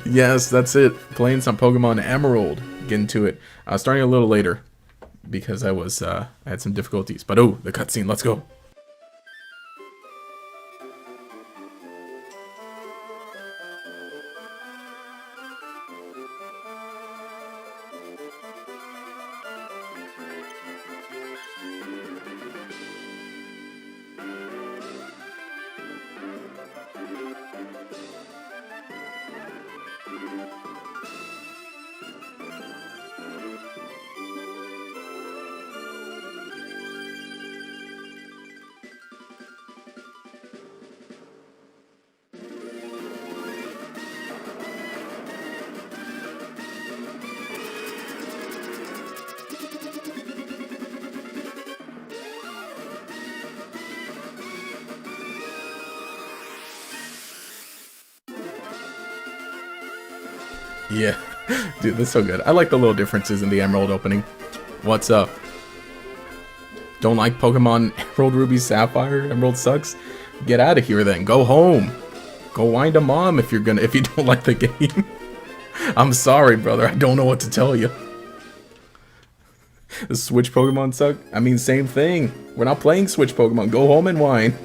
Yes, that's it. Playing some Pokemon Emerald. Getting to it. Starting a little later because I had some difficulties. But oh, the cutscene. Let's go. Yeah, dude, that's so good. I like the little differences in the Emerald opening. What's up? Don't like Pokemon Emerald, Ruby, Sapphire? Emerald sucks? Get out of here then. Go home. Go wind a mom if you don't like the game. I'm sorry, brother. I don't know what to tell you. The Switch Pokemon suck? I mean, same thing. We're not playing Switch Pokemon. Go home and whine.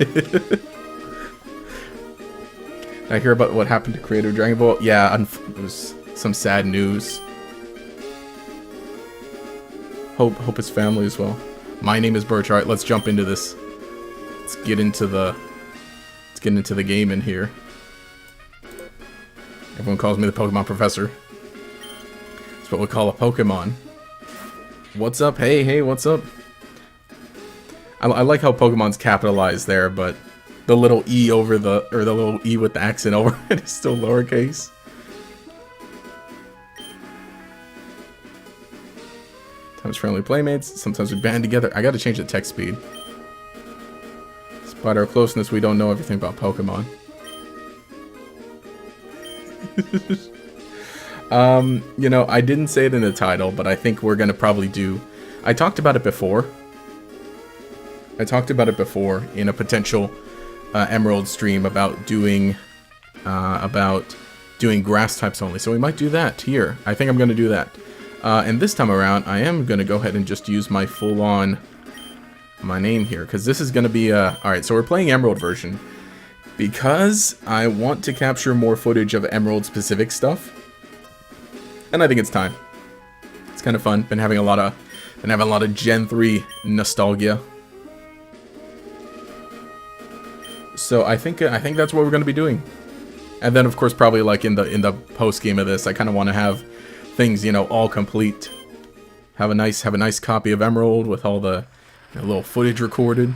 I hear about what happened to creator of Dragon Ball. Yeah, it was some sad news. Hope his family as well. My name is Birch. Alright, let's jump into this. Let's get into the game in here. Everyone calls me the Pokemon Professor. That's what we call a Pokemon. What's up? Hey, what's up? I like how Pokemon's capitalized there, but the little E over the little E with the accent over it is still lowercase. Sometimes friendly playmates, sometimes we band together. I gotta change the text speed. Despite our closeness, we don't know everything about Pokemon. You know, I didn't say it in the title, but I think we're gonna probably do... I talked about it before. In a potential Emerald stream about doing grass types only. So we might do that here. I think I'm gonna do that. And this time around, I am going to go ahead and just use my full-on, my name here, because this is going to be, alright, so we're playing Emerald version, because I want to capture more footage of Emerald-specific stuff, and I think it's time. It's kind of fun, been having a lot of Gen 3 nostalgia. So I think that's what we're going to be doing. And then, of course, probably like in the post-game of this, I kind of want to have things, you know, all complete. Have a nice copy of Emerald with all the little footage recorded.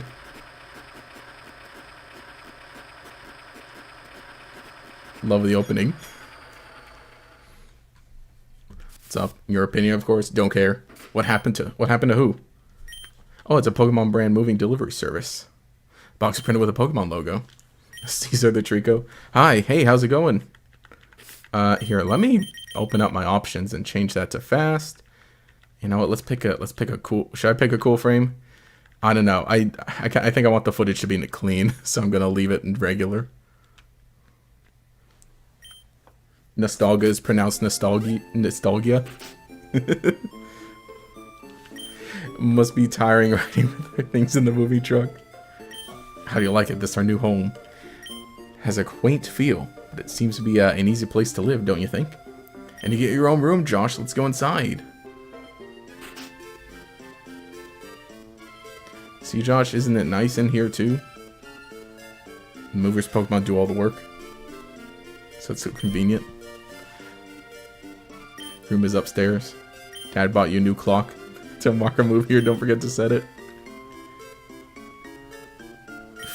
Love the opening. What's up? Your opinion, of course. Don't care. What happened to who? Oh, it's a Pokemon brand moving delivery service. Box printed with a Pokemon logo. Caesar the Trico. Hi, hey, how's it going? Here, let me open up my options and change that to fast. You know what? Let's pick a cool. Should I pick a cool frame? I don't know. I think I want the footage to be clean, so I'm gonna leave it in regular. Nostalgia is pronounced nostalgia. Must be tiring riding with things in the movie truck. How do you like it? This our new home. Has a quaint feel, but it seems to be an easy place to live, don't you think? And you get your own room, Josh. Let's go inside. See, Josh, isn't it nice in here, too? The movers Pokemon do all the work. So it's so convenient. Room is upstairs. Dad bought you a new clock. To mark a move here, don't forget to set it.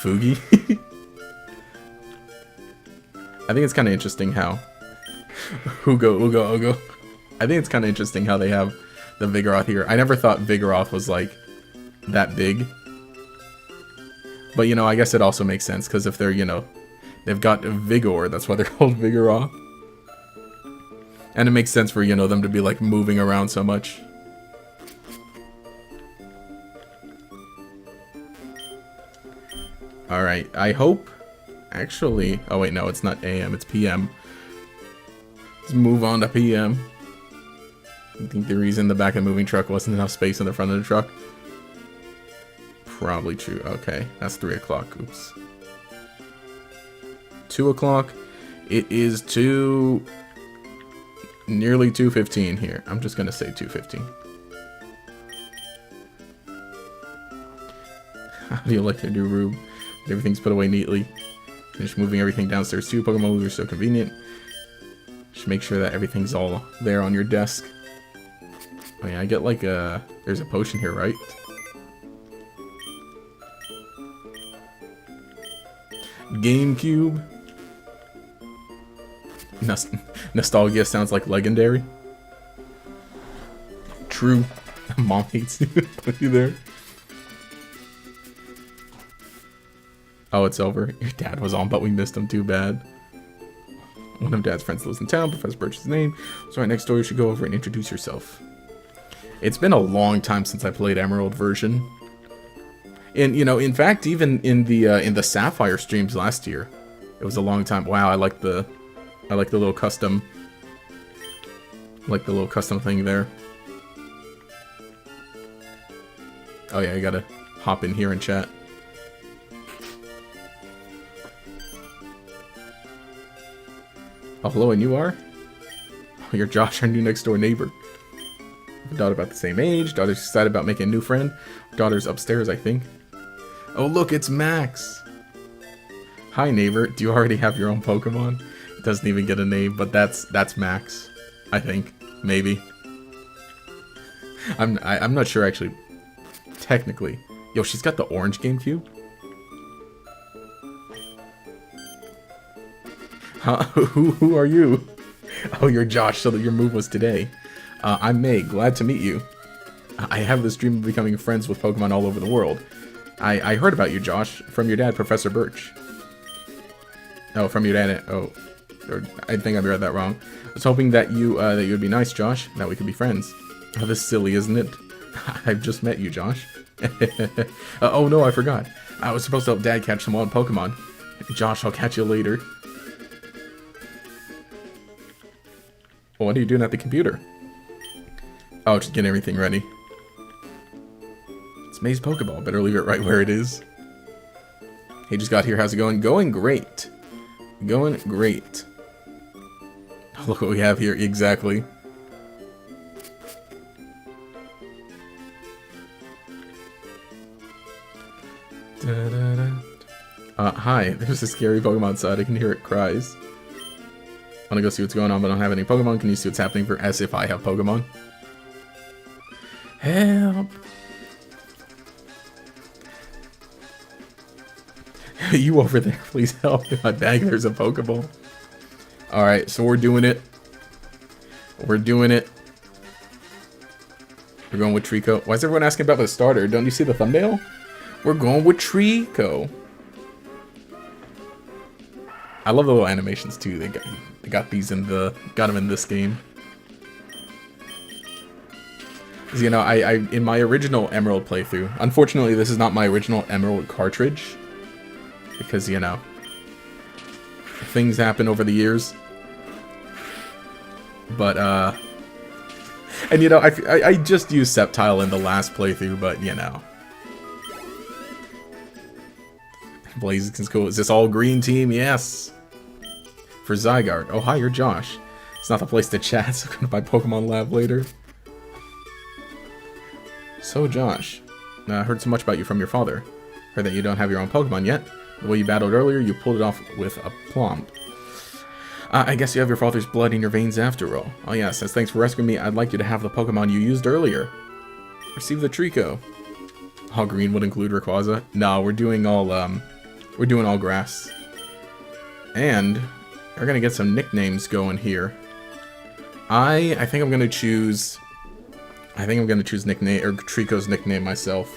Fugi? I think it's kind of interesting how... Ugo. I think it's kind of interesting how they have the Vigoroth here. I never thought Vigoroth was, like, that big. But, you know, I guess it also makes sense, because if they're, you know, they've got Vigor, that's why they're called Vigoroth. And it makes sense for, you know, them to be, like, moving around so much. Alright, I hope... Actually... Oh, wait, no, it's not AM, it's PM. Let's move on to PM. I think the reason the back of the moving truck wasn't enough space in the front of the truck. Probably true. Okay, that's 3 o'clock. Oops. 2 o'clock. It is nearly 2:15 here. I'm just gonna say 2:15. How do you like your new room? Everything's put away neatly. Finish moving everything downstairs too. Pokemon movers are so convenient. Just make sure that everything's all there on your desk. Oh yeah, I get like there's a potion here, right? GameCube. Nostalgia sounds like legendary. True. Mom hates you. Put you there. Oh, it's over. Your dad was on, but we missed him. Too bad. One of Dad's friends lives in town. Professor Birch's name. So right next door, you should go over and introduce yourself. It's been a long time since I played Emerald version. And you know, in fact, even in the Sapphire streams last year, it was a long time. Wow, I like the little custom. Thing there. Oh yeah, you gotta hop in here and chat. Oh, hello, and you are? Oh, you're Josh, our new next door neighbor. Daughter about the same age. Daughter's excited about making a new friend. Daughter's upstairs, I think. Oh, look, it's Max. Hi, neighbor. Do you already have your own Pokemon? It doesn't even get a name, but that's Max. I think. Maybe. I'm not sure, actually. Technically. Yo, she's got the orange GameCube? Huh? Who are you? Oh, you're Josh, so that your move was today. I'm May, glad to meet you. I have this dream of becoming friends with Pokemon all over the world. I heard about you, Josh, from your dad, Professor Birch. Oh, from your dad, oh. I think I read that wrong. I was hoping that you would be nice, Josh, that we could be friends. Oh, this is silly, isn't it? I've just met you, Josh. Oh no, I forgot. I was supposed to help Dad catch some wild Pokemon. Josh, I'll catch you later. Well, what are you doing at the computer? Oh, just getting everything ready. It's May's Pokeball. Better leave it right where it is. Hey, just got here. How's it going? Going great. Going great. Look what we have here. Exactly. Hi. There's a scary Pokemon outside. I can hear it cries. Want to go see what's going on, but I don't have any Pokemon. Can you see what's happening for as if I have Pokemon? Help! You over there, please help. In my bag, there's a Pokeball. Alright, so we're doing it. We're doing it. We're going with Trico. Why is everyone asking about the starter? Don't you see the thumbnail? We're going with Trico. I love the little animations too. They got these in got them in this game. You know, I in my original Emerald playthrough. Unfortunately, this is not my original Emerald cartridge because you know things happen over the years. But and you know I just used Sceptile in the last playthrough, but you know. Blaziken's cool. Is this all green team? Yes. For Zygarde. Oh, hi, you're Josh. It's not the place to chat, so I'm gonna buy Pokemon Lab later. So, Josh, I heard so much about you from your father. Heard that you don't have your own Pokemon yet. The way you battled earlier, you pulled it off with aplomb. I guess you have your father's blood in your veins after all. Oh yes, as thanks for rescuing me, I'd like you to have the Pokemon you used earlier. Receive the Trico. All green would include Rayquaza. No, we're doing all grass. And we're gonna get some nicknames going here. I think I'm gonna choose nickname or Trico's nickname myself.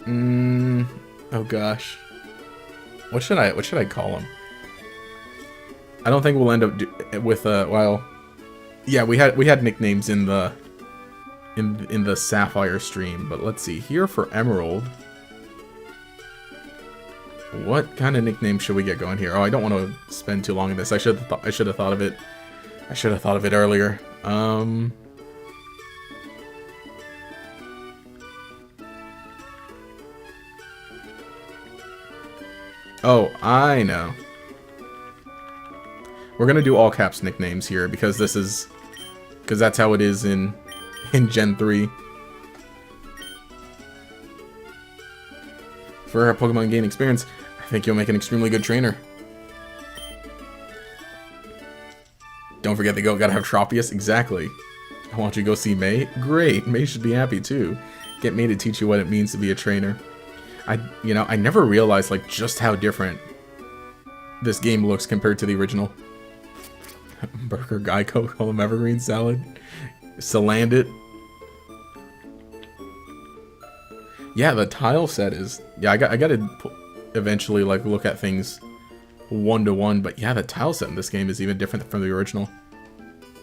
Oh gosh. What should I call him? I don't think we'll end up with well, yeah, we had nicknames in the Sapphire stream, but let's see here for Emerald. What kind of nickname should we get going here? Oh, I don't want to spend too long on this. I should have thought of it. I should have thought of it earlier. Oh, I know. We're gonna do all caps nicknames here because that's how it is in Gen 3. For our Pokemon gain experience, I think you'll make an extremely good trainer. Don't forget the goat, gotta have Tropius. Exactly. I want you to go see May. Great, May should be happy too. Get May to teach you what it means to be a trainer. I never realized like just how different this game looks compared to the original. Burger Geico, call him Evergreen Salad. Salandit. Yeah, the tile set is... Yeah, I gotta eventually like look at things one-to-one, but yeah, the tile set in this game is even different from the original.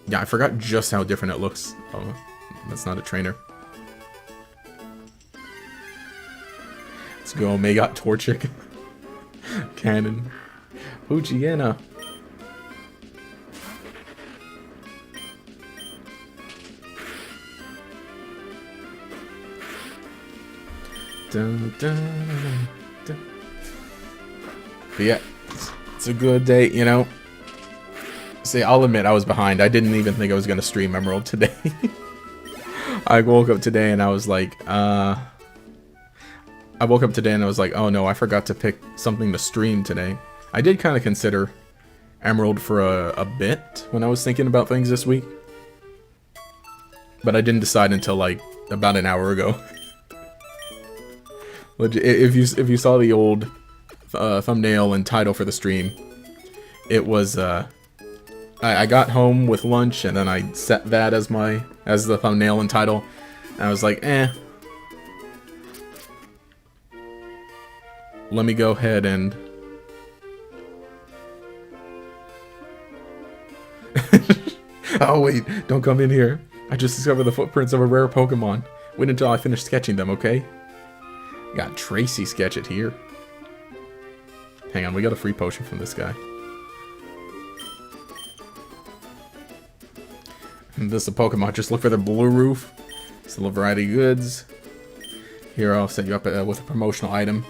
Yeah, I forgot just how different it looks. Oh, that's not a trainer. Let's go, Magot Torchic. Cannon. Poochyena. Dun, dun, dun. But yeah, it's a good day, you know. See, I'll admit I was behind. I didn't even think I was going to stream Emerald today. I woke up today and I was like, oh no, I forgot to pick something to stream today. I did kind of consider Emerald for a bit when I was thinking about things this week. But I didn't decide until like about an hour ago. If you saw the old thumbnail and title for the stream, it was I got home with lunch and then I set that as the thumbnail and title. And I was like, let me go ahead and oh wait, don't come in here. I just discovered the footprints of a rare Pokemon. Wait until I finish sketching them, okay? Got Tracy sketch it here. Hang on, we got a free potion from this guy. And this is a Pokemon. Just look for the blue roof. Still a variety of goods. Here, I'll set you up with a promotional item.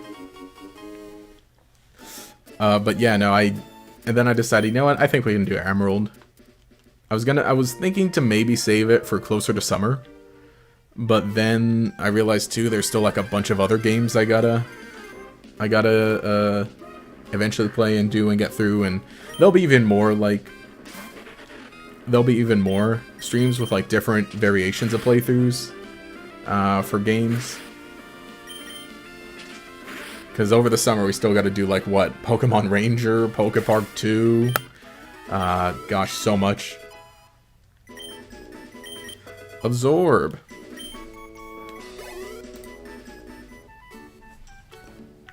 But yeah, no, and then I decided, you know what? I think we can do Emerald. I was thinking to maybe save it for closer to summer. But then I realized too, there's still like a bunch of other games I gotta eventually play and do and get through, and there'll be even more streams with like different variations of playthroughs for games. Because over the summer we still got to do like what, Pokemon Ranger, Pokepark 2, gosh, so much. Absorb.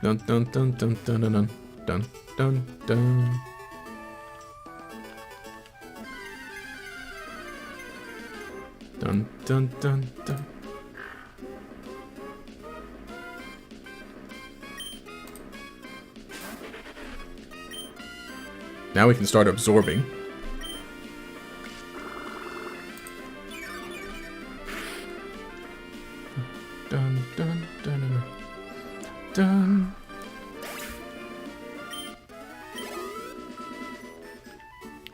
Dun dun dun dun dun dun dun dun dun. Dun dun dun dun. Now we can start absorbing. Dun dun dun dun dun.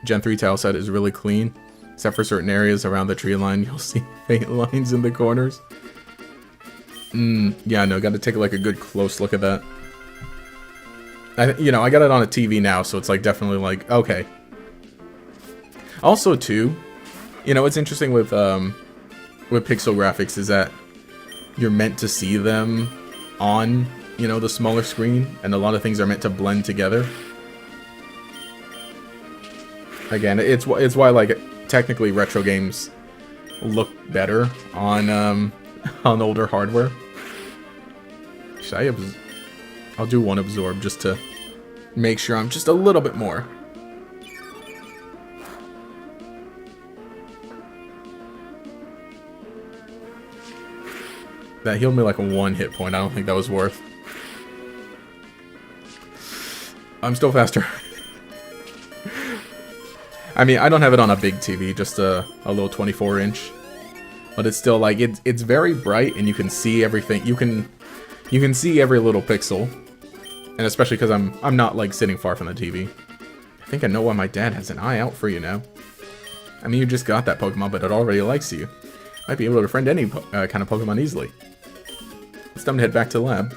Gen 3 tile set is really clean, except for certain areas around the tree line. You'll see faint lines in the corners. Yeah, no, got to take like a good close look at that. I got it on a TV now, so it's like definitely like okay. Also, too, what's interesting with pixel graphics is that you're meant to see them on the smaller screen, and a lot of things are meant to blend together. Again, it's why like technically retro games look better on on older hardware. I'll do one absorb just to make sure I'm just a little bit more. That healed me like a 1 hit point. I don't think that was worth. I'm still faster. I mean, I don't have it on a big TV, just a little 24-inch. But it's still like it's very bright, and you can see everything. You can see every little pixel, and especially because I'm not like sitting far from the TV. I think I know why my dad has an eye out for you now. I mean, you just got that Pokemon, but it already likes you. Might be able to befriend any kind of Pokemon easily. It's time to head back to the lab.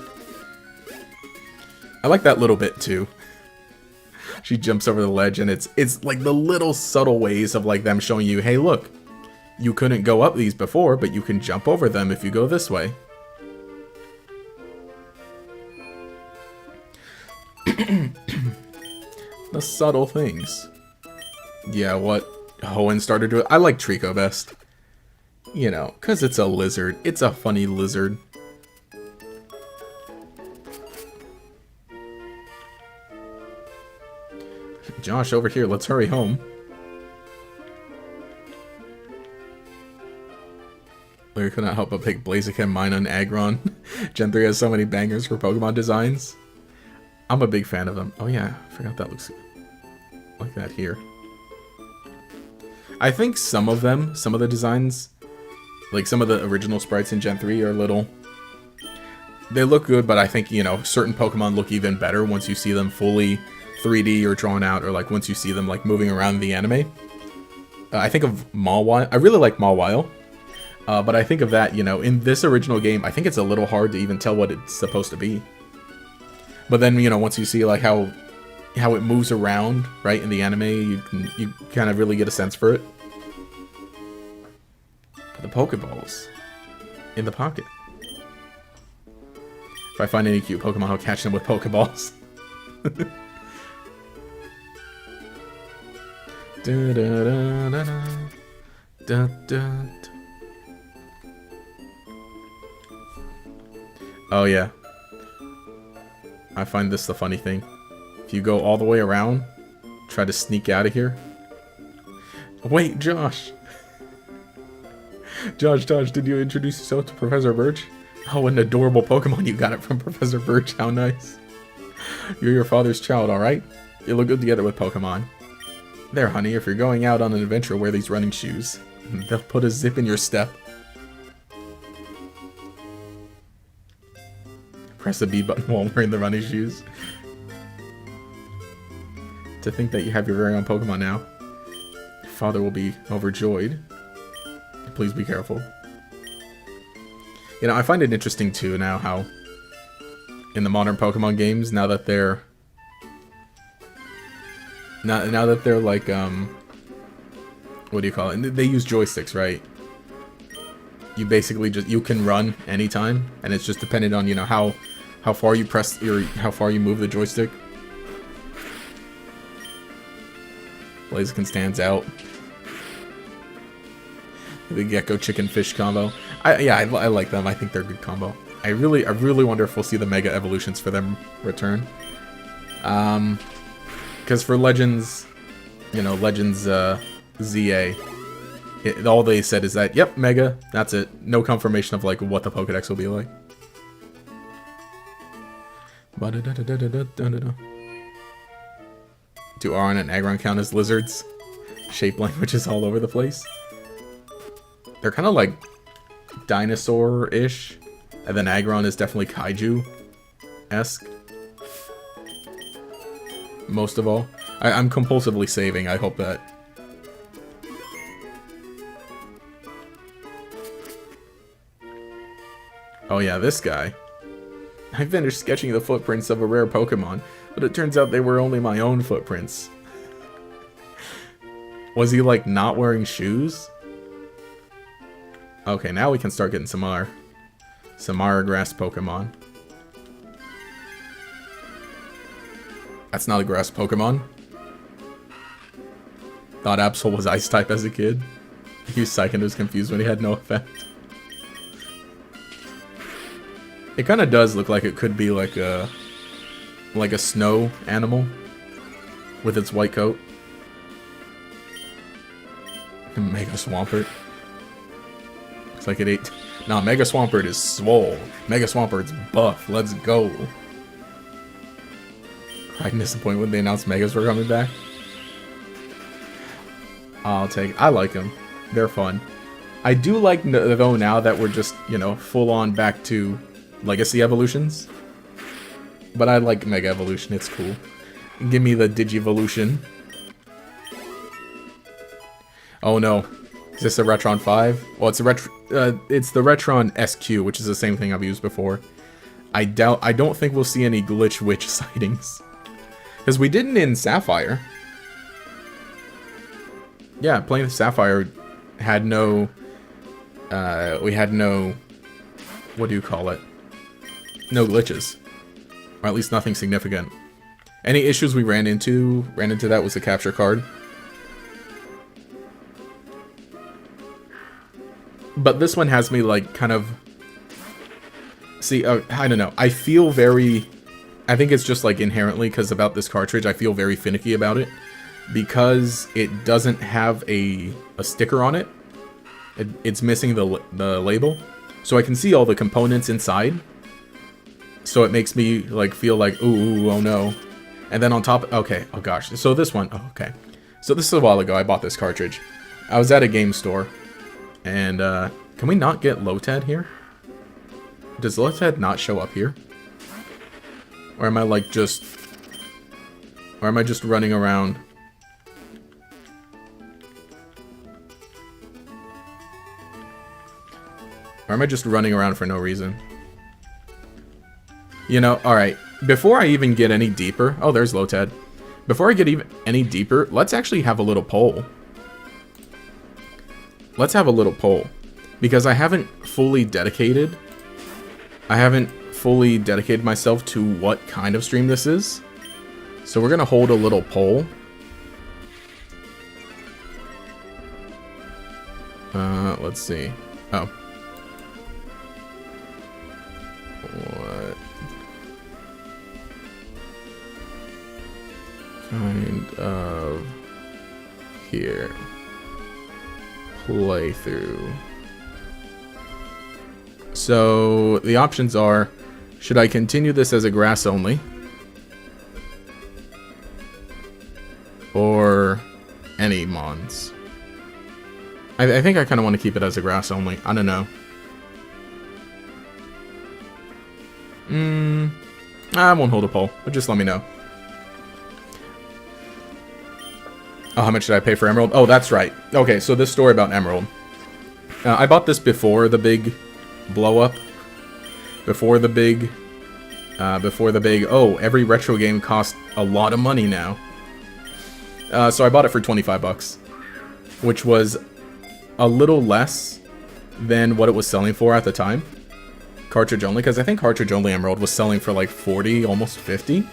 I like that little bit too. She jumps over the ledge, and it's like the little subtle ways of like them showing you, hey, look. You couldn't go up these before, but you can jump over them if you go this way. The subtle things. Yeah, what Hoenn started to... I like Trico best. You know, because it's a lizard. It's a funny lizard. Josh, over here. Let's hurry home. We could not help but pick Blaziken, Minun, and Aggron. Gen 3 has so many bangers for Pokemon designs. I'm a big fan of them. Oh yeah, I forgot that looks like that here. I think some of the designs, like some of the original sprites in Gen 3 are a little... They look good, but I think, you know, certain Pokemon look even better once you see them fully 3D or drawn out, or like once you see them like moving around the anime. I think of Mawile. I really like Mawile. But I think of that, you know, in this original game, I think it's a little hard to even tell what it's supposed to be. But then, you know, once you see like how it moves around, right, in the anime, you kind of really get a sense for it. The Pokeballs in the pocket. If I find any cute Pokemon, I'll catch them with Pokeballs. Da, da, da, da, da, da, da. Oh yeah. I find this the funny thing. If you go all the way around, try to sneak out of here. Wait, Josh. Josh, did you introduce yourself to Professor Birch? Oh, an adorable Pokemon. You got it from Professor Birch. How nice. You're your father's child, alright? You look good together with Pokemon. There, honey, if you're going out on an adventure, wear these running shoes. They'll put a zip in your step. Press the B button while wearing the running shoes. To think that you have your very own Pokemon now. Your father will be overjoyed. Please be careful. You know, I find it interesting too now how in the modern Pokemon games, now that they're like what do you call it? They use joysticks, right? You basically you can run anytime, and it's just dependent on, you know, how far you press how far you move the joystick. Blaziken stands out. The gecko chicken fish combo. I like them. I think they're a good combo. I really wonder if we'll see the mega evolutions for them return. Because for Legends, you know, Legends ZA, all they said is that, yep, mega, that's it. No confirmation of like what the Pokedex will be like. Do Aron and Aggron count as lizards? Shape languages all over the place. They're kind of like dinosaur-ish, and then Aggron is definitely kaiju-esque. Most of all. I'm compulsively saving, I hope that... Oh yeah, this guy. I finished sketching the footprints of a rare Pokemon, but it turns out they were only my own footprints. Was he like not wearing shoes? Okay, now we can start getting some other grass Pokemon. That's not a grass Pokemon. Thought Absol was ice type as a kid. He was psychic and was confused when he had no effect. It kind of does look like it could be like a snow animal with its white coat. Mega Swampert. Looks like it ate. Nah, Mega Swampert is swole. Mega Swampert's buff. Let's go. I'm disappointed when they announced Megas were coming back. I like them. They're fun. I do like, though, now that we're just, you know, full on back to Legacy evolutions. But I like Mega Evolution, it's cool. Give me the Digivolution. Oh no. Is this a Retron 5? Well, it's it's the Retron SQ, which is the same thing I've used before. I don't think we'll see any Glitch Witch sightings. Because we didn't in Sapphire. Yeah, playing Sapphire had no... we had no... What do you call it? No glitches. Or at least nothing significant. Any issues we ran into that was the capture card. But this one has me, like, kind of... See, I don't know. I feel very... I think it's just, like, inherently, because about this cartridge, I feel very finicky about it. Because it doesn't have a sticker on it. It's missing the label. So I can see all the components inside. So it makes me, like, feel like, ooh, oh no. And then on top... Okay, oh gosh. So this one... Oh, okay. So this is a while ago, I bought this cartridge. I was at a game store. And, can we not get Lotad here? Does Lotad not show up here? Or am I, like, just... Or am I just running around? Or am I just running around for no reason? You know, alright. Before I even get any deeper... Oh, there's Lotad. Before I get even any deeper, let's actually have a little poll. Let's have a little poll. Because I haven't fully dedicated... I haven't fully dedicated myself to what kind of stream this is. So we're gonna hold a little poll. Let's see. Oh. What kind of here playthrough? So the options are: should I continue this as a grass only, or any mons? I think I kind of want to keep it as a grass only. I don't know. I won't hold a poll, but just let me know. Oh, how much did I pay for Emerald? Oh, that's right. Okay, so this story about Emerald. I bought this before the big blow up. Before the big, oh, every retro game costs a lot of money now. So I bought it for 25 bucks, which was a little less than what it was selling for at the time. Cartridge only, because I think cartridge only Emerald was selling for like 40, almost 50.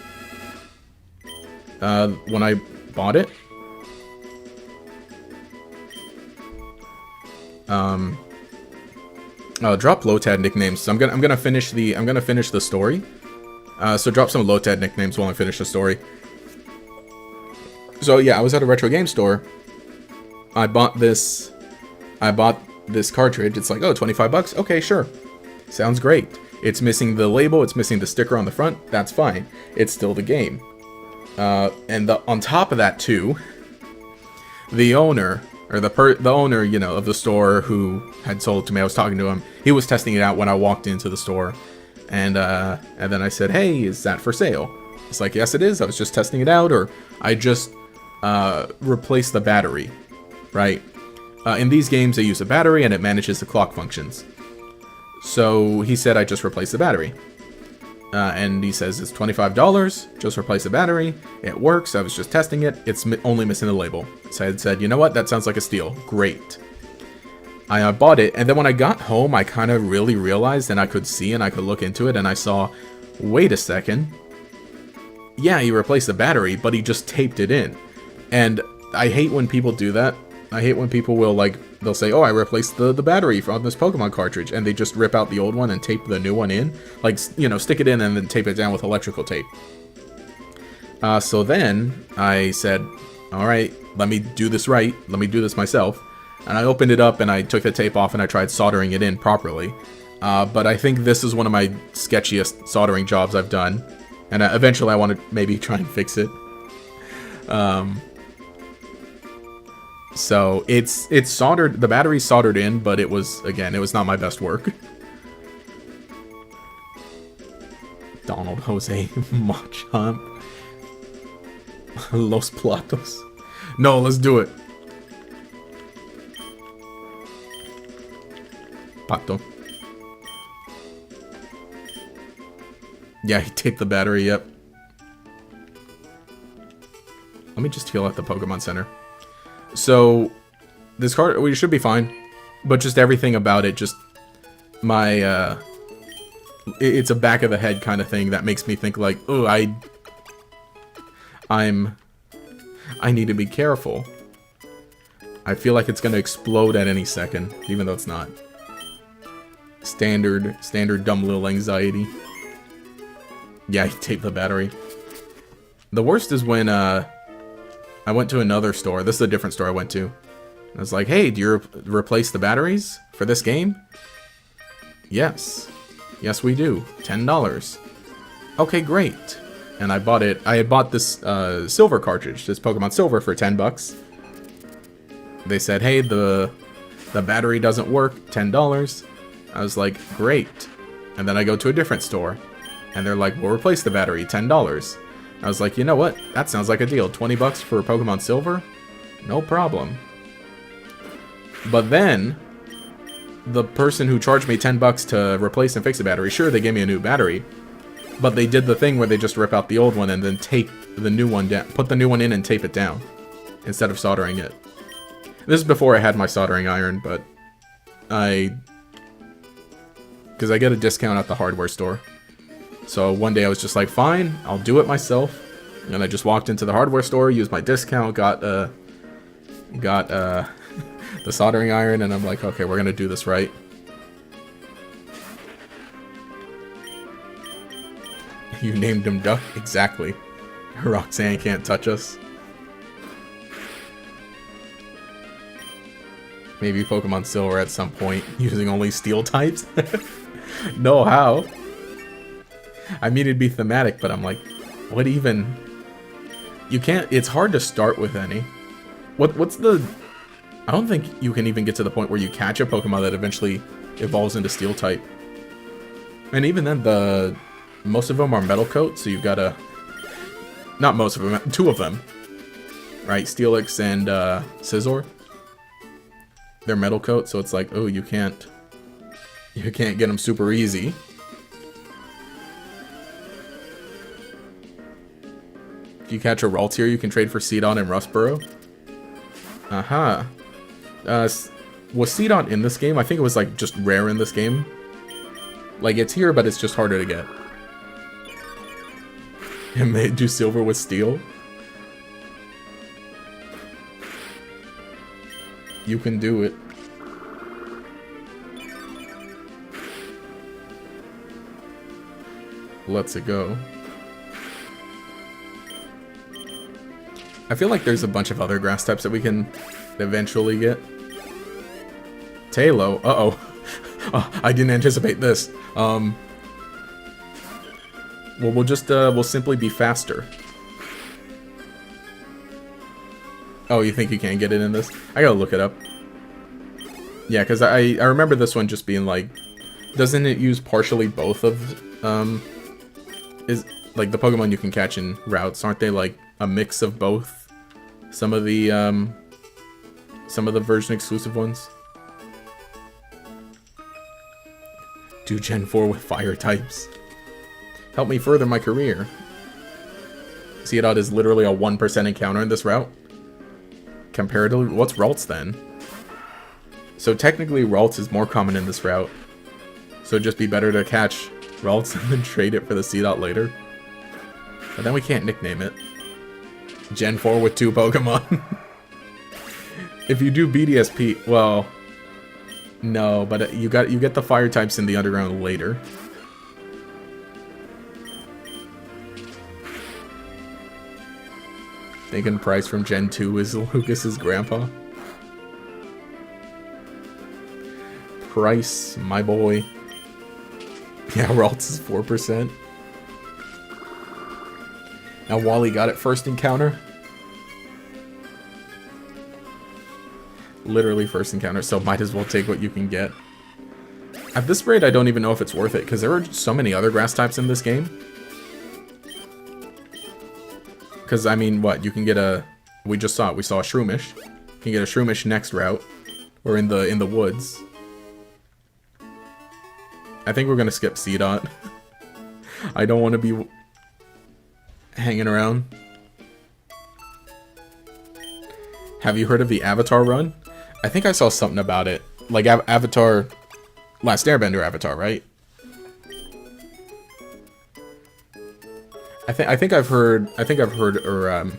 When I bought it. Drop Lotad nicknames. So I'm gonna finish the story. So drop some Lotad nicknames while I finish the story. So yeah, I was at a retro game store. I bought this cartridge. It's like, oh, 25 bucks? Okay, sure. Sounds great. It's missing the label, it's missing the sticker on the front. That's fine. It's still the game. And on top of that too, the owner, or the owner, you know, of the store who had sold it to me, I was talking to him. He was testing it out when I walked into the store. And then I said, hey, is that for sale? It's like, yes, it is. I was just testing it out, or I just replaced the battery, right? In these games, they use a battery, and it manages the clock functions. So he said, I just replaced the battery. And he says, it's $25, just replace the battery. It works, I was just testing it, it's only missing the label. So I said, you know what, that sounds like a steal. Great. I bought it, and then when I got home, I kind of really realized, and I could see, and I could look into it, and I saw, wait a second. Yeah, he replaced the battery, but he just taped it in. And I hate when people do that. I hate when people will, like, they'll say, oh, I replaced the battery from this Pokemon cartridge, and they just rip out the old one and tape the new one in. Like, you know, stick it in and then tape it down with electrical tape. So then I said, all right, let me do this right. Let me do this myself. And I opened it up and I took the tape off and I tried soldering it in properly. But I think this is one of my sketchiest soldering jobs I've done. And eventually I want to maybe try and fix it. So it's soldered, the battery's soldered in, but it was, again, it was not my best work. Donald Jose Machamp. Los Platos. No, let's do it. Pato. Yeah, he taped the battery, yep. Let me just heal at the Pokemon Center. So, this card, we should be fine. But just everything about it, just my, it's a back of the head kind of thing that makes me think like, oh, I need to be careful. I feel like it's gonna explode at any second, even though it's not. Standard dumb little anxiety. Yeah, he taped the battery. The worst is when, I went to another store. This is a different store I went to. I was like, hey, do you replace the batteries for this game? Yes. Yes, we do. $10. Okay, great. And I bought it. I had bought this silver cartridge, this Pokemon Silver, for $10. They said, hey, the battery doesn't work, $10. I was like, great. And then I go to a different store. And they're like, we'll replace the battery, $10. I was like, you know what? That sounds like a deal. 20 bucks for Pokemon Silver? No problem. But then, the person who charged me 10 bucks to replace and fix the battery, sure, they gave me a new battery. But they did the thing where they just rip out the old one and then tape the new one down. Put the new one in and tape it down. Instead of soldering it. This is before I had my soldering iron, but because I get a discount at the hardware store. So one day I was just like, fine, I'll do it myself. And I just walked into the hardware store, used my discount, got the soldering iron, and I'm like, okay, we're gonna do this right. You named him Duck? Exactly. Roxanne can't touch us. Maybe Pokemon Silver at some point, using only steel types? No, how? I mean, it'd be thematic, but I'm like, what even? You can't, it's hard to start with any. What's the... I don't think you can even get to the point where you catch a Pokemon that eventually evolves into steel type. And even then, most of them are metal coat, so you've gotta... Not most of them, two of them. Right, Steelix and Scizor. They're metal coat, so it's like, oh, you can't get them super easy. If you catch a Ralts here, you can trade for Seedot and Rustboro. Uh-huh. Was Seedot in this game? I think it was like just rare in this game. Like it's here, but it's just harder to get. And they do silver with steel. You can do it. Let's it go. I feel like there's a bunch of other grass types that we can eventually get. Tailo. Uh-oh. Oh, I didn't anticipate this. Well, we'll simply be faster. Oh, you think you can't get it in this? I gotta look it up. Yeah, because I remember this one just being like... Doesn't it use partially both of... Is like the Pokemon you can catch in routes, aren't they like a mix of both? Some of the version exclusive ones. Do Gen 4 with fire types. Help me further my career. Seedot is literally a 1% encounter in this route. Comparatively, what's Ralts then? So technically Ralts is more common in this route. So it'd just be better to catch Ralts and then trade it for the Seedot later. But then we can't nickname it. Gen 4 with 2 Pokemon. If you do BDSP, well, no, but you get the fire types in the underground later. Thinking Price from Gen 2 is Lucas's grandpa. Price, my boy. Yeah, Ralts is 4%. Now Wally got it first encounter. Literally first encounter, so might as well take what you can get. At this rate, I don't even know if it's worth it, because there are so many other grass types in this game. Because, I mean, what? You can get a... We just saw it. We saw a Shroomish. You can get a Shroomish next route. Or in the woods. I think we're going to skip Seedot. I don't want to be hanging around. Have you heard of the Avatar run? I think I saw something about it. Like Avatar... Last Airbender Avatar, right? I think I've heard or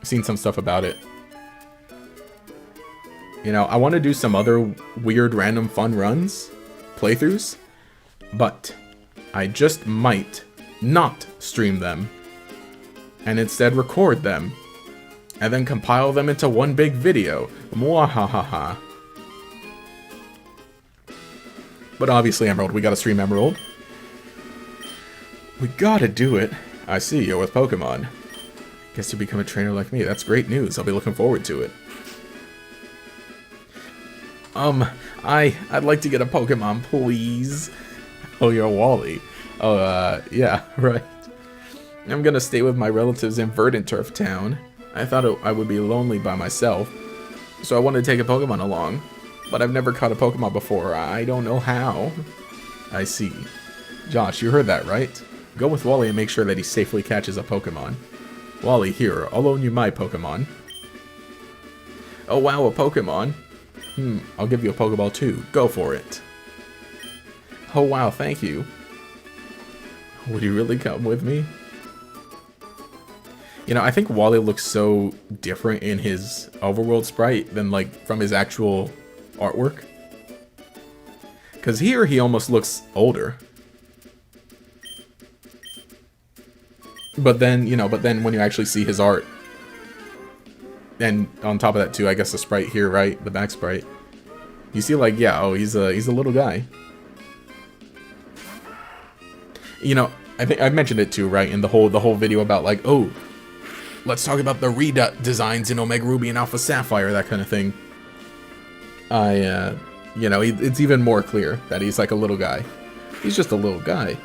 seen some stuff about it. You know, I want to do some other weird, random, fun runs, playthroughs, but I just might not stream them and instead record them and then compile them into one big video. Mwahaha. But obviously, Emerald, we gotta stream Emerald. We gotta do it. I see, you're with Pokemon. Guess you become a trainer like me. That's great news. I'll be looking forward to it. I'd like to get a Pokemon, please. Oh, you're Wally. Oh, yeah, right. I'm gonna stay with my relatives in Verdant Turf Town. I thought I would be lonely by myself, so I wanted to take a Pokemon along. But I've never caught a Pokemon before. I don't know how. I see. Josh, you heard that, right? Go with Wally and make sure that he safely catches a Pokemon. Wally, here, I'll loan you my Pokemon. Oh wow, a Pokemon? I'll give you a Pokeball too. Go for it. Oh wow, thank you. Would you really come with me? You know, I think Wally looks so different in his overworld sprite than, like, from his actual artwork. Because here he almost looks older. But then, you know, when you actually see his art, and on top of that too, I guess the sprite here, right? The back sprite. You see, like, yeah, oh, he's a little guy. You know, I think I mentioned it too, right? In the whole video about, like, oh, let's talk about the redesigns in Omega Ruby and Alpha Sapphire, that kind of thing. You know, it's even more clear that he's like a little guy. He's just a little guy.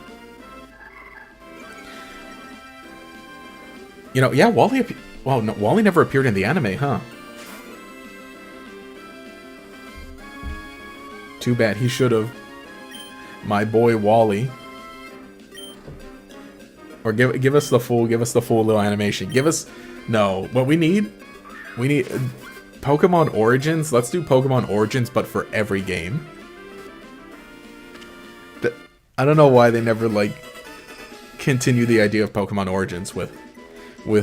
You know, yeah, Wally never appeared in the anime, huh? Too bad, he should have. My boy Wally. Or give us the full little animation. No, what we need Pokemon Origins. Let's do Pokemon Origins, but for every game. I don't know why they never, like, continue the idea of Pokemon Origins with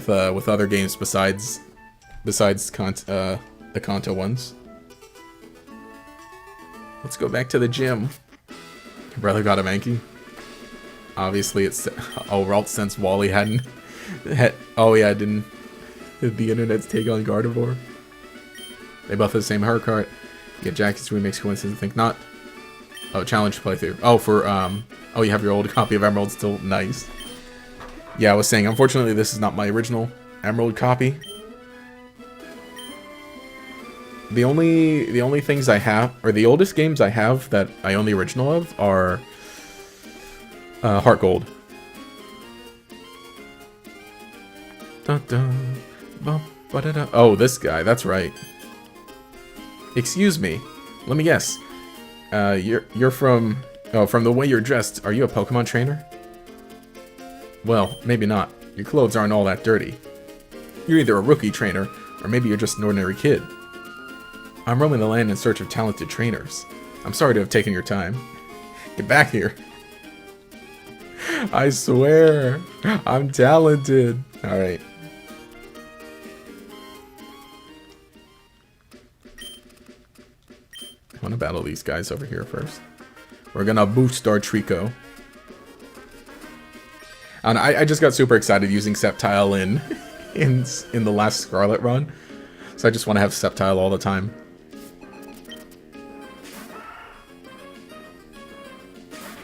other games besides the Kanto ones. Let's go back to the gym. Your brother got a Mankey. Obviously, it's Ralt since Wally hadn't. Oh yeah, didn't the internet's take on Gardevoir? They both have the same haircut. You get Jackie's remix coincidence. Think not. Oh, challenge playthrough. Oh, for oh, you have your old copy of Emerald still. Nice. Yeah, I was saying, unfortunately, this is not my original Emerald copy. The only things I have, or the oldest games I have that I own the original of, are Heart Gold. Dun, dun, bum, ba-da-da. Oh, this guy. That's right. Excuse me. Let me guess. You're from... Oh, from the way you're dressed, are you a Pokemon trainer? Well, maybe not. Your clothes aren't all that dirty. You're either a rookie trainer, or maybe you're just an ordinary kid. I'm roaming the land in search of talented trainers. I'm sorry to have taken your time. Get back here. I swear, I'm talented. Alright. I want to battle these guys over here first. We're gonna boost our Trico. And I just got super excited using Sceptile in the last Scarlet run. So I just want to have Sceptile all the time.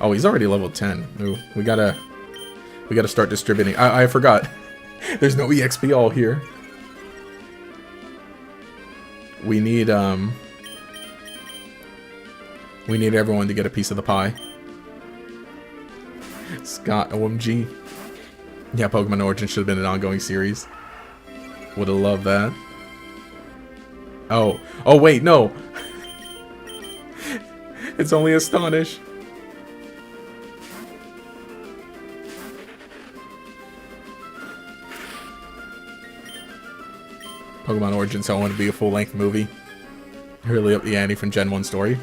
Oh, he's already level 10. Ooh, we gotta start distributing. I forgot. There's no EXP all here. We need everyone to get a piece of the pie. Scott, OMG. Yeah, Pokemon Origins should have been an ongoing series. Would have loved that. Oh. Oh, wait, no. It's only Astonish. Pokemon Origins don't want to be a full-length movie. Really up the ante from Gen 1 story.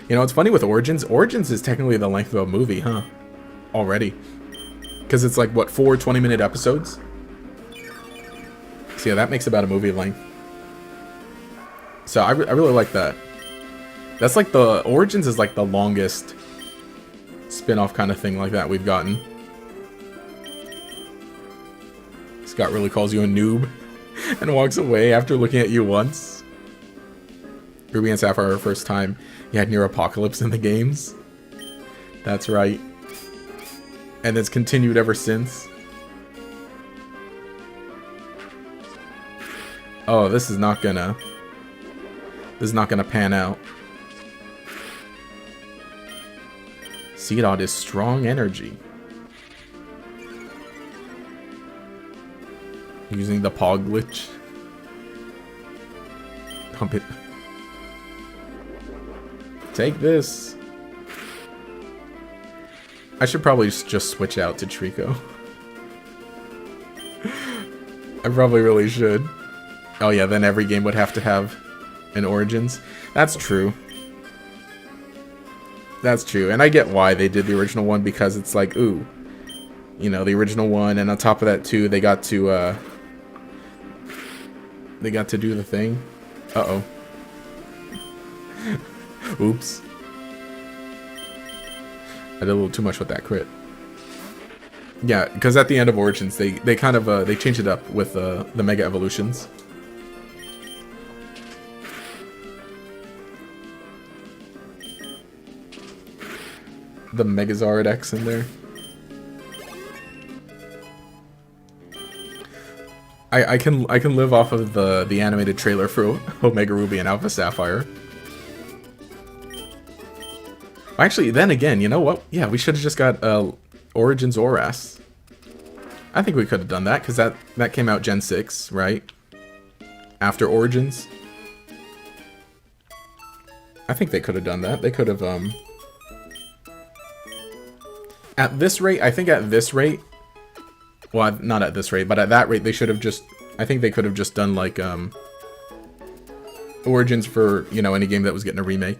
You know, it's funny with Origins. Origins is technically the length of a movie, huh? Already. Because it's like, what, 4 20-minute episodes? So yeah, that makes about a movie length. So I really like that. That's like the... Origins is like the longest spin-off kind of thing like that we've gotten. Scott really calls you a noob and walks away after looking at you once. Ruby and Sapphire are first time you had near apocalypse in the games. That's right. And it's continued ever since. Oh, this is not gonna pan out. Seedot is strong energy. Using the Pog glitch. Dump it. Take this. I should probably just switch out to Trico. I probably really should. Oh yeah, then every game would have to have an Origins. That's true. That's true. And I get why they did the original one, because it's like, ooh. You know, the original one, and on top of that too, they got to do the thing. Uh-oh. Oops. I did a little too much with that crit. Yeah, because at the end of Origins, they kind of they changed it up with the Mega Evolutions. The Megazord X in there. I can live off of the animated trailer for Omega Ruby and Alpha Sapphire. Actually, then again, you know what? Yeah, we should have just got Origins Oras. I think we could have done that, because that came out Gen 6, right? After Origins. I think they could have done that. They could have, At this rate, I think at this rate... Well, not at this rate, but at that rate, they should have just... I think they could have just done, like, Origins for, you know, any game that was getting a remake.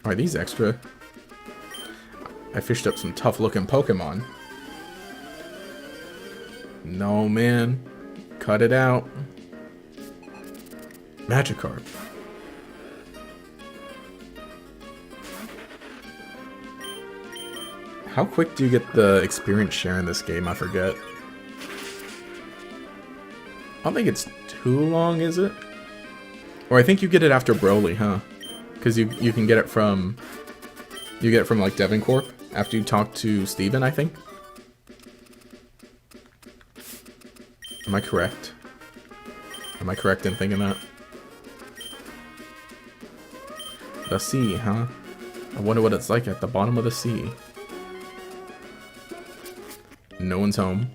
Are these extra? I fished up some tough-looking Pokemon. No, man. Cut it out. Magikarp. How quick do you get the experience share in this game? I forget. I don't think it's too long, is it? Or I think you get it after Broly, huh? Because you can get it from... You get it from, like, Devincorp after you talk to Steven, I think. Am I correct? Am I correct in thinking that? The sea, huh? I wonder what it's like at the bottom of the sea. No one's home.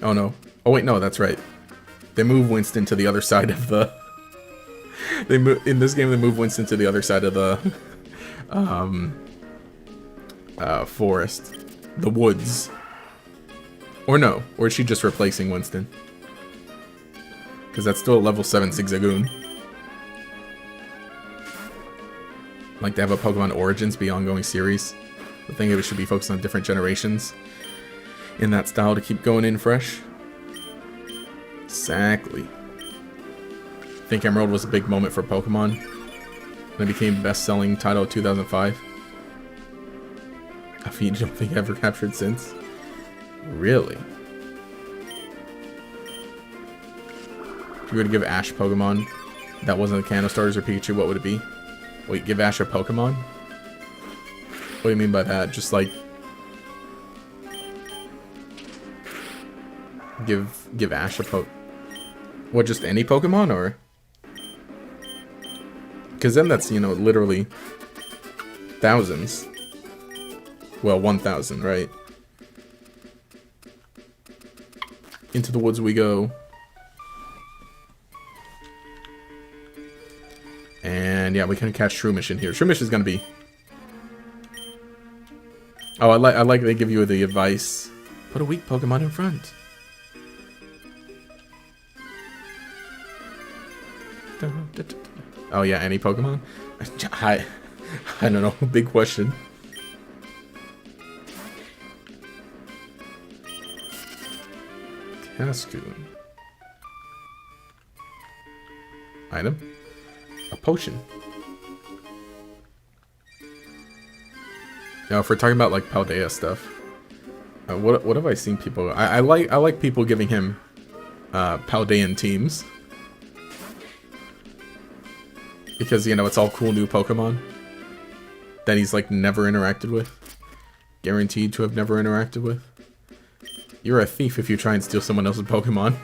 Oh no. Oh wait, no, that's right. They move Winston to the other side of the... in this game, they move Winston to the other side of the... forest. The woods. Or no. Or is she just replacing Winston? Because that's still a level 7 Zigzagoon. Like to have a Pokemon Origins be ongoing series. I think it should be focused on different generations. In that style to keep going in fresh. Exactly. I think Emerald was a big moment for Pokemon. And it became best-selling title of 2005. A feat you don't think ever captured since. Really? If you were to give Ash a Pokemon that wasn't the Kanto starters or Pikachu, what would it be? Wait, give Ash a Pokemon? What do you mean by that? Just like give Ash a what, just any Pokemon, or? Because then that's, you know, literally thousands. Well, 1,000, right? Into the woods we go. And yeah, we can catch Shroomish in here. Shroomish is gonna be... Oh, I like they give you the advice. Put a weak Pokemon in front. Oh yeah, any Pokemon? I don't know. Big question. Cascoon. Item. A potion. Now, if we're talking about like Paldea stuff, what have I seen people? I like people giving him Paldean teams, because, you know, it's all cool new Pokemon that he's like never interacted with, guaranteed to have never interacted with. You're a thief if you try and steal someone else's Pokemon.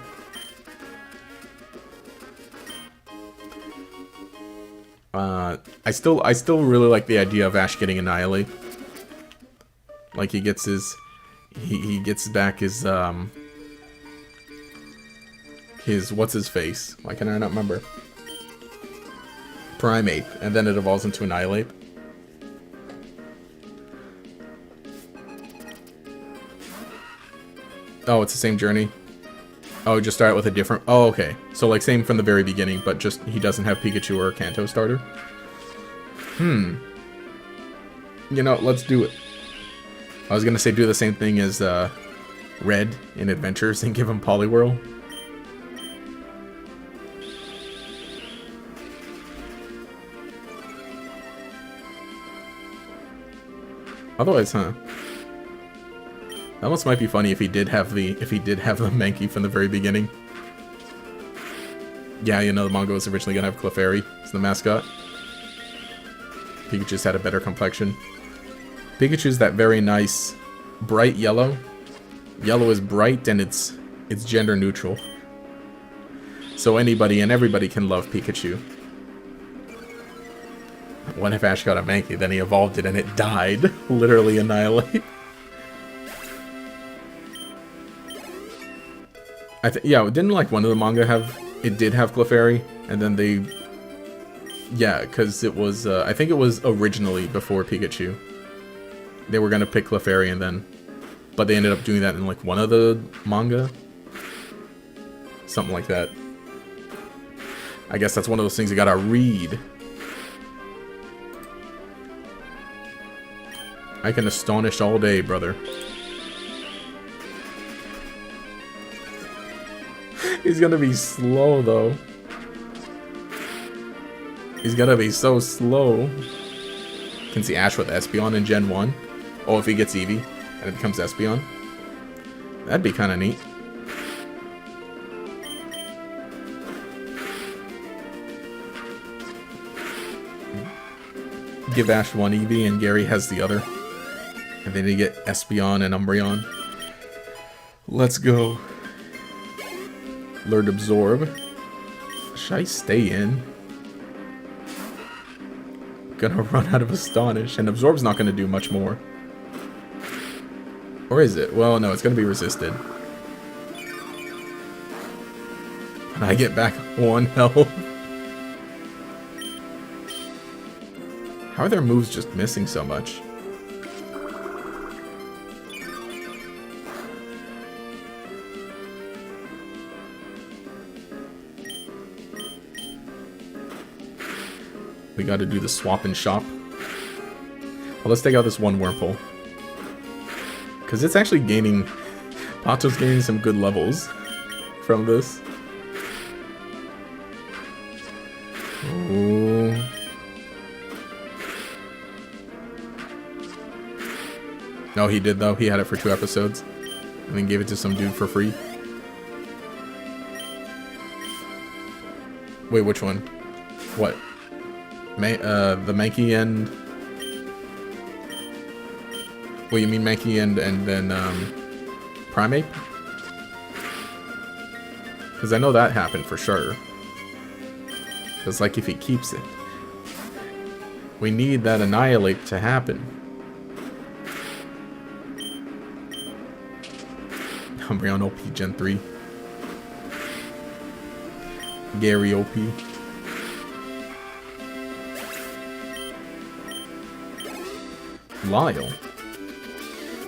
I still really like the idea of Ash getting Annihilate. Like, he gets his, he gets back his what's his face? Why can I not remember? Primeape, and then it evolves into Annihilate. Oh, it's the same journey. Oh, just start with a different... Oh, okay. So, like, same from the very beginning, but just he doesn't have Pikachu or a Kanto starter. You know, let's do it. I was gonna say do the same thing as Red in Adventures and give him Poliwhirl. Otherwise, huh? That almost might be funny if he did have the Mankey from the very beginning. Yeah, you know, the manga was originally gonna have Clefairy as the mascot. Pikachu just had a better complexion. Pikachu's that very nice bright yellow. Yellow is bright and it's gender neutral. So anybody and everybody can love Pikachu. What if Ash got a Mankey, then he evolved it and it died? Literally Annihilate. Yeah, didn't like one of the manga have... It did have Clefairy, and then they... Yeah, because it was... I think it was originally before Pikachu. They were gonna pick Clefairy and then... But they ended up doing that in like one of the manga. Something like that. I guess that's one of those things you gotta read. I can astonish all day, brother. He's gonna be slow, though. He's gonna be so slow. Can see Ash with Espeon in Gen 1. Oh, if he gets Eevee and it becomes Espeon. That'd be kind of neat. Give Ash one Eevee and Gary has the other. And then you get Espeon and Umbreon. Let's go. Learned Absorb. Should I stay in? Gonna run out of Astonish. And Absorb's not gonna do much more. Or is it? Well, no, it's gonna be resisted. And I get back 1 health. How are their moves just missing so much? We gotta do the swap and shop. Well, let's take out this one Wurmple. Because it's actually gaining... Pato's gaining some good levels from this. Ooh. No, he did though. He had it for 2 episodes. And then gave it to some dude for free. Wait, which one? What? The Mankey and... What, you mean Mankey and then, Primeape? Because I know that happened for sure. Because, like, if he keeps it, we need that Annihilate to happen. Umbreon OP Gen 3. Gary OP. Lyle.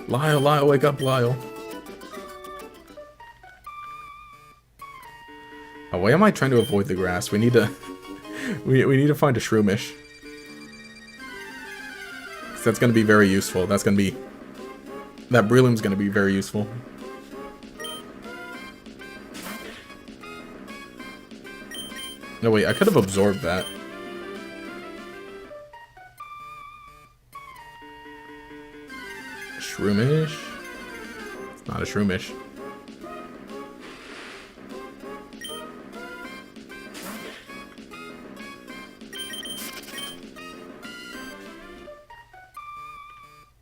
Lyle, wake up, Lyle. Oh, why am I trying to avoid the grass? We need to... we need to find a Shroomish. That's going to be very useful. That's going to be... That Breloom's going to be very useful. No, wait, I could have absorbed that. Shroomish? It's not a Shroomish.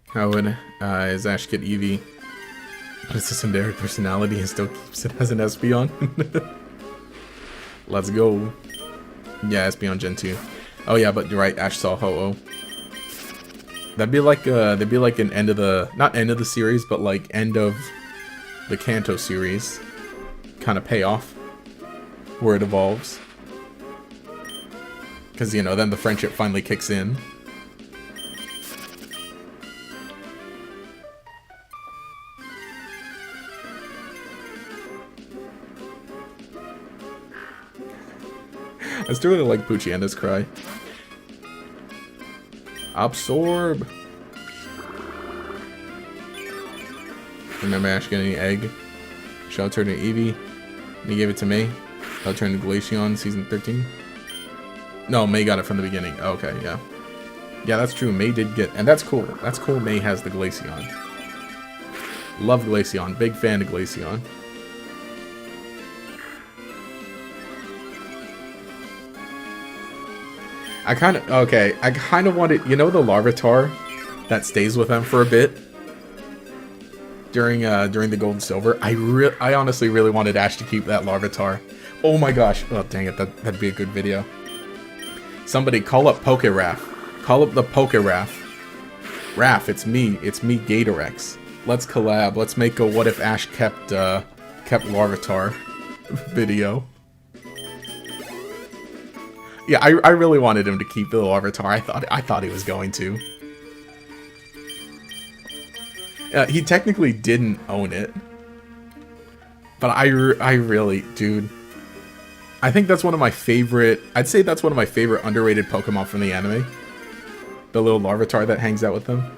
How would his Ash get Eevee? But it's a Sundari personality and still keeps it as an Espeon. Let's go. Yeah, Espeon Gen 2. Oh yeah, but you're right, Ash saw Ho-Oh. That'd be like an end of the, not end of the series, but like end of the Kanto series kind of payoff where it evolves. Because, you know, then the friendship finally kicks in. I still really like Poochyana's cry. Absorb! Remember Ash getting an egg? Shall turn to Eevee. And he gave it to May. I'll turn to Glaceon season 13. No, May got it from the beginning. Oh, okay, yeah. Yeah, that's true. May did get... And that's cool. That's cool May has the Glaceon. Love Glaceon. Big fan of Glaceon. I kind of wanted, you know, the Larvitar that stays with them for a bit during the Gold and Silver. I honestly really wanted Ash to keep that Larvitar. Oh my gosh! Oh dang it, that'd be a good video. Somebody call up Pokéraf. Call up the Pokéraf. Raph, it's me, Gatorex. Let's collab. Let's make a what if Ash kept Larvitar video. Yeah, I really wanted him to keep the Larvitar. I thought he was going to. He technically didn't own it, but I really, dude. I think that's one of my favorite. I'd say that's one of my favorite underrated Pokemon from the anime. The little Larvitar that hangs out with them.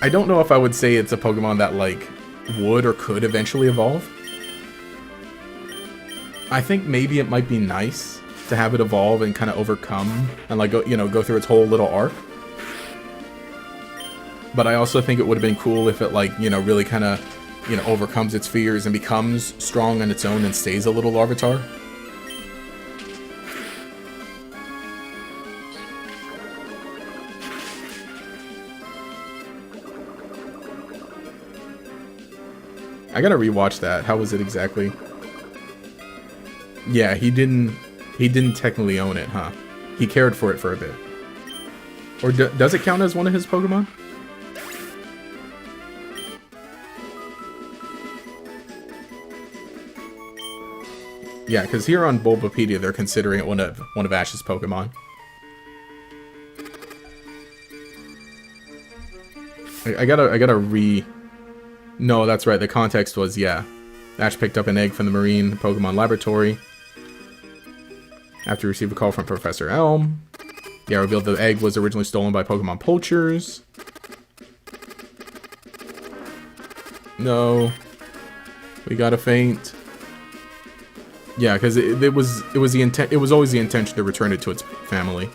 I don't know if I would say it's a Pokemon that like would or could eventually evolve. I think maybe it might be nice to have it evolve and kind of overcome and like go through its whole little arc. But I also think it would have been cool if it like, really kind of, overcomes its fears and becomes strong on its own and stays a little Larvitar. I gotta rewatch that. How was it exactly? Yeah, he didn't technically own it, huh? He cared for it for a bit. Or does it count as one of his Pokemon? Yeah, because here on Bulbapedia, they're considering it one of Ash's Pokemon. I gotta No, that's right. The context was, yeah. Ash picked up an egg from the Marine Pokemon Laboratory after he received a call from Professor Elm. Yeah, revealed the egg was originally stolen by Pokemon poachers. No. We gotta faint. Yeah, because it was always the intention to return it to its family.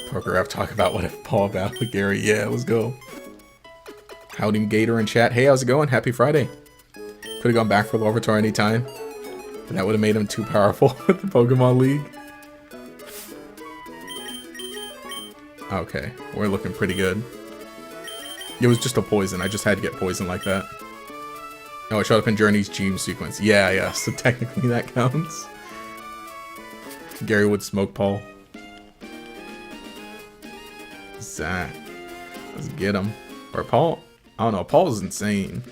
Poker talk about what if Paul battled with Gary. Yeah, let's go. Howdy Gator in chat. Hey, how's it going? Happy Friday. Could have gone back for Larvitar anytime. But that would have made him too powerful with the Pokemon League. Okay, we're looking pretty good. It was just a poison. I just had to get poison like that. Oh, it showed up in Journey's Gene sequence. Yeah, so technically that counts. Gary would smoke Paul. Zach. Let's get him. Or Paul. I don't know. Paul's insane.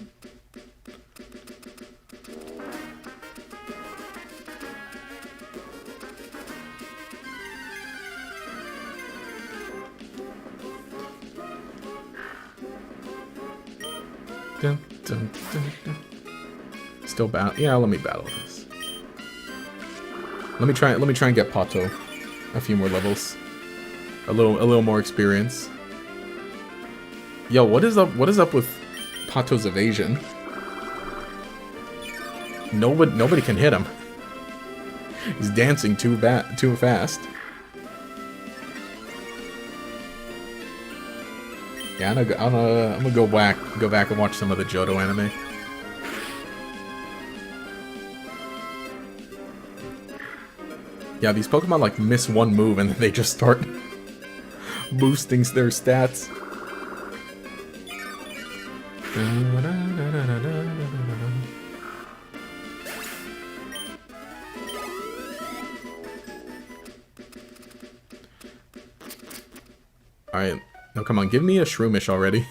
Dun, dun, dun, dun. Still battle. Yeah, let me battle this. Let me try and get Pato a few more levels. A little more experience. Yo, what is up with Pato's evasion? Nobody can hit him. He's dancing too fast. Yeah, I'm gonna go back and watch some of the Johto anime. Yeah, these Pokemon like miss one move and then they just start boosting their stats. Alright, now come on, give me a Shroomish already.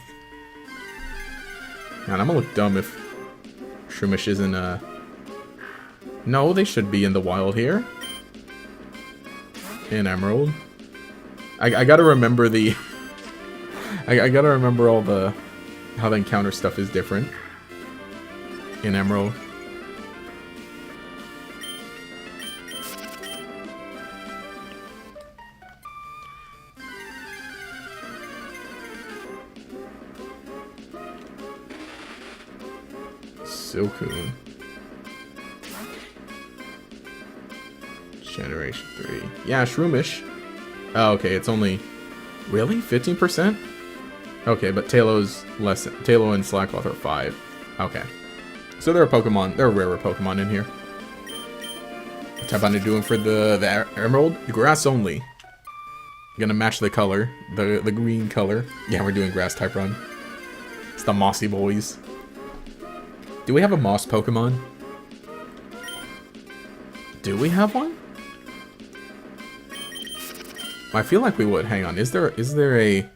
Man, I'm gonna look dumb if Shroomish isn't, No, they should be in the wild here. In Emerald. I gotta remember the... I gotta remember all the... how the encounter stuff is different. In Emerald. Silcoon. Generation 3. Yeah, Shroomish. Oh, okay, it's only... Really? 15%? Okay, but Tailow's less... Taillow and Slackloth are 5. Okay. So there are Pokemon... There are rarer Pokemon in here. What type am I doing for the Emerald? Grass only. I'm gonna match the color. The green color. Yeah, we're doing Grass type run. It's the Mossy Boys. Do we have a Moss Pokemon? Do we have one? I feel like we would. Hang on. Is there a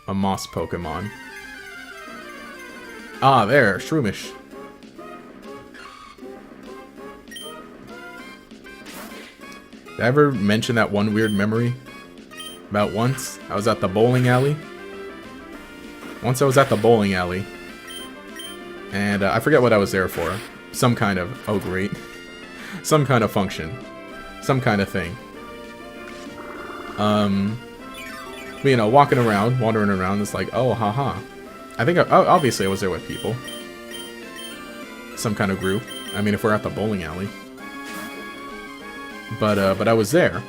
Moss Pokemon? Ah, there. Shroomish. Did I ever mention that one weird memory? About once, I was at the bowling alley. Once I was at the bowling alley. And I forget what I was there for. Some kind of... Oh, great. Some kind of function. Some kind of thing. But, you know, wandering around, it's like, oh, haha. I think, obviously I was there with people. Some kind of group. I mean, if we're at the bowling alley. But I was there.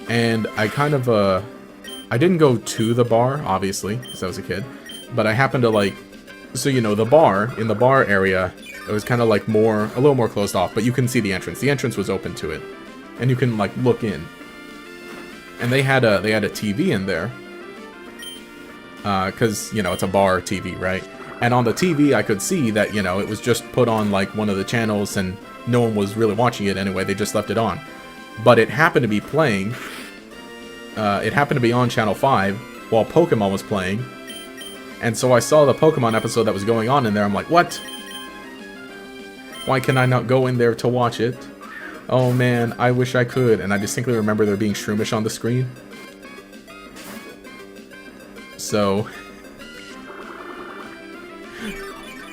And I kind of, I didn't go to the bar, obviously, because I was a kid. But I happened to, like, so, you know, in the bar area, it was kind of like a little more closed off, but you couldn't see the entrance. The entrance was open to it. And you can, like, look in. And they had a TV in there. Because, you know, it's a bar TV, right? And on the TV, I could see that, you know, it was just put on, like, one of the channels, and no one was really watching it anyway. They just left it on. But it happened to be playing. It happened to be on Channel 5 while Pokemon was playing. And so I saw the Pokemon episode that was going on in there. I'm like, what? Why can I not go in there to watch it? Oh man, I wish I could. And I distinctly remember there being Shroomish on the screen. So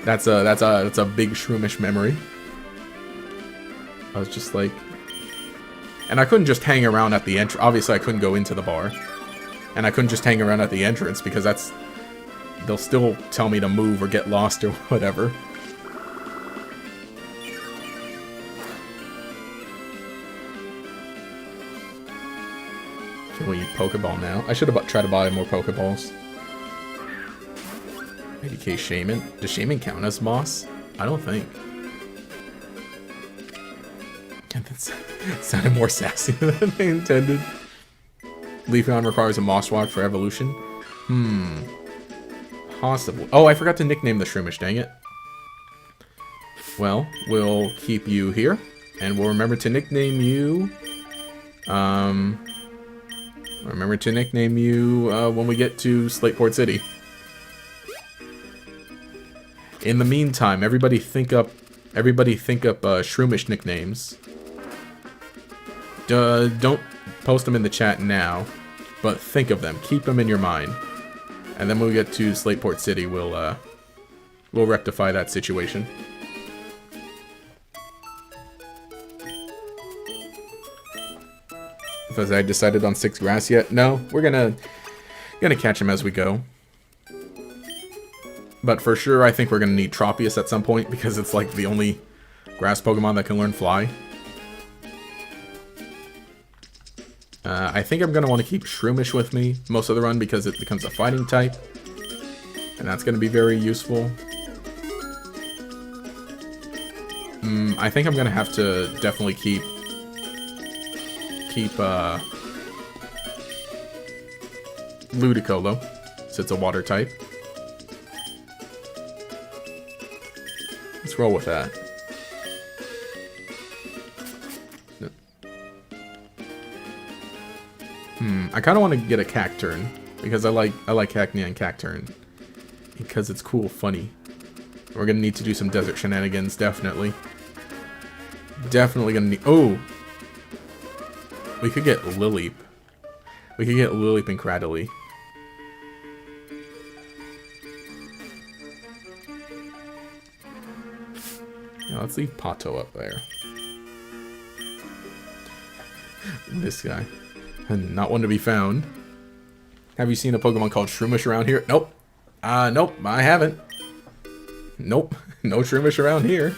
that's a big Shroomish memory. I was just like, and I couldn't just hang around at the entrance. Obviously, I couldn't go into the bar, and I couldn't just hang around at the entrance because they'll still tell me to move or get lost or whatever. Can we Pokeball now? I should have tried to buy more Pokeballs. ADK Shaman. Does Shaman count as Moss? I don't think. That sounded more sassy than I intended. Leafeon requires a Moss Walk for evolution. Possible. Oh, I forgot to nickname the Shroomish, dang it. Well, we'll keep you here. And we'll remember to nickname you... remember to nickname you when we get to Slateport City. In the meantime, everybody think up Shroomish nicknames. Don't post them in the chat now, but think of them. Keep them in your mind. And then when we get to Slateport City, we'll rectify that situation. Has I decided on 6 grass yet? No, we're gonna catch him as we go. But for sure, I think we're gonna need Tropius at some point because it's like the only grass Pokemon that can learn Fly. I think I'm gonna want to keep Shroomish with me most of the run because it becomes a fighting type, and that's gonna be very useful. I think I'm gonna have to definitely keep Ludicolo, since it's a water type. Let's roll with that. I kind of want to get a Cacturn because I like Cacnea and Cacturn because it's cool, funny. We're gonna need to do some desert shenanigans, definitely. Definitely gonna need. Oh, we could get Lileep. We could get Lileep and Cradily. Now let's leave Pato up there. This guy. Not one to be found. Have you seen a Pokemon called Shroomish around here? Nope. Nope, I haven't. Nope, no Shroomish around here.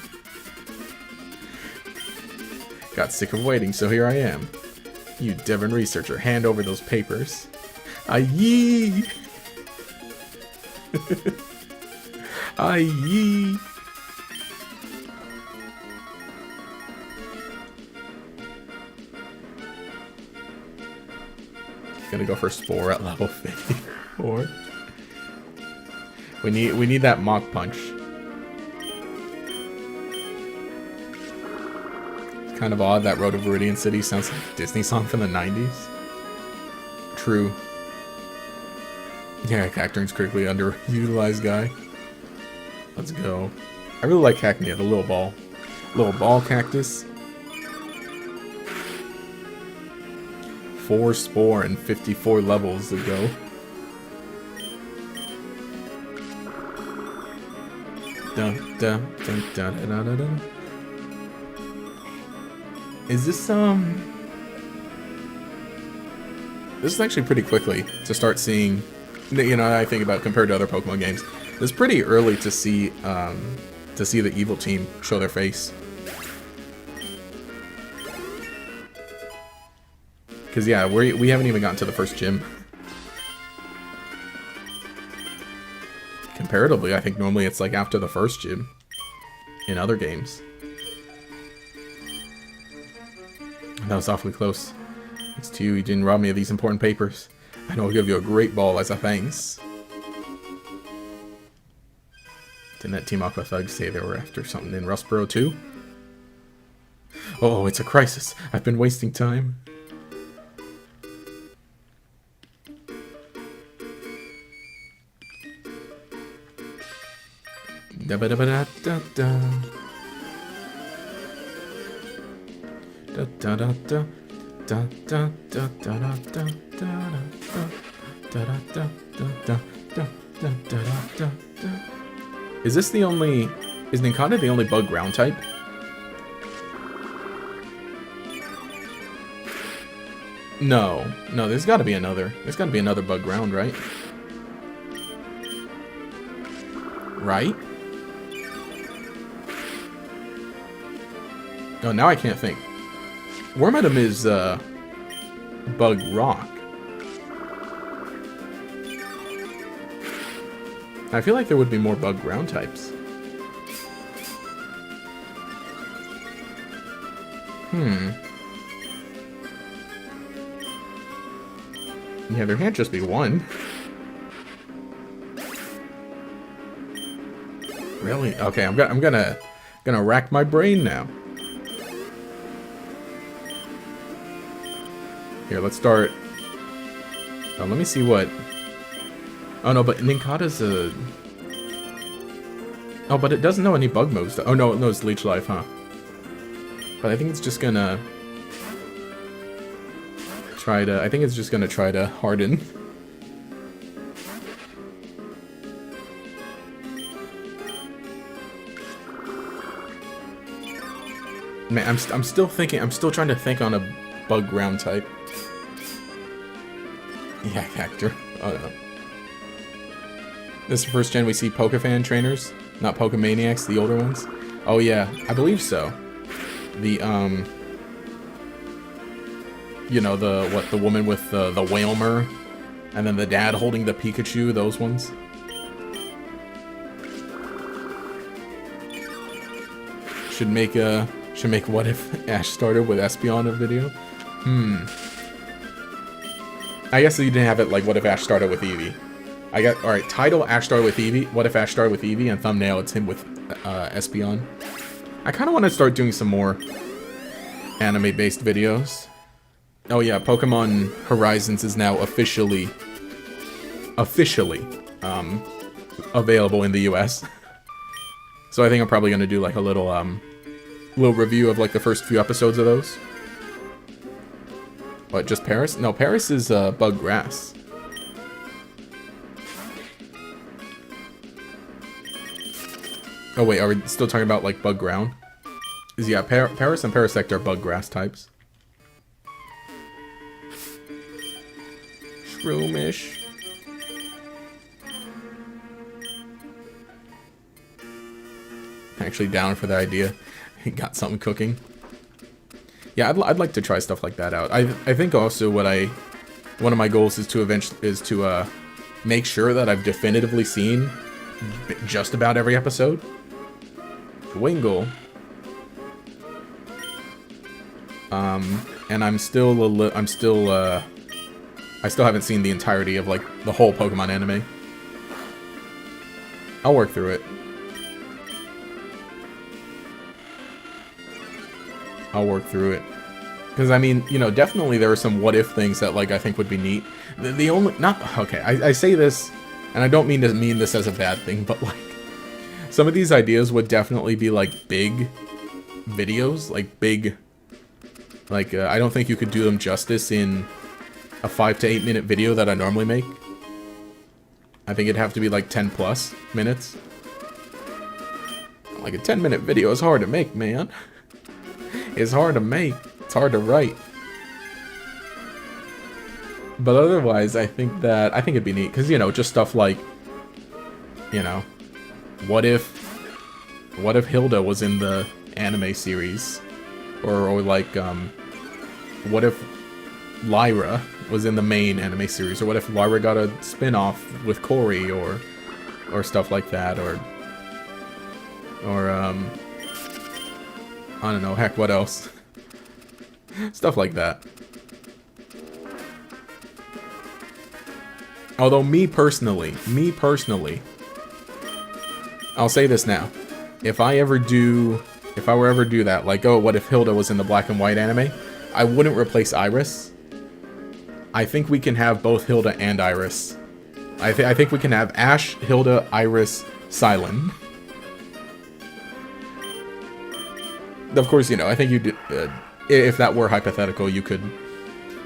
Got sick of waiting, so here I am. You Devon researcher, hand over those papers. Aye. Aye. Gonna go for Spore at level 54. We need that Mach Punch. It's kind of odd that Road to Viridian City sounds like a Disney song from the 90s. True. Yeah, Cacturn's critically underutilized guy. Let's go. I really like Cacnea, the little ball. Little ball cactus. 4 Spore and 54 levels to go. Dun, dun, dun, dun, dun, dun, dun. Is this This is actually pretty quickly to start seeing. You know, I think about compared to other Pokemon games. It's pretty early to see the evil team show their face. Because, yeah, we haven't even gotten to the first gym. Comparatively, I think normally it's like after the first gym in other games. That was awfully close. Thanks to you didn't rob me of these important papers. I know I'll give you a great ball as a thanks. Didn't that Team Aqua Thug say they were after something in Rustboro too? Oh, it's a crisis. I've been wasting time. Da ba da ba da da da. Da da da da. Da da da da da da da da da da da da. Is this the only? Is Nincada the only bug ground type? No, no. There's got to be another. There's got to be another bug ground, right? Right? Oh, now I can't think. Wormadam is bug rock. I feel like there would be more bug ground types. Yeah, there can't just be one. Really? Okay, I'm gonna rack my brain now. Here, let's start. Oh, let me see what. Oh no, but Ninkata's a. Oh, but it doesn't know any bug moves. Oh no, it knows Leech Life, huh? But I think it's just gonna try to. I think it's just gonna try to harden. Man, I'm still thinking. I'm still trying to think on a bug ground type. Yeah, Hector. Oh no. This is the first gen we see Pokefan trainers, not Pokemaniacs, the older ones. Oh yeah, I believe so. The you know, the woman with the Whalmer, and then the dad holding the Pikachu, those ones. Should make what if Ash started with Espeon a video? I guess you didn't have it like what if Ash started with Eevee. I got alright, title Ash started with Eevee, what if Ash started with Eevee, and thumbnail it's him with Espeon. I kinda wanna start doing some more anime based videos. Oh yeah, Pokemon Horizons is now officially available in the US. So I think I'm probably gonna do like a little review of like the first few episodes of those. What, just Paris? No, Paris is bug grass. Oh wait, are we still talking about like bug ground? Is yeah, Paris and Parasect are bug grass types. Shroomish. Actually down for the idea. Got something cooking. Yeah, I'd like to try stuff like that out. I think also one of my goals is to make sure that I've definitively seen just about every episode. Wingle. And I still haven't seen the entirety of like the whole Pokemon anime. I'll work through it. Because, I mean, you know, definitely there are some what-if things that, like, I think would be neat. The only... Okay, I say this, and I don't mean this as a bad thing, but, like, some of these ideas would definitely be, like, big videos. Like, big... Like, I don't think you could do them justice in a 5 to 8 minute video that I normally make. I think it'd have to be, like, 10+ minutes. Like, a 10-minute video is hard to make, man. It's hard to make. It's hard to write. But otherwise, I think it'd be neat. Because, you know, just stuff like, you know, what if Hilda was in the anime series? Or like, what if Lyra was in the main anime series? Or what if Lyra got a spin-off with Corey? Or stuff like that. Or I don't know, heck, what else? Stuff like that. Although me personally, I'll say this now. If I were ever do that, like, oh, what if Hilda was in the black and white anime? I wouldn't replace Iris. I think we can have both Hilda and Iris. I think we can have Ash, Hilda, Iris, Silent. Of course, you know, I think you if that were hypothetical, you could,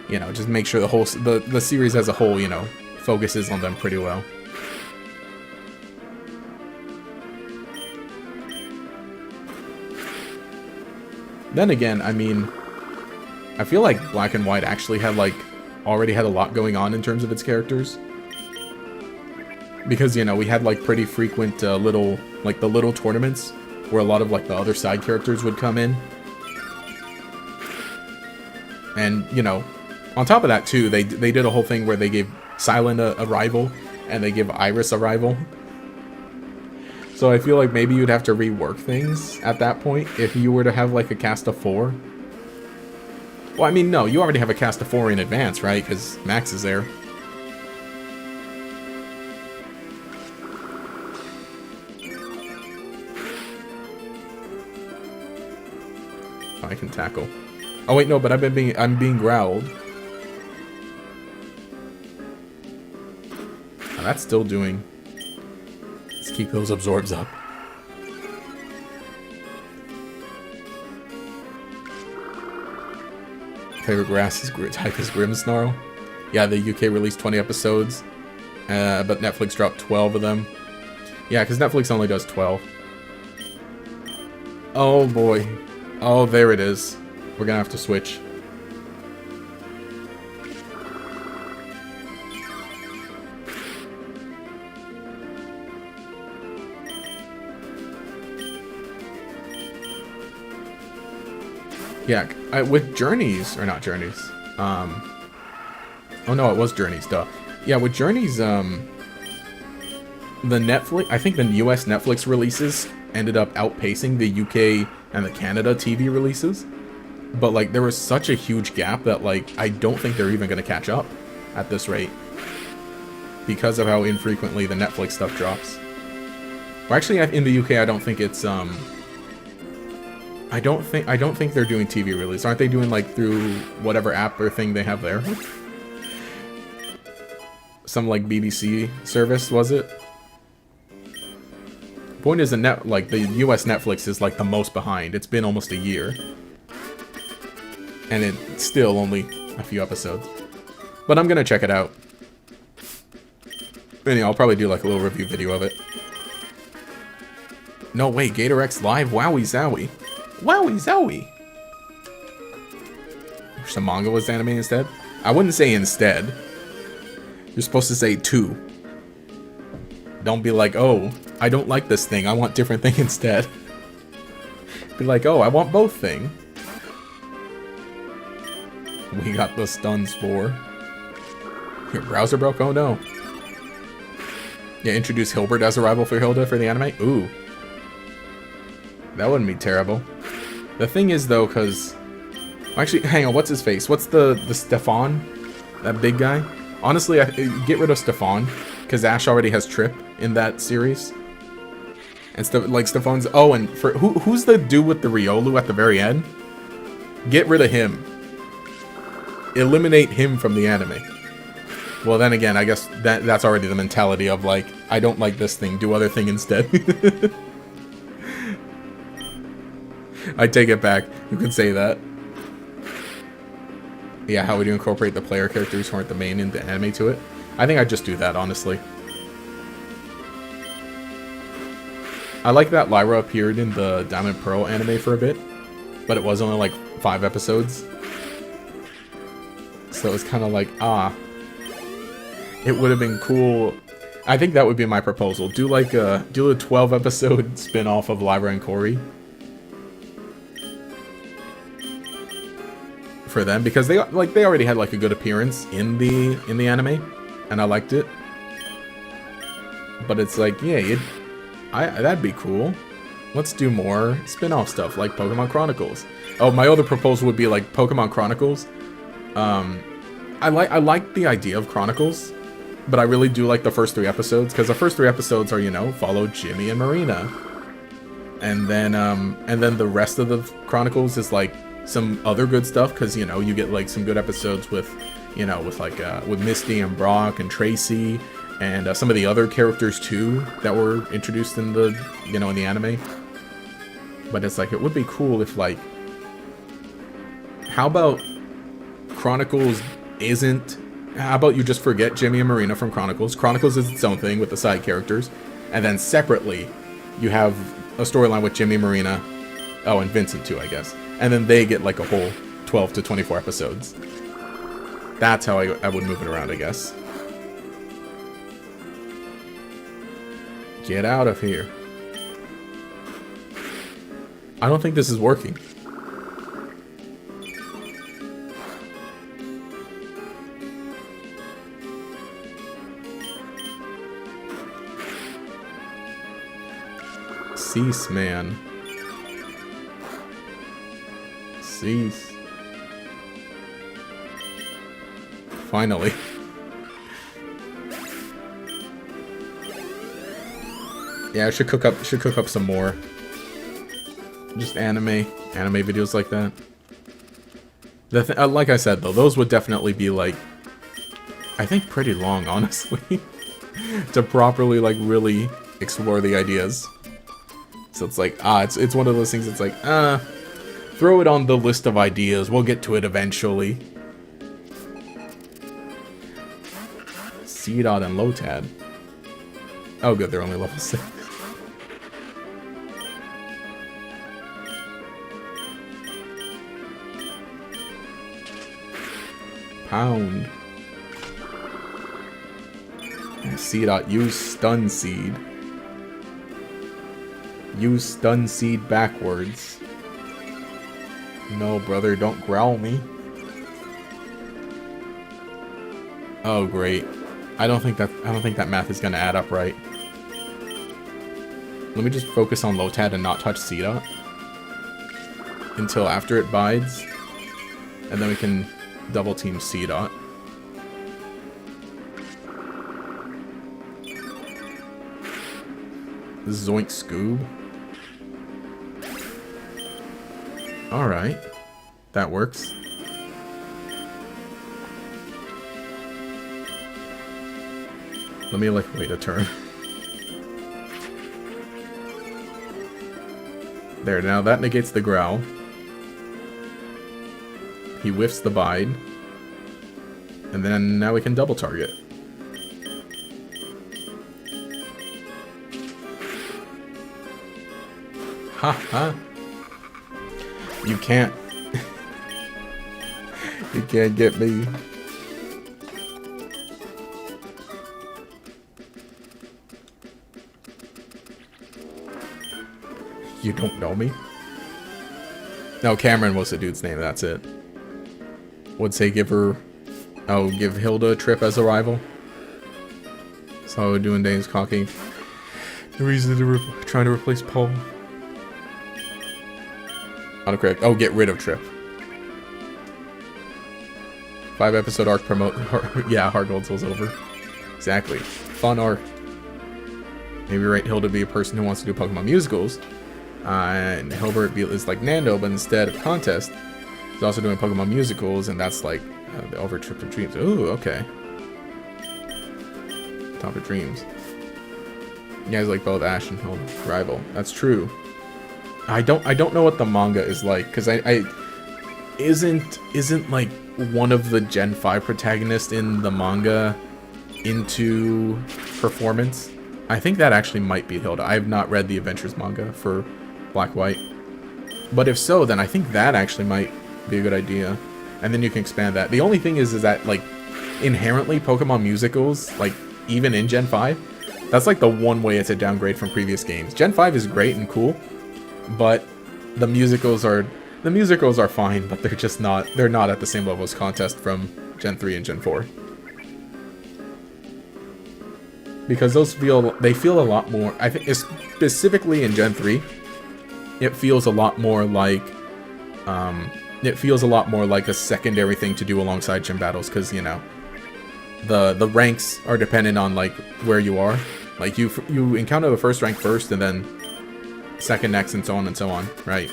you know, just make sure the series as a whole, you know, focuses on them pretty well. Then again, I mean, I feel like Black and White actually had already had a lot going on in terms of its characters. Because, you know, we had like pretty frequent little tournaments where a lot of like the other side characters would come in. And, you know, on top of that too, they did a whole thing where they gave Silent a rival and they give Iris a rival. So I feel like maybe you'd have to rework things at that point if you were to have like a cast of 4. Well, I mean, no, you already have a cast of 4 in advance, right? Because Max is there. Oh, I can tackle. Oh wait, no, but I'm being growled. Oh, that's still doing. Let's keep those absorbs up. Favorite grass type is Grimmsnarl. Yeah, the UK released 20 episodes, but Netflix dropped 12 of them. Yeah, because Netflix only does 12. Oh boy. Oh, there it is. We're gonna have to switch. Yeah, with Journeys, or not Journeys. Oh no, it was Journeys, duh. Yeah, with Journeys, the Netflix, I think the US Netflix releases ended up outpacing the UK and the Canada TV releases. But, like, there was such a huge gap that, like, I don't think they're even going to catch up at this rate. Because of how infrequently the Netflix stuff drops. Well, actually, in the UK, I don't think it's, I don't think they're doing TV release. Aren't they doing, like, through whatever app or thing they have there? Some, like, BBC service, was it? Point is, the US Netflix is, like, the most behind. It's been almost a year. And it's still only a few episodes. But I'm gonna check it out. And yeah, I'll probably do like a little review video of it. No way, Gator X Live? Wowie zowie. Wowie zowie! Wish the manga was anime instead? I wouldn't say instead. You're supposed to say to. Don't be like, oh, I don't like this thing, I want different thing instead. Be like, oh, I want both thing. We got the stun spore. Your browser broke? Oh no. Yeah, introduce Hilbert as a rival for Hilda for the anime? Ooh. That wouldn't be terrible. The thing is though, cause... Actually, hang on, what's his face? What's the Stefan? That big guy? Honestly, get rid of Stefan. Cause Ash already has Trip in that series. And like Stefan's... Oh, and for who's the dude with the Riolu at the very end? Get rid of him. Eliminate him from the anime. Well, then again, I guess that's already the mentality of, like, I don't like this thing, do other thing instead. I take it back. You can say that. Yeah, how would you incorporate the player characters who aren't the main in the anime to it? I think I'd just do that, honestly. I like that Lyra appeared in the Diamond Pearl anime for a bit, but it was only, like, 5 episodes. So it was kind of like, it would have been cool. I think that would be my proposal. Do like a 12 episode spin-off of Lyra and Corey. For them, because they already had like a good appearance in the anime, and I liked it. But it's like, yeah, that'd be cool. Let's do more spin-off stuff like Pokemon Chronicles. Oh, my other proposal would be like Pokemon Chronicles. I like the idea of Chronicles, but I really do like the first 3 episodes, because the first 3 episodes are, you know, follow Jimmy and Marina. And then the rest of the Chronicles is like some other good stuff, because, you know, you get like some good episodes with, you know, with Misty and Brock and Tracy, and some of the other characters too that were introduced in the, you know, in the anime. But it's like, it would be cool if, like, how about Chronicles isn't... How about you just forget Jimmy and Marina from Chronicles? Chronicles is its own thing with the side characters. And then separately, you have a storyline with Jimmy, Marina, oh, and Vincent too, I guess. And then they get like a whole 12 to 24 episodes. That's how I would move it around, I guess. Get out of here. I don't think this is working. Cease, man. Cease. Finally. Yeah, I should cook up some more. Just anime videos like that. Like I said though, those would definitely be like, I think pretty long, honestly, to properly like really explore the ideas. So it's like, it's one of those things. It's like, throw it on the list of ideas. We'll get to it eventually. C-Dot and Lotad. Oh, good, they're only level 6. Pound. C-Dot, use Stun Seed. Use Stun Seed backwards. No, brother, don't growl me. Oh, great. I don't think that math is gonna add up right. Let me just focus on Lotad and not touch C-Dot until after it bides, and then we can double team C-Dot. Zoink Scoob. Alright. That works. Let me, like, wait a turn. There, now that negates the growl. He whiffs the bide. And then now we can double target. Ha ha. You can't. You can't get me. You don't know me? No, Cameron was the dude's name, that's it. Would say give Hilda a trip as a rival. So doing Dane's cocky. The reason to trying to replace Paul. Autocorrect. Oh, get rid of Trip. 5-episode arc promote. Yeah, Hard Gold Soul's over. Exactly. Fun arc. Maybe write Hilda be a person who wants to do Pokemon musicals. And Hilbert is like Nando, but instead of contest, he's also doing Pokemon musicals, and that's like the Over Trip of Dreams. Ooh, okay. Top of Dreams. You guys like both Ash and Hilda. Rival. That's true. I don't know what the manga is like, because isn't like one of the Gen 5 protagonists in the manga into performance? I think that actually might be Hilda. I have not read the Adventures manga for Black White. But if so, then I think that actually might be a good idea. And then you can expand that. The only thing is that, like, inherently Pokemon musicals, like, even in Gen 5, that's like the one way it's a downgrade from previous games. Gen 5 is great and cool, but the musicals are fine, but they're not at the same level as Contest from Gen 3 and Gen 4. Because they feel a lot more, I think specifically in Gen 3, it feels a lot more like a secondary thing to do alongside gym battles, because, you know, the ranks are dependent on like where you are. Like you encounter the first rank first, and then second next, and so on, right?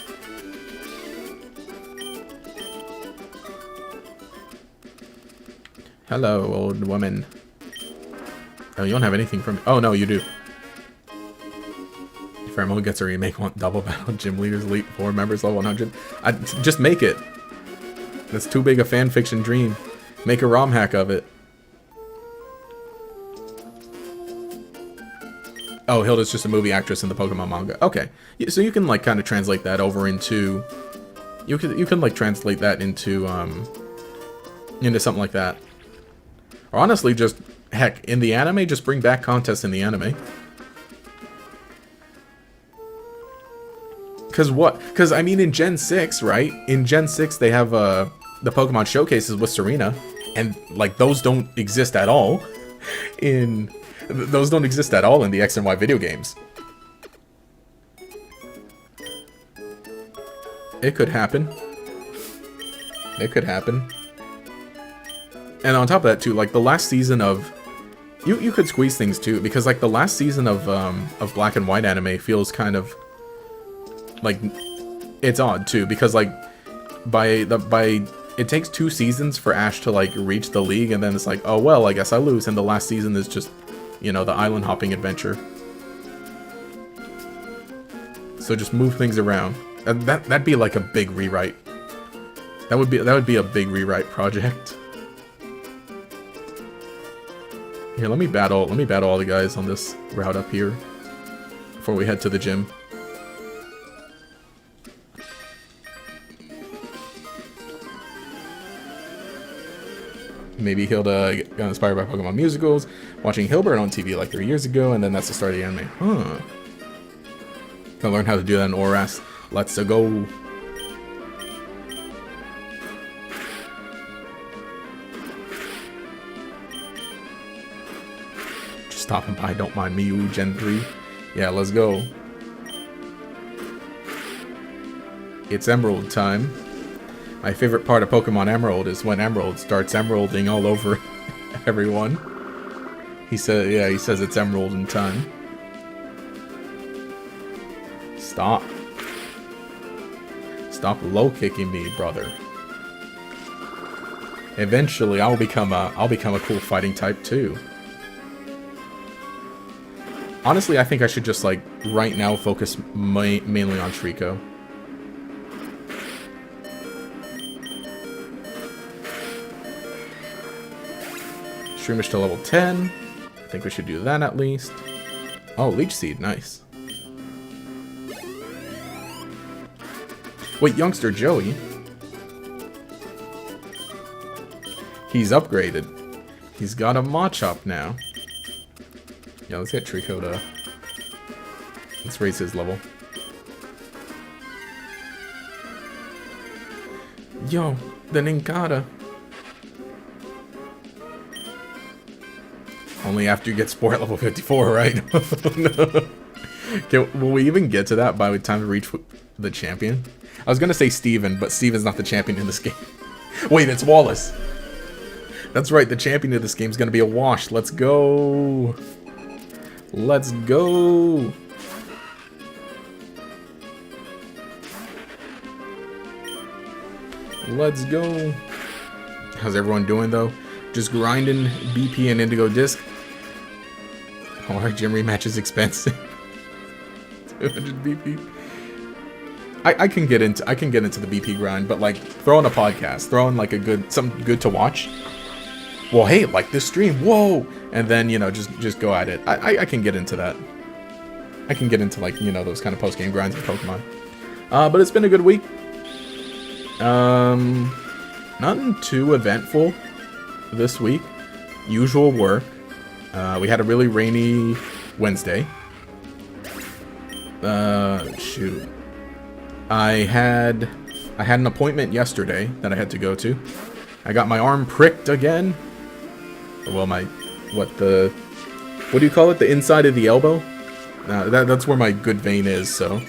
Hello, old woman. Oh, you don't have anything from me. Oh, no, you do. Pheromone gets a remake, want double battle gym leaders, elite 4 members, level 100. Just make it. That's too big a fan fiction dream. Make a ROM hack of it. Oh, Hilda's just a movie actress in the Pokemon manga. Okay, so you can like kind of translate that over into. You can like translate that into something like that. Or honestly, just heck, in the anime, just bring back contests in the anime. Because I mean, in Gen 6, right? In Gen 6, they have the Pokemon showcases with Serena, and like those don't exist at all in the X and Y video games. It could happen. It could happen. And on top of that too, like the last season of you could squeeze things too, because like the last season of Black and White anime feels kind of like it's odd too, because like by it takes 2 seasons for Ash to like reach the league, and then it's like, oh well, I guess I lose, and the last season is just, you know, the island hopping adventure. So just move things around. That'd be like a big rewrite. That would be a big rewrite project. Here, let me battle all the guys on this route up here before we head to the gym. Maybe he'll got inspired by Pokemon musicals, watching Hilbert on TV like 3 years ago, and then that's the start of the anime. Huh. Gonna learn how to do that in Oras. Let's go. Just stopping by, don't mind me, you Gen 3. Yeah, let's go. It's Emerald time. My favorite part of Pokemon Emerald is when Emerald starts emeralding all over everyone. He said, yeah, he says it's Emeralding time. Stop. Stop low kicking me, brother. Eventually, I'll become a cool fighting type too. Honestly, I think I should just like right now focus mainly on Trico. Shroomish to level 10. I think we should do that at least. Oh, Leech Seed, nice. Wait, youngster Joey. He's upgraded. He's got a Machop now. Yeah, let's get Trico to... Let's raise his level. Yo, the Nincada. Only after you get Sport level 54, right? No. Will we even get to that by the time we reach the champion? I was gonna say Steven, but Steven's not the champion in this game. Wait, it's Wallace. That's right, the champion of this game is gonna be a Wash. Let's go. Let's go. Let's go. How's everyone doing though? Just grinding BP and Indigo Disc. Alright, gym rematch is expensive. 200 BP. I can get into the BP grind, but like throw in a podcast, throw in like something good to watch. Well, hey, like this stream, whoa, and then you know just go at it. I can get into that. I can get into like those kind of post game grinds in Pokemon. But it's been a good week. Nothing too eventful this week. Usual work. We had a really rainy Wednesday. Shoot. I had an appointment yesterday that I had to go to. I got my arm pricked again. Well, what do you call it? The inside of the elbow? That's where my good vein is, so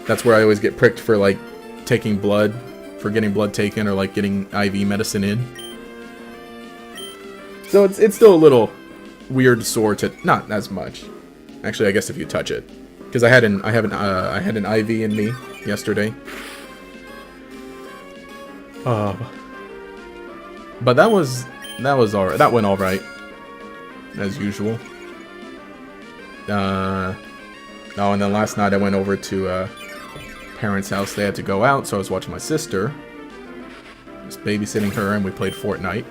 that's where I always get pricked for like taking blood, for getting blood taken, or like getting IV medicine in. So it's still a little weird sore to, not as much. Actually, I guess if you touch it, because I had an IV in me yesterday. But that was alright. That went alright, as usual. Oh, and then last night I went over to parents' house. They had to go out, so I was watching my sister. Just babysitting her, and we played Fortnite.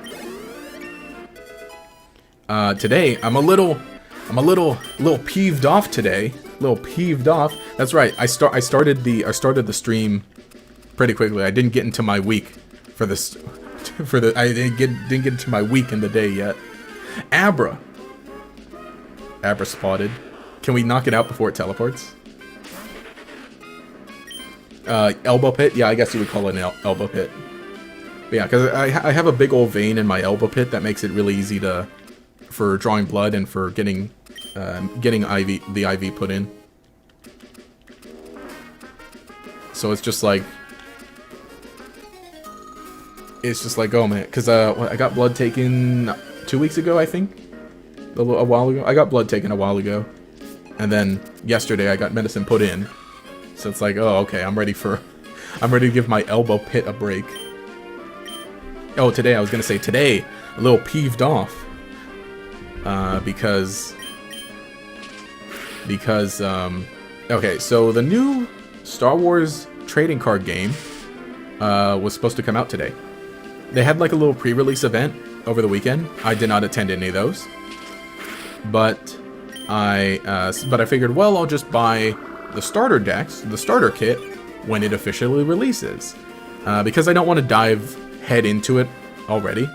Today I'm a little peeved off today. Little peeved off. That's right. I started the stream pretty quickly. I didn't get into my week for this. I didn't get into my week in the day yet. Abra spotted. Can we knock it out before it teleports? Elbow pit. Yeah, I guess you would call it an elbow pit. But yeah, because I have a big old vein in my elbow pit that makes it really easy for drawing blood and for getting the IV put in. So it's just like it's just like, oh man, because I got blood taken 2 weeks ago, I think, a while ago. I got blood taken a while ago, and then yesterday I got medicine put in. So it's like, oh, okay, I'm ready to give my elbow pit a break. Oh, today, I was gonna say today, a little peeved off, because, okay, so the new Star Wars trading card game, was supposed to come out today. They had like a little pre-release event over the weekend. I did not attend any of those, but I figured, well, I'll just buy the starter decks, the starter kit, when it officially releases, because I don't want to dive head into it already.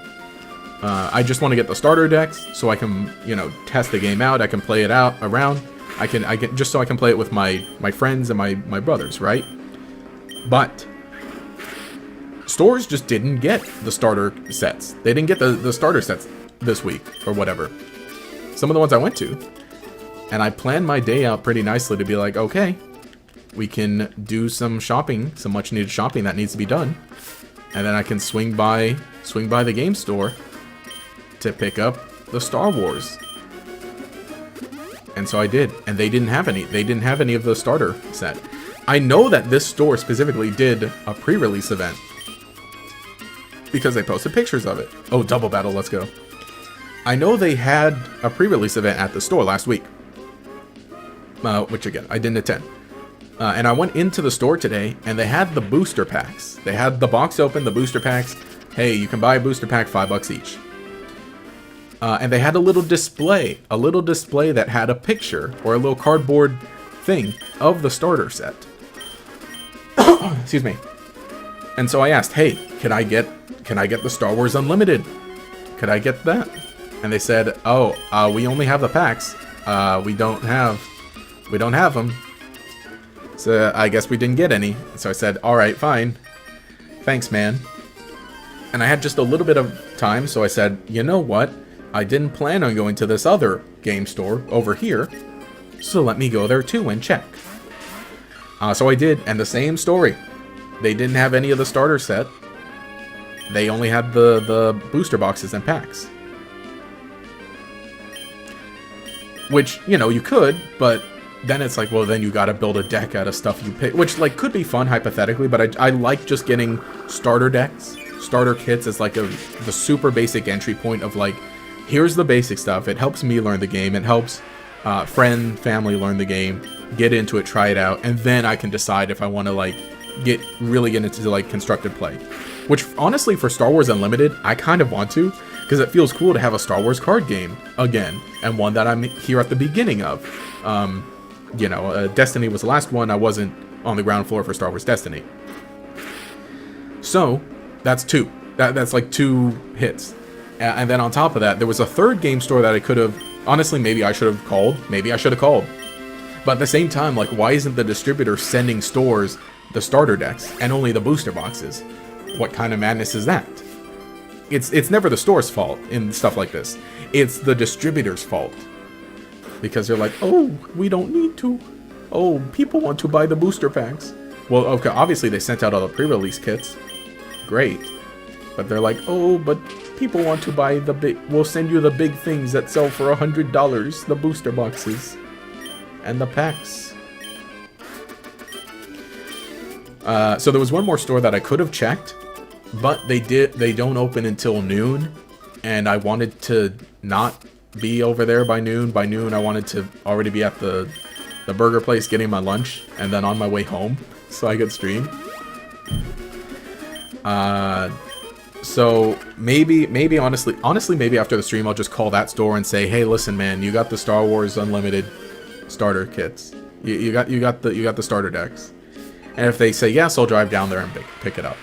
I just want to get the starter decks so I can, you know, test the game out. I can play it out around. I can just so I can play it with my friends and my brothers, right? But stores just didn't get the starter sets. They didn't get the starter sets this week or whatever. Some of the ones I went to. And I planned my day out pretty nicely to be like, okay, we can do some shopping, some much needed shopping that needs to be done. And then I can swing by the game store to pick up the Star Wars. And so I did, and they didn't have any. They didn't have any of the starter set. I know that this store specifically did a pre-release event because they posted pictures of it. Oh, double battle, let's go. I know they had a pre-release event at the store last week, which again, I didn't attend. And I went into the store today, and they had the booster packs. They had the box open, the booster packs. Hey, you can buy a booster pack, $5 each. And they had a little display that had a picture or a little cardboard thing of the starter set. Excuse me. And so I asked, hey, can I get the Star Wars Unlimited? Could I get that? And they said, oh, we only have the packs. We don't have them. So I guess we didn't get any. So I said, all right, fine. Thanks, man. And I had just a little bit of time, so I said, you know what? I didn't plan on going to this other game store over here, so let me go there too and check. So I did, and the same story. They didn't have any of the starter set. They only had the booster boxes and packs. Which, you know, you could, but then it's like, well, then you gotta build a deck out of stuff you pick, which, like, could be fun hypothetically, but I like just getting starter decks, starter kits as, like, the super basic entry point of, like, here's the basic stuff. It helps me learn the game. It helps family learn the game, get into it, try it out, and then I can decide if I want to, like, really get into, like, constructed play. Which, honestly, for Star Wars Unlimited, I kind of want to, because it feels cool to have a Star Wars card game again, and one that I'm here at the beginning of. You know, Destiny was the last one. I wasn't on the ground floor for Star Wars Destiny. So, that's two. That's like 2 hits. And then on top of that, there was a third game store that I could have... Honestly, maybe I should have called. Maybe I should have called. But at the same time, like, why isn't the distributor sending stores the starter decks and only the booster boxes? What kind of madness is that? It's never the store's fault in stuff like this. It's the distributor's fault. Because they're like, oh, we don't need to. Oh, people want to buy the booster packs. Well, okay, obviously they sent out all the pre-release kits. Great. But they're like, oh, but people want to buy the big... We'll send you the big things that sell for $100. The booster boxes. And the packs. So there was one more store that I could have checked. But they don't open until noon. And I wanted to not be over there by noon. By noon, I wanted to already be at the burger place getting my lunch. And then on my way home. So I could stream. So maybe honestly, maybe after the stream, I'll just call that store and say, hey, listen, man, you got the Star Wars Unlimited starter kits. You got the starter decks. And if they say yes, I'll drive down there and pick it up.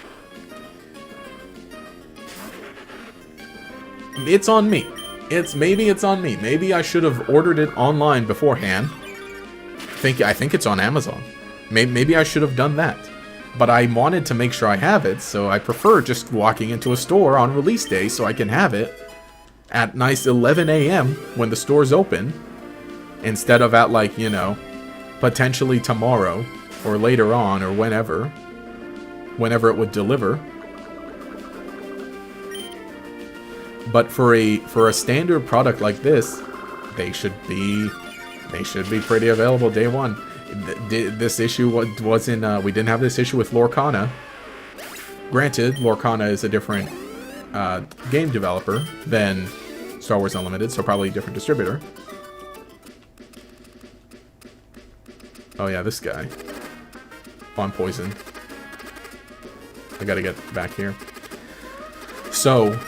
It's on me. Maybe it's on me. Maybe I should have ordered it online beforehand. I think it's on Amazon. Maybe I should have done that. But I wanted to make sure I have it, so I prefer just walking into a store on release day so I can have it at nice 11 a.m. when the store's open, instead of at, like, you know, potentially tomorrow or later on or whenever it would deliver. But for a standard product like this, they should be pretty available day one. This issue wasn't we didn't have this issue with Lorcana. Granted, Lorcana is a different game developer than Star Wars Unlimited, so probably a different distributor. Oh yeah, this guy. Oh, I'm poisoned. I gotta get back here. So,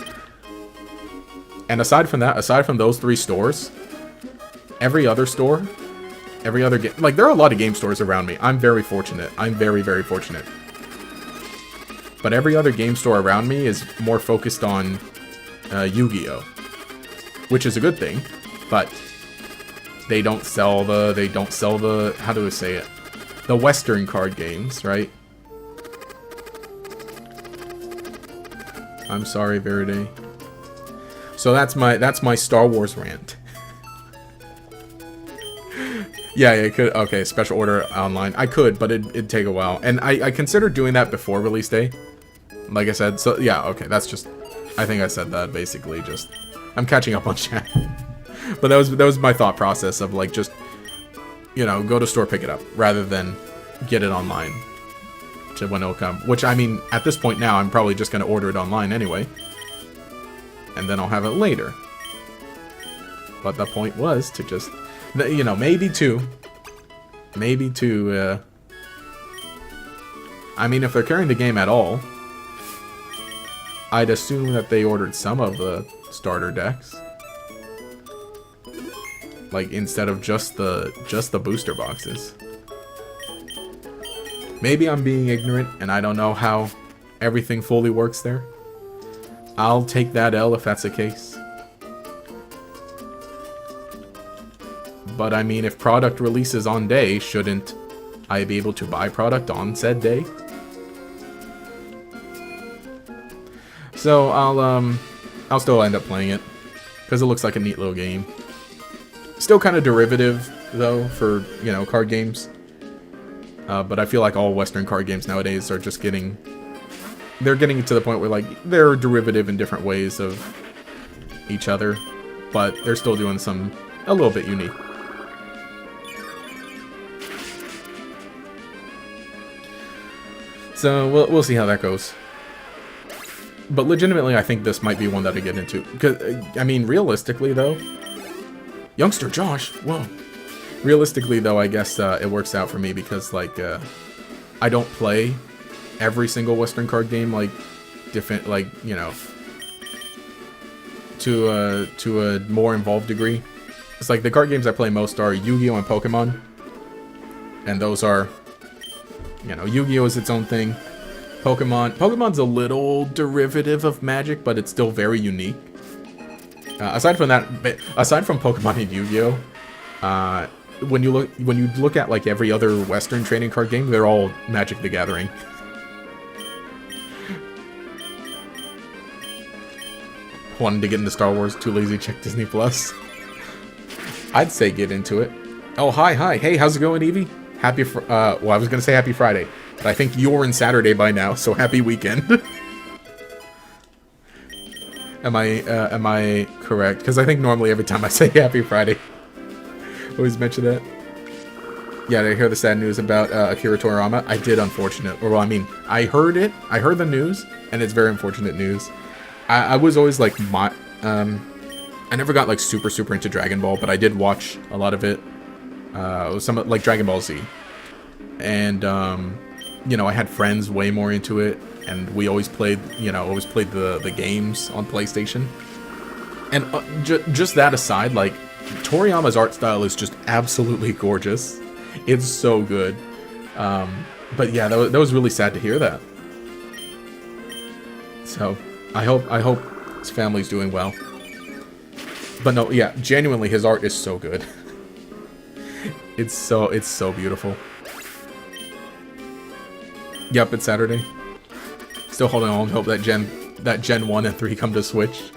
and aside from that, aside from those 3 stores, every other store, every other game, like there are a lot of game stores around me. I'm very fortunate. I'm very, very fortunate. But every other game store around me is more focused on Yu-Gi-Oh, which is a good thing, but they don't sell the, how do I say it? The Western card games, right? I'm sorry, Verde. So that's my Star Wars rant. Yeah, it could. Okay, special order online. I could, but it'd take a while. And I considered doing that before release day. Like I said, so yeah, okay, that's just... I think I said that basically, just... I'm catching up on chat. But that was my thought process of like just, you know, go to store, pick it up, rather than get it online to when it'll come. Which, I mean, at this point now, I'm probably just going to order it online anyway. And then I'll have it later. But the point was to just... You know, maybe to... I mean, if they're carrying the game at all, I'd assume that they ordered some of the starter decks. Like, instead of just the booster boxes. Maybe I'm being ignorant, and I don't know how everything fully works there. I'll take that L if that's the case. But I mean, if product releases on day, shouldn't I be able to buy product on said day? So I'll still end up playing it because it looks like a neat little game. Still kind of derivative though for, you know, card games. But I feel like all Western card games nowadays are just getting to the point where like they're derivative in different ways of each other, but they're still doing some a little bit unique. So we'll see how that goes. But legitimately, I think this might be one that I get into. Because, I mean, realistically, though... Youngster Josh! Whoa! Realistically, though, I guess it works out for me because, like, I don't play every single Western card game, like, different, like, you know... To a more involved degree. It's like, the card games I play most are Yu-Gi-Oh! And Pokémon. And those are... You know, Yu-Gi-Oh! Is its own thing. Pokemon's a little derivative of Magic, but it's still very unique. Aside from Pokemon and Yu-Gi-Oh! When you look at like every other Western trading card game, they're all Magic the Gathering. Wanting to get into Star Wars, too lazy to check Disney Plus. I'd say get into it. Oh, hi. Hey, how's it going, Evie? Well, I was gonna say happy Friday, but I think you're in Saturday by now, so happy weekend. Am I correct? Because I think normally every time I say happy Friday, I always mention that. Yeah, did I hear the sad news about Akira Toriyama? I did, unfortunately. Or, well, I mean, I heard it. I heard the news, and it's very unfortunate news. I was always like, I never got like super into Dragon Ball, but I did watch a lot of it. Some like Dragon Ball Z, and you know, I had friends way more into it, and we always played the games on PlayStation. And just that aside, like Toriyama's art style is just absolutely gorgeous. It's so good. But yeah, that was really sad to hear that. So I hope his family's doing well. But no, yeah, genuinely, his art is so good. It's so beautiful. Yep, it's Saturday. Still holding on to hope that Gen 1 and 3 come to Switch.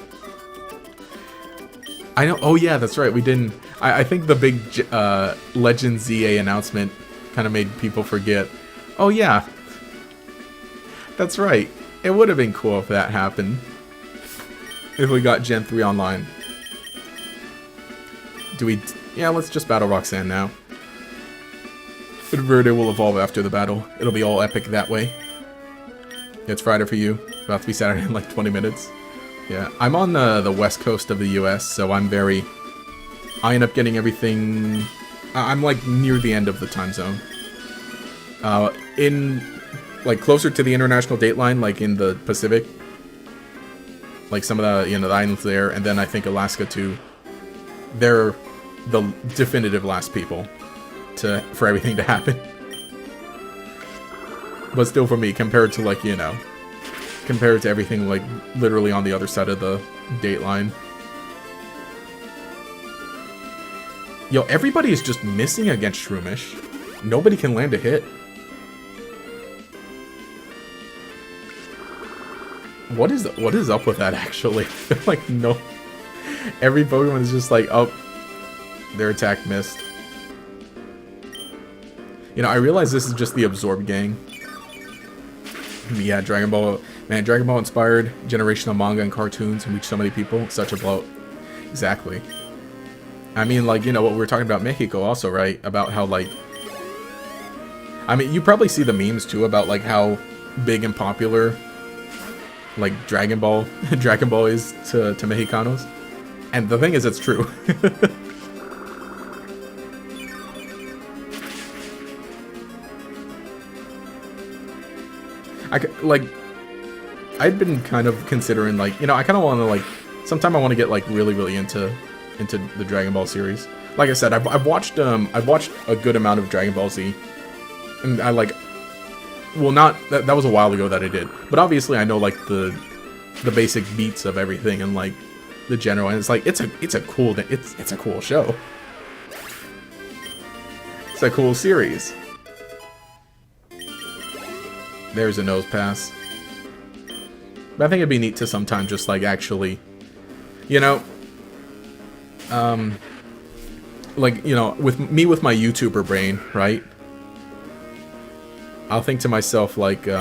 I know. Oh yeah, that's right. We didn't. I think the big Legend ZA announcement kind of made people forget. Oh yeah, that's right. It would have been cool if that happened. if we got Gen 3 online. Do we... Yeah, let's just battle Roxanne now. Verde will evolve after the battle. It'll be all epic that way. It's Friday for you. About to be Saturday in like 20 minutes. Yeah, I'm on the west coast of the US, so I'm very... I end up getting everything... I'm like near the end of the time zone. In... like closer to the international date line, like in the Pacific. Like some of the, you know, the islands there, and then I think Alaska too. They're the definitive last people for everything to happen. But still for me, compared to like, you know, compared to everything like literally on the other side of the date line. Yo, everybody is just missing against Shroomish. Nobody can land a hit. What is up with that actually? Like no, every Pokemon is just like, oh, their attack missed. You know, I realize this is just the Absorb gang. Yeah, Dragon Ball, man, Dragon Ball inspired generational manga and cartoons and reached so many people. Such a blow. Exactly. I mean, like, you know, what we were talking about Mexico also, right? About how, like, I mean, you probably see the memes too about like how big and popular like Dragon Ball is to Mexicanos. And the thing is, it's true. I'd been kind of considering, like, you know, I kind of want to, like, sometime I want to get, like, really into the Dragon Ball series. Like I said, I've watched a good amount of Dragon Ball Z, and I, like, well, not, that was a while ago that I did, but obviously I know, like, the basic beats of everything, and, like, the general, and it's, like, it's a cool show. It's a cool series. There's a nose pass. But I think it'd be neat to sometime just, like, actually, you know, like, you know, with my YouTuber brain, right? I'll think to myself, like, you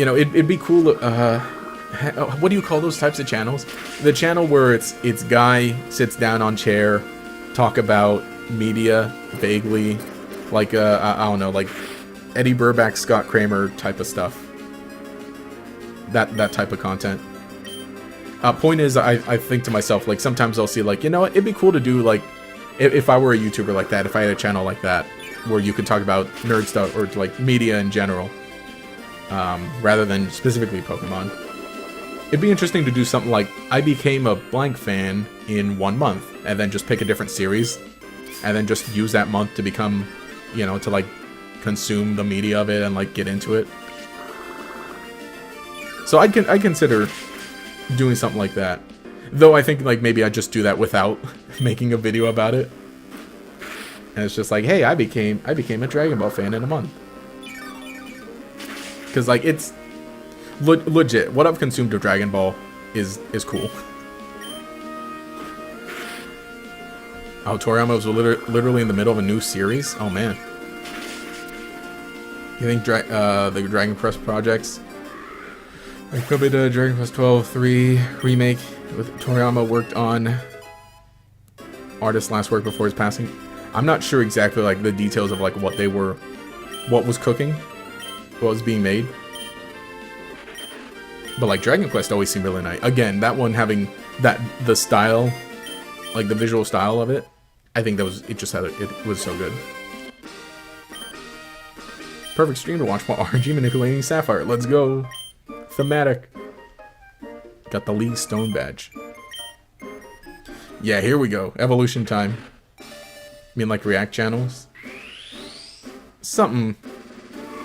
know, it'd be cool, what do you call those types of channels? The channel where it's guy sits down on chair, talk about media vaguely, like, I don't know, like, Eddie Burback, Scott Kramer type of stuff. That type of content. Point is, I think to myself, like, sometimes I'll see, like, you know what, it'd be cool to do, like, if I were a YouTuber like that, if I had a channel like that, where you could talk about nerd stuff, or, like, media in general, rather than specifically Pokemon. It'd be interesting to do something like, I became a blank fan in 1 month, and then just pick a different series, and then just use that month to become, you know, to, like, consume the media of it and, like, get into it. So I'd consider doing something like that. Though I think, like, maybe I'd just do that without making a video about it. And it's just like, hey, I became a Dragon Ball fan in a month. Because, like, it's legit. What I've consumed of Dragon Ball is cool. Oh, Toriyama was literally in the middle of a new series? Oh, man. You think the Dragon Quest projects... There could be the Dragon Quest 12-3 remake with Toriyama worked on artist's last work before his passing. I'm not sure exactly, like, the details of, like, what was cooking, what was being made. But, like, Dragon Quest always seemed really nice. Again, that one having the style, like, the visual style of it, I think it was so good. Perfect stream to watch while RNG manipulating Sapphire. Let's go. Thematic. Got the League Stone badge. Yeah, here we go. Evolution time. I mean, like, react channels? Something.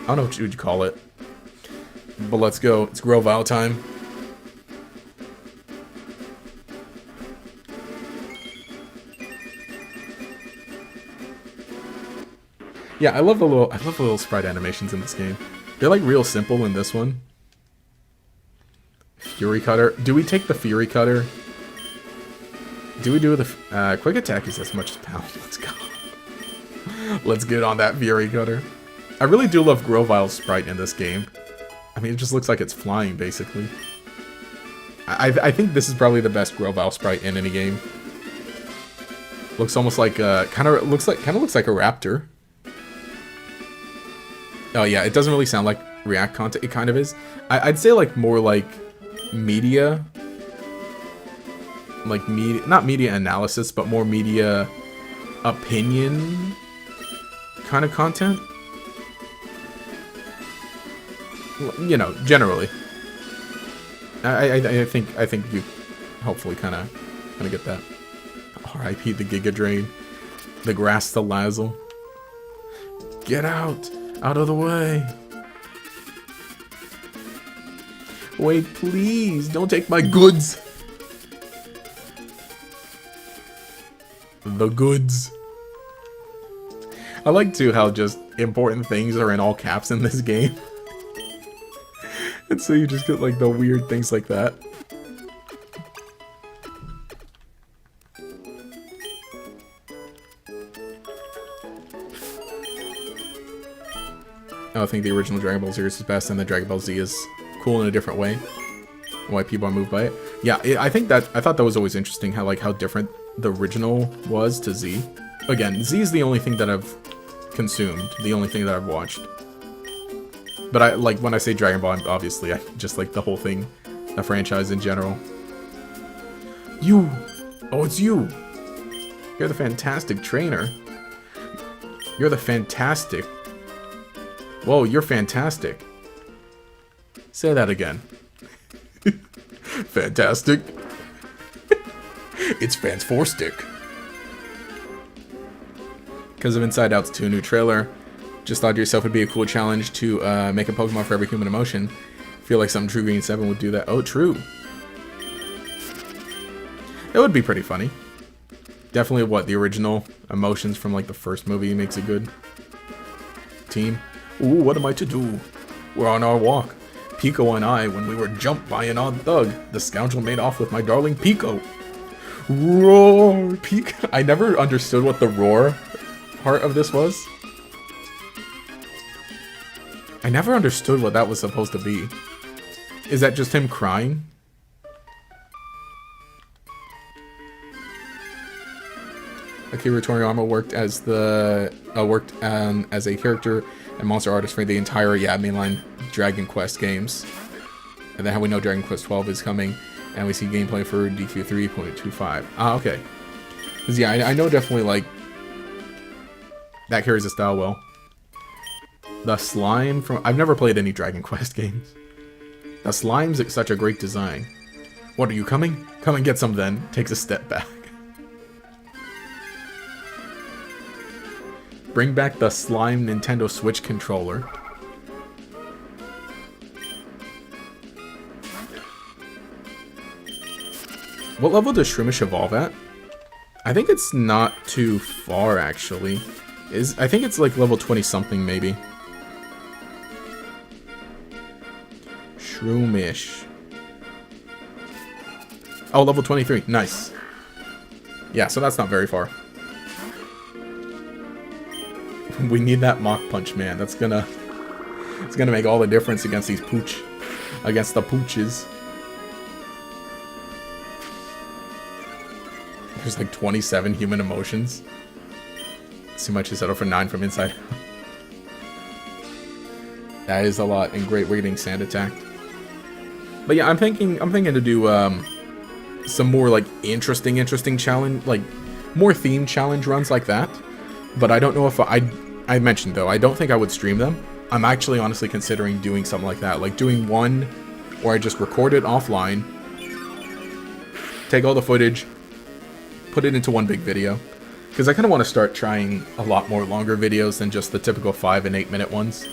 I don't know what you'd call it. But let's go. It's Grovyle time. Yeah, I love the little sprite animations in this game. They're, like, real simple in this one. Fury Cutter. Do we take the Fury Cutter? Do we do the... Quick Attack is as much as Pound. Let's go. Let's get on that Fury Cutter. I really do love Grovyle's sprite in this game. I mean, it just looks like it's flying, basically. I think this is probably the best Grovyle sprite in any game. Looks almost like kind of looks like a raptor. Oh yeah, it doesn't really sound like React content. It kind of is. I'd say like more like media, like not media analysis, but more media opinion kind of content. You know, generally. I think you hopefully kind of get that. R.I.P. the Giga Drain, the Grass to Lazzle. Get out of the way. Wait, please, don't take my goods. The goods. I like too how just important things are in all caps in this game. And so you just get like the weird things like that. I think the original Dragon Ball series is best, and the Dragon Ball Z is cool in a different way. Why people are moved by it. Yeah, I thought that was always interesting how different the original was to Z. Again, Z is the only thing that I've consumed, the only thing that I've watched. But I like when I say Dragon Ball, obviously I just like the whole thing, the franchise in general. You! Oh, it's you! You're the fantastic trainer. You're the fantastic. Whoa, you're fantastic. Say that again. Fantastic. It's Fans4Stick. Because of Inside Out's 2 new trailer, just thought to yourself would be a cool challenge to make a Pokemon for every human emotion. Feel like some True Green 7 would do that. Oh, true. It would be pretty funny. Definitely what the original emotions from like the first movie makes a good team. Ooh, what am I to do? We're on our walk. Pico and I, when we were jumped by an odd thug, the scoundrel made off with my darling Pico. Roar, Pico. I never understood what the roar part of this was. I never understood what that was supposed to be. Is that just him crying? Akira Toriyama worked as a character and monster artist for the entire mainline Dragon Quest games. And then how we know Dragon Quest 12 is coming, and we see gameplay for DQ 3.25. Ah, okay. Because yeah, I know definitely like that carries the style well. The slime from I've never played any Dragon Quest games. The slime's such a great design. What, are you coming? Come and get some then. Takes a step back. Bring back the slime Nintendo Switch controller. What level does Shroomish evolve at? I think it's not too far, actually. I think it's like level 20 something, maybe. Shroomish. Oh, level 23. Nice. Yeah, so that's not very far. We need that Mach Punch, man. It's gonna make all the difference against these against the pooches. There's like 27 human emotions. Too much to settle for 9 from Inside Out. That is a lot, and great rating Sand Attack. But yeah, I'm thinking to do some more like interesting challenge, like more themed challenge runs like that. But I don't know if I mentioned though, I don't think I would stream them. I'm actually honestly considering doing something like that, like doing one where I just record it offline, take all the footage, put it into one big video. Because I kind of want to start trying a lot more longer videos than just the typical 5 and 8 minute ones.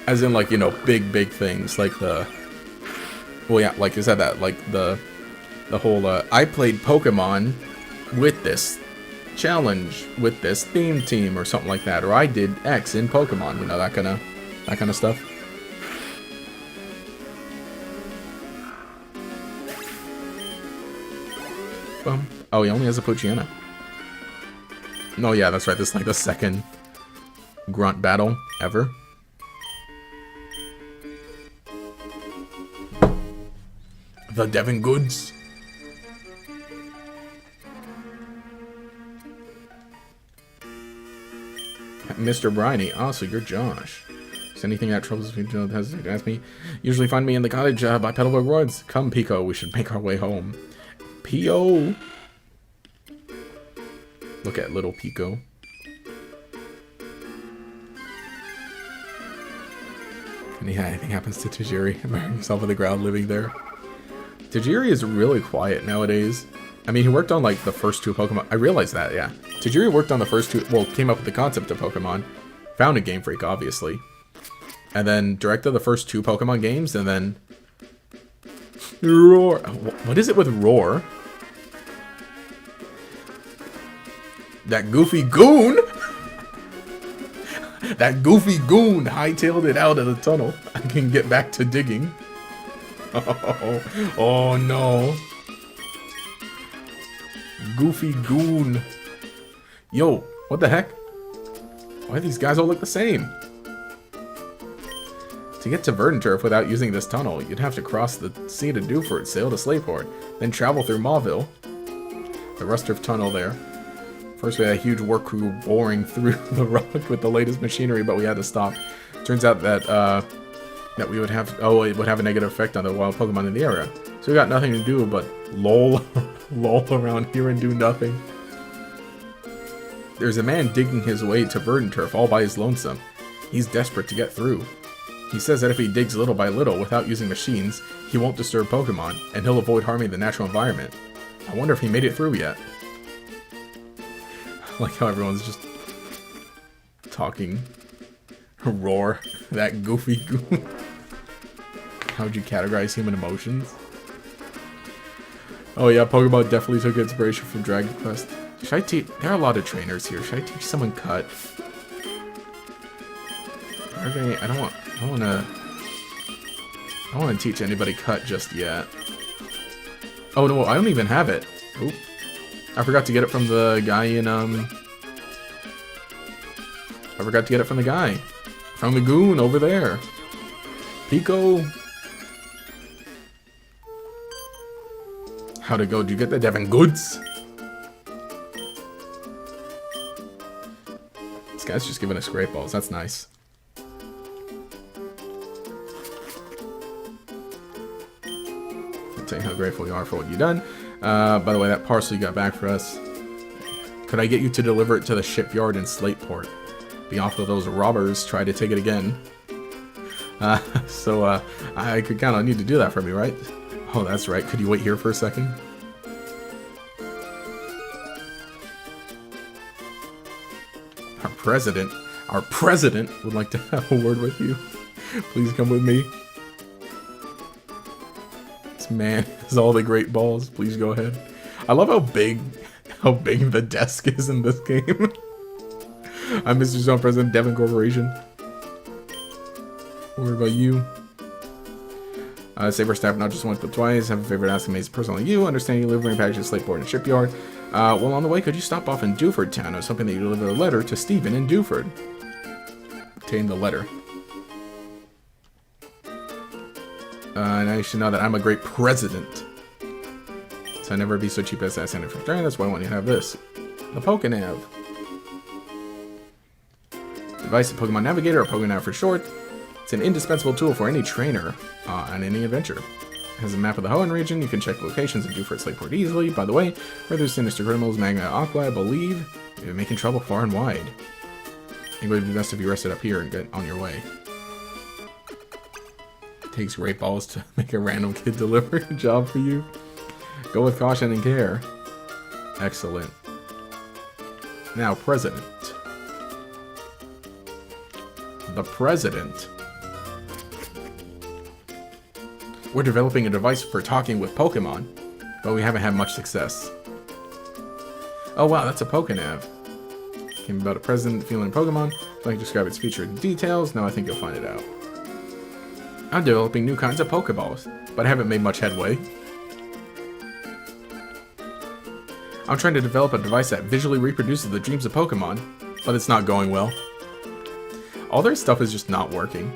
As in, like, you know, big things, like the... Well, yeah, like, is that, like, the whole, I played Pokemon with this challenge, with this theme team, or something like that, or I did X in Pokemon, you know, that kind of stuff. Oh, he only has a Poochyena. Oh yeah, that's right, this is like the second grunt battle ever. The Devon goods. Mr. Briney. Oh, so you're Josh. Is anything that troubles you, don't hesitate to ask me. Usually find me in the cottage by Petalburg Woods. Come, Pico, we should make our way home. P.O. Look at little Pico. And yeah, anything happens to Tajiri, burying himself on the ground, living there. Tajiri is really quiet nowadays. I mean, he worked on, like, the first 2 Pokemon. I realized that, yeah. Tajiri worked on the first 2... Well, came up with the concept of Pokemon. Founded Game Freak, obviously. And then directed the first 2 Pokemon games, and then... Roar. What is it with Roar? That goofy goon! That goofy goon hightailed it out of the tunnel. I can get back to digging. Oh no. Goofy goon. Yo, what the heck? Why do these guys all look the same? To get to Verdanturf without using this tunnel, you'd have to cross the sea to Dewford, sail to Slateport, then travel through Mauville. The Rusturf tunnel there. First we had a huge work crew boring through the rock with the latest machinery, but we had to stop. Turns out that that we would have... Oh, it would have a negative effect on the wild Pokemon in the area. So we got nothing to do but lol around here and do nothing. There's a man digging his way to Verdanturf all by his lonesome. He's desperate to get through. He says that if he digs little by little without using machines, he won't disturb Pokemon, and he'll avoid harming the natural environment. I wonder if he made it through yet. I like how everyone's just talking. Roar. That goofy goon. How would you categorize human emotions? Oh yeah, Pokemon definitely took inspiration from Dragon Quest. Should I teach? There are a lot of trainers here. Should I teach someone Cut? Okay, I don't want to teach anybody Cut just yet. Oh no, I don't even have it. Oop. I forgot to get it from the guy in I forgot to get it from the guy. From the goon over there. Pico. How'd it go? Did you get the Devon goods? This guy's just giving us great balls. That's nice. I'll tell you how grateful we are for what you've done. By the way, that parcel you got back for us. Could I get you to deliver it to the shipyard in Slateport? Be off of those robbers try to take it again. So I could count on you to do that for me, right? Oh, that's right. Could you wait here for a second? Our president would like to have a word with you. Please come with me. This man has all the great balls. Please go ahead. I love how big the desk is in this game. I'm Mr. Zone President, Devon Corporation. What about you? Save our staff not just once but twice. Have a favorite asking me personally you. Understand you delivering packages to Slateport and Shipyard. Well, on the way, could you stop off in Dewford Town? I was hoping that you deliver a letter to Stephen in Dewford. Obtain the letter. Now you should know that I'm a great president. So I never be so cheap as that standard for return. That's why I want you to have this. The Pokénav. Device of Pokemon Navigator, or Pokénav for short. It's an indispensable tool for any trainer on any adventure. It has a map of the Hoenn region. You can check locations of Dewford Slateport easily. By the way, where there's sinister criminals, Magma Aqua, I believe, you're making trouble far and wide. It would be best if you rested up here and get on your way. It takes great balls to make a random kid deliver a job for you. Go with caution and care. Excellent. Now, President. The President. We're developing a device for talking with Pokemon, but we haven't had much success. Oh wow, that's a Pokénav. Came about a president feeling Pokemon, so I can describe its feature and details. Now I think you'll find it out. I'm developing new kinds of Pokeballs, but I haven't made much headway. I'm trying to develop a device that visually reproduces the dreams of Pokemon, but it's not going well. All their stuff is just not working.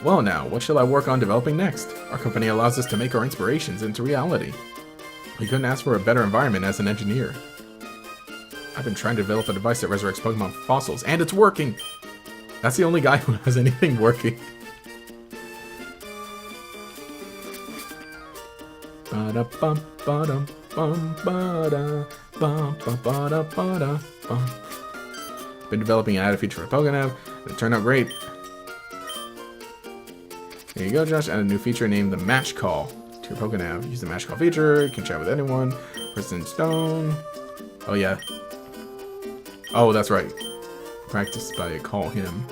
Well now, what shall I work on developing next? Our company allows us to make our inspirations into reality. We couldn't ask for a better environment as an engineer. I've been trying to develop a device that resurrects Pokemon fossils, and it's working! That's the only guy who has anything working. Been developing an added feature for Pokémon. It turned out great. There you go, Josh. Add a new feature named the Match Call to your Pokénav. Use the Match Call feature. You can chat with anyone. Person Stone. Oh, yeah. Oh, that's right. Practice by Call Him.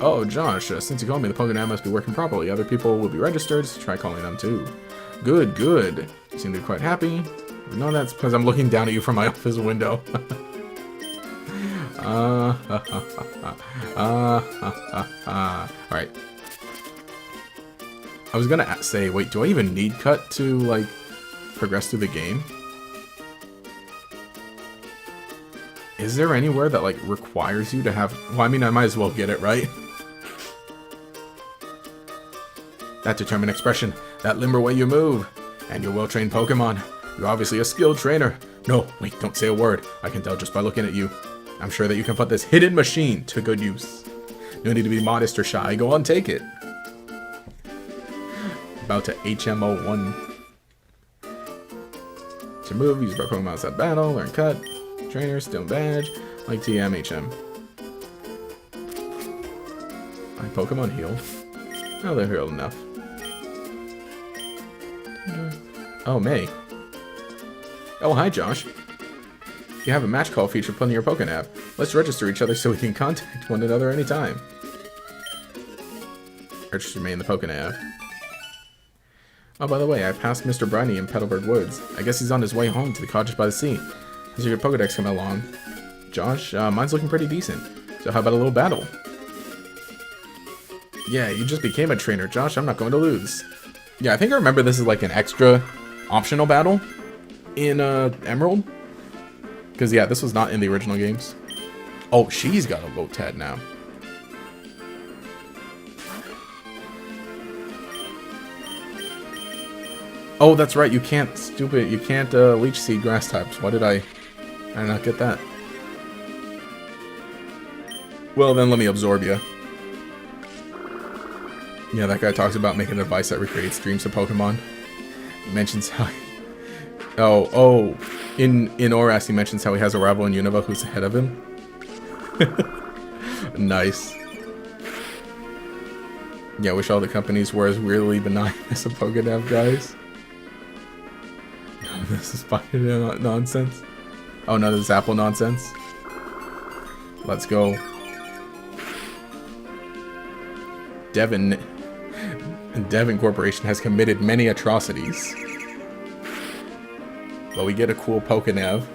Oh, Josh, since you called me, the Pokénav must be working properly. Other people will be registered, so try calling them too. Good, good. You seem to be quite happy. No, that's because I'm looking down at you from my office window. Alright. I was gonna say, wait, do I even need cut to, like, progress through the game? Is there anywhere that, like, requires you to have... Well, I mean, I might as well get it, right? That determined expression, that limber way you move, and your well-trained Pokemon. You're obviously a skilled trainer. No, wait, don't say a word. I can tell just by looking at you. I'm sure that you can put this hidden machine to good use. No need to be modest or shy. Go on, take it. About to HMO1. To move, use Pokemon outside battle, learn cut. Trainer, still badge, like TMHM. My Pokemon healed. Oh, they're healed enough. Oh, May. Oh, hi, Josh. You have a match call feature put in your Pokénav. Let's register each other so we can contact one another anytime. Register May in the Pokénav. Oh, by the way, I passed Mr. Briny in Petalburg Woods. I guess he's on his way home to the cottage by the sea. How's your Pokedex coming along? Josh, mine's looking pretty decent. So how about a little battle? Yeah, you just became a trainer, Josh. I'm not going to lose. Yeah, I think I remember this is like an extra optional battle in Emerald. Because, yeah, this was not in the original games. Oh, she's got a Lotad now. Oh, that's right. You can't, you can't Leech Seed grass types. Why did I not get that? Well, then let me absorb you. Yeah, that guy talks about making a device that recreates dreams of Pokemon. He mentions how... In Oras, he mentions how he has a rival in Unova who's ahead of him. Nice. Yeah, I wish all the companies were as weirdly benign as the Pokédev guys. None of this is spider nonsense. Oh, none of this apple nonsense. Let's go. Devon Corporation has committed many atrocities. But we get a cool Pokénav.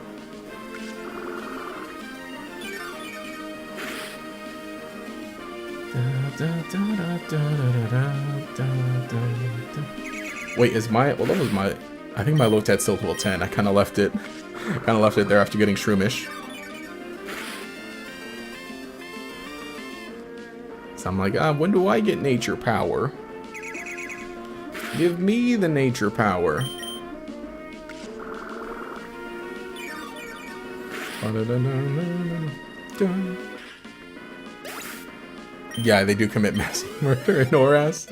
Wait, is my... Well, that was my... I think my Lotad's still level 10. I kind of left it. There after getting Shroomish. So I'm like, when do I get nature power? Give me the nature power. Yeah, they do commit massive murder in Oras.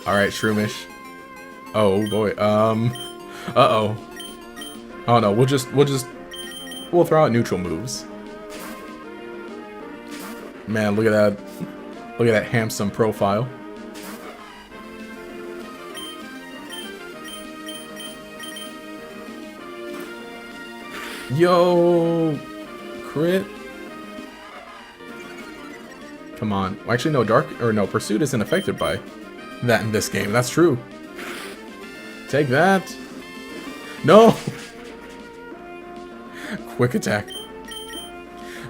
Alright, Shroomish. Oh boy, uh-oh. Oh no, we'll throw out neutral moves. Man, look at that. Look at that handsome profile. Yo, crit. Come on. Well, actually, no, Pursuit isn't affected by that in this game. That's true. Take that. No. Quick attack.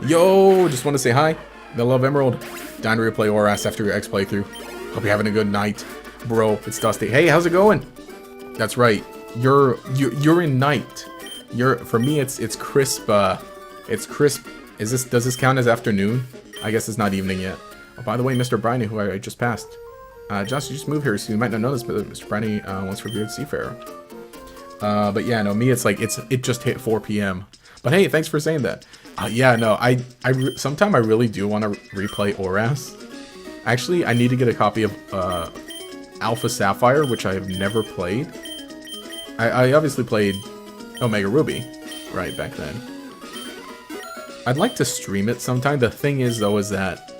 Yo, just want to say hi. I love Emerald. Down to replay Oras after your X playthrough. Hope you're having a good night, bro. It's Dusty. Hey, how's it going? That's right. You're in night. For me, it's crisp. It's crisp Does this count as afternoon? I guess it's not evening yet. Oh, by the way, Mr. Briny, who I just passed. Josh, you just moved here, so you might not know this, but Mr. Briny once revered Seafarer. But yeah, no, me, it's like, it just hit 4 p.m. But hey, thanks for saying that. Yeah, no, sometime I really do want to replay ORAS. Actually, I need to get a copy of Alpha Sapphire, which I have never played. I obviously played Omega Ruby, right, back then. I'd like to stream it sometime. The thing is, though, is that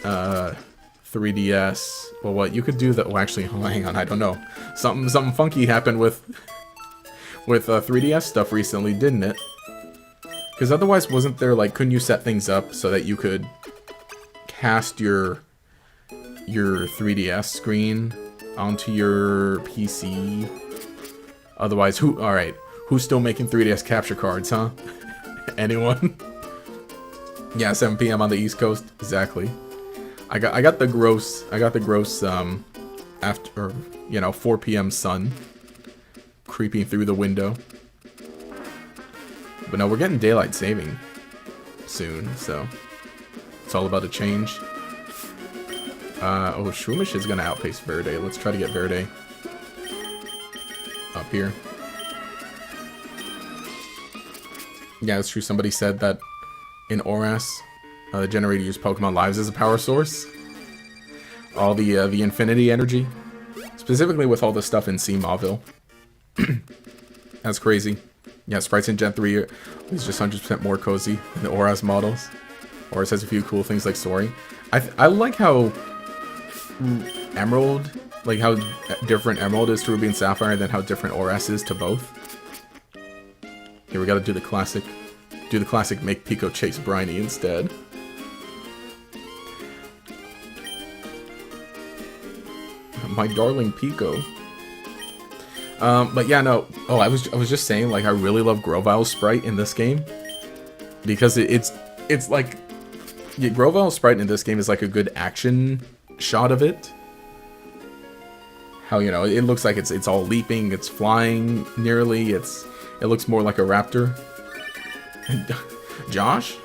3DS. Well, what you could do that? Well, actually, hang on. I don't know. Something funky happened with 3DS stuff recently, didn't it? Because otherwise, wasn't there like, couldn't you set things up so that you could cast your 3DS screen onto your PC? Otherwise, all right, who's still making 3DS capture cards, huh? Anyone? Yeah, 7 p.m. on the East Coast, exactly. I got the gross after, 4 p.m. sun creeping through the window. But no, we're getting daylight saving soon, so it's all about to change. Oh, Shroomish is gonna outpace Verde. Let's try to get Verde up here. Yeah, it's true. Somebody said that in ORAS, the generator used Pokemon Lives as a power source. All the infinity energy, specifically with all the stuff in Sea Mauville. That's crazy. Yeah, sprites in Gen 3 is just 100% more cozy than the ORAS models. ORAS has a few cool things like soaring. I like how Emerald, like how different Emerald is to Ruby and Sapphire, and then how different ORAS is to both. Here, we gotta do the classic. Do the classic make Pico chase Briny instead. My darling Pico. But yeah, no. Oh, I was just saying, like, I really love Grovile's sprite in this game because it's like, yeah, Grovile's sprite in this game is like a good action shot of it. How, it looks like it's all leaping, it's flying nearly. It looks more like a raptor. Josh,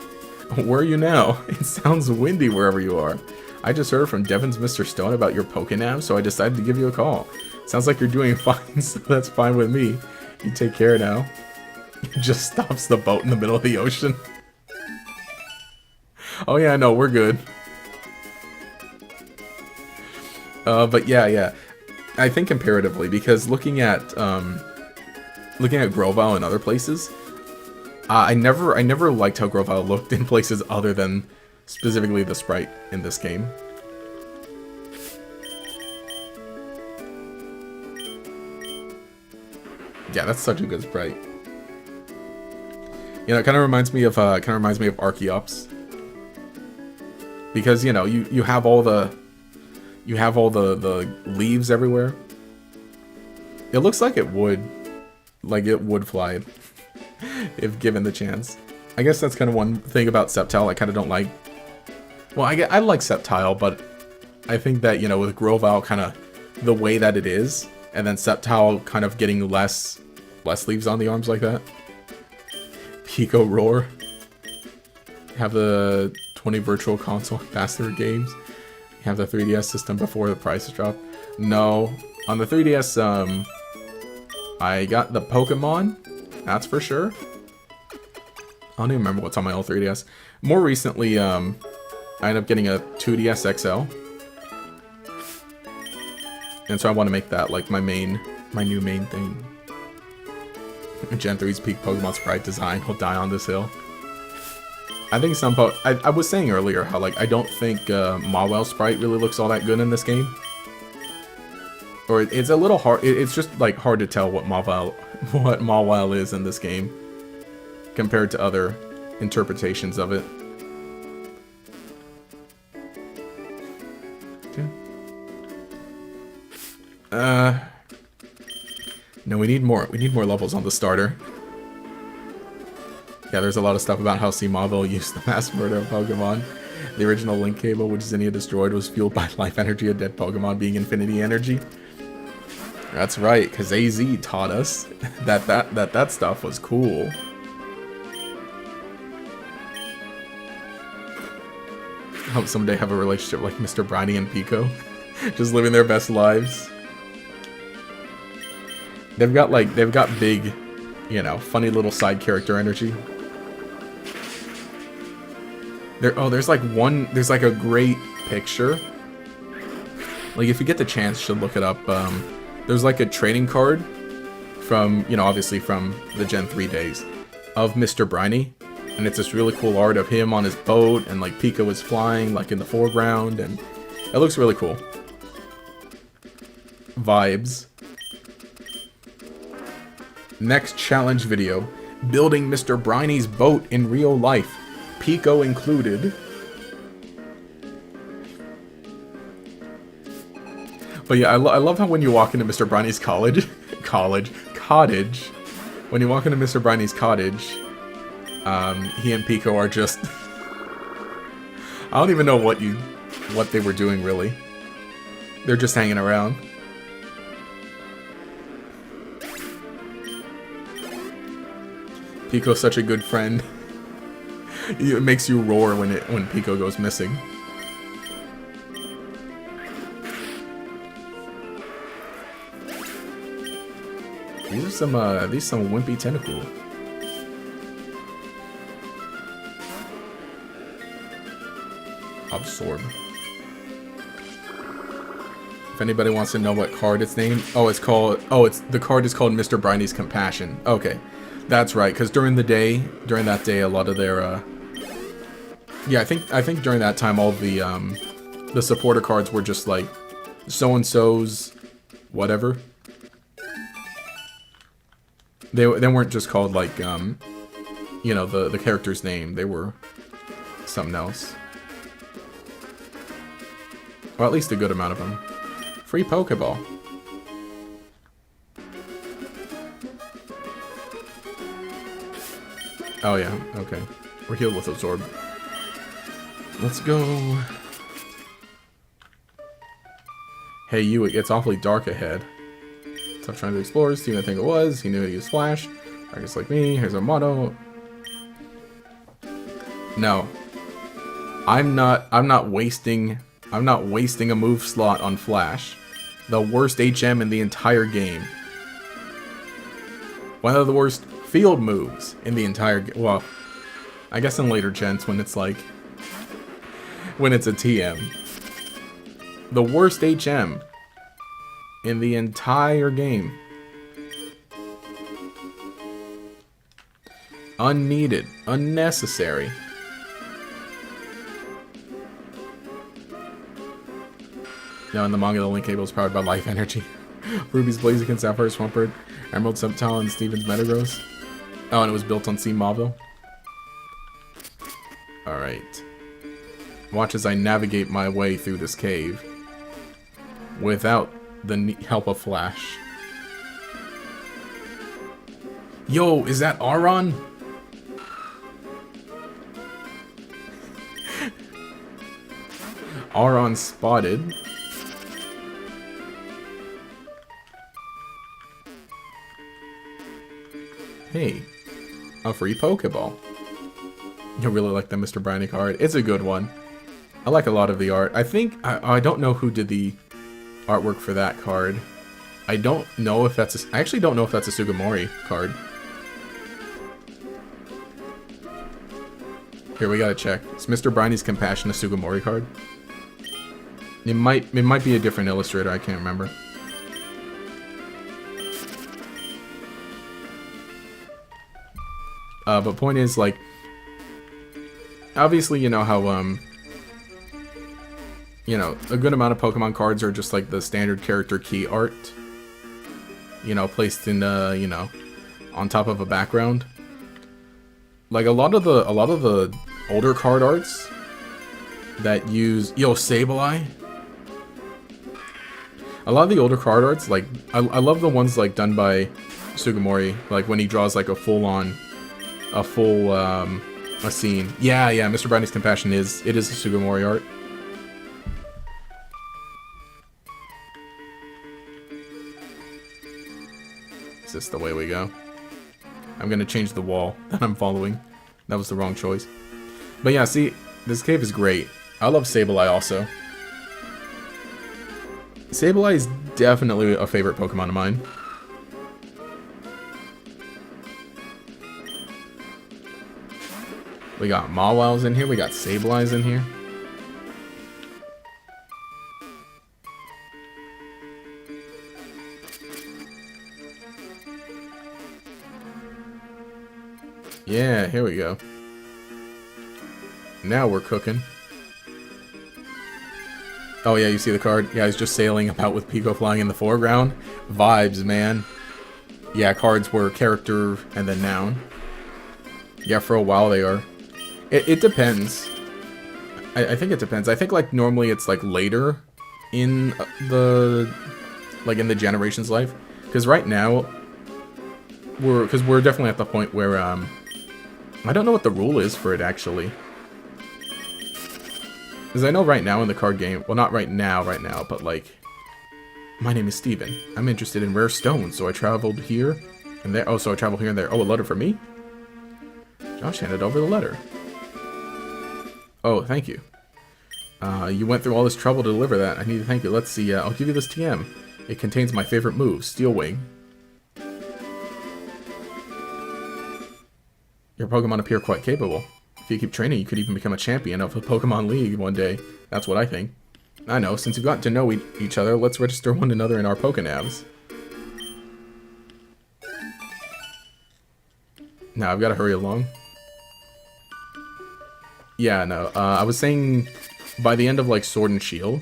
where are you now? It sounds windy wherever you are. I just heard from Devin's Mr. Stone about your Pokénav, so I decided to give you a call. Sounds like you're doing fine, so that's fine with me. You take care now. It just stops the boat in the middle of the ocean. Oh yeah, no, we're good. But yeah. I think comparatively, because looking at Grovyle in other places, I never liked how Grovyle looked in places other than specifically the sprite in this game. Yeah, that's such a good sprite. It kind of reminds me of Archeops, because you have all the leaves everywhere. It looks like it would fly if given the chance. I guess that's kind of one thing about Sceptile I kind of don't like. Well, I like Sceptile, but I think that with Grovyle kind of the way that it is, and then Sceptile kind of getting less leaves on the arms like that. Pico Roar. Have the 20 Virtual Console faster games. Have the 3DS system before the prices drop. No, on the 3DS, I got the Pokemon. That's for sure. I don't even remember what's on my old 3DS. More recently, I ended up getting a 2DS XL. And so I want to make that like my new main thing. Gen 3's peak Pokemon sprite design will die on this hill. I think I was saying earlier how I don't think Mawile sprite really looks all that good in this game. Or it's a little hard. It's just hard to tell what Mawile is in this game compared to other interpretations of it. No, we need more levels on the starter. Yeah, there's a lot of stuff about how Sea Mauville used the mass murder of Pokemon. The original link cable, which Zinnia destroyed, was fueled by life energy of dead Pokemon being infinity energy. That's right, because AZ taught us that stuff was cool. Hope someday have a relationship like Mr. Briny and Pico. Just living their best lives. They've got big, you know, funny little side character energy. There's like a great picture. Like, if you get the chance, you should look it up. There's like a trading card from, you know, obviously from the Gen 3 days of Mr. Briny. And it's this really cool art of him on his boat, and like Pico is flying like in the foreground, and it looks really cool. Vibes. Next challenge video. Building Mr. Briny's boat in real life. Pico included. But yeah, I love how when you walk into Mr. Briny's cottage, when you walk into Mr. Briny's cottage, he and Pico are just... I don't even know what they were doing, really. They're just hanging around. Pico's such a good friend. It makes you roar when Pico goes missing. These are some wimpy tentacle. Absorb. If anybody wants to know what card it's named, the card is called Mr. Briny's Compassion. Okay, that's right. Because during that day, a lot of their, yeah, I think during that time, all the supporter cards were just like so and so's, whatever. They weren't just called like you know, the character's name. They were something else. Or at least a good amount of them. Free Pokeball. Oh yeah, okay. We're healed with Absorb. Let's go. Hey you, it gets awfully dark ahead. Tough trying to explore, Steven I think it was. He knew he used Flash. I guess like me, here's our motto. No. I'm not wasting a move slot on Flash. The worst HM in the entire game. One of the worst field moves in the entire game. Well, I guess in later gens when it's like... when it's a TM. The worst HM in the entire game. Unneeded. Unnecessary. Now in the manga, the link cable is powered by life energy. Ruby's Blaziken, Sapphire Swampert, Emerald Sceptile, and Steven's Metagross. Oh, and it was built on Sea Mauville. Alright. Watch as I navigate my way through this cave. Without the help of Flash. Yo, is that Aron? Aron spotted. Hey, a free Pokeball. You really like the Mr. Briny card. It's a good one. I like a lot of the art. I think, I don't know who did the artwork for that card. I don't know if that's I actually don't know if that's a Sugimori card. Here, we gotta check. Is Mr. Briny's Compassion a Sugimori card? It might be a different illustrator, I can't remember. But point is, like, obviously, you know how, you know, a good amount of Pokemon cards are just like the standard character key art. You know, placed in, you know, on top of a background. Like, a lot of the older card arts that use, yo, Sableye. A lot of the older card arts, like, I love the ones, like, done by Sugimori, like, when he draws, like, a full, a scene. Yeah, Mr. Briny's Compassion it is a Sugimori art. Is this the way we go? I'm gonna change the wall that I'm following. That was the wrong choice. But yeah, see, this cave is great. I love Sableye also. Sableye is definitely a favorite Pokemon of mine. We got Mawil's in here, we got Sableye's in here. Yeah, here we go. Now we're cooking. Oh yeah, you see the card? Yeah, he's just sailing about with Pico flying in the foreground. Vibes, man. Yeah, cards were character and then noun. Yeah, for a while they are. It depends. I think it depends. I think like normally it's like later in the generation's life. Because right now we're definitely at the point where I don't know what the rule is for it actually. Because I know right now in the card game, well not right now, but like, my name is Steven. I'm interested in rare stones, so I traveled here and there. Oh, so I traveled here and there. Oh, a letter for me? Josh handed over the letter. Oh, thank you. You went through all this trouble to deliver that. I need to thank you. Let's see, I'll give you this TM. It contains my favorite move, Steel Wing. Your Pokemon appear quite capable. If you keep training, you could even become a champion of a Pokemon League one day. That's what I think. I know, since you've gotten to know each other, let's register one another in our Pokénavs. Now, I've got to hurry along. Yeah, no, I was saying by the end of, like, Sword and Shield.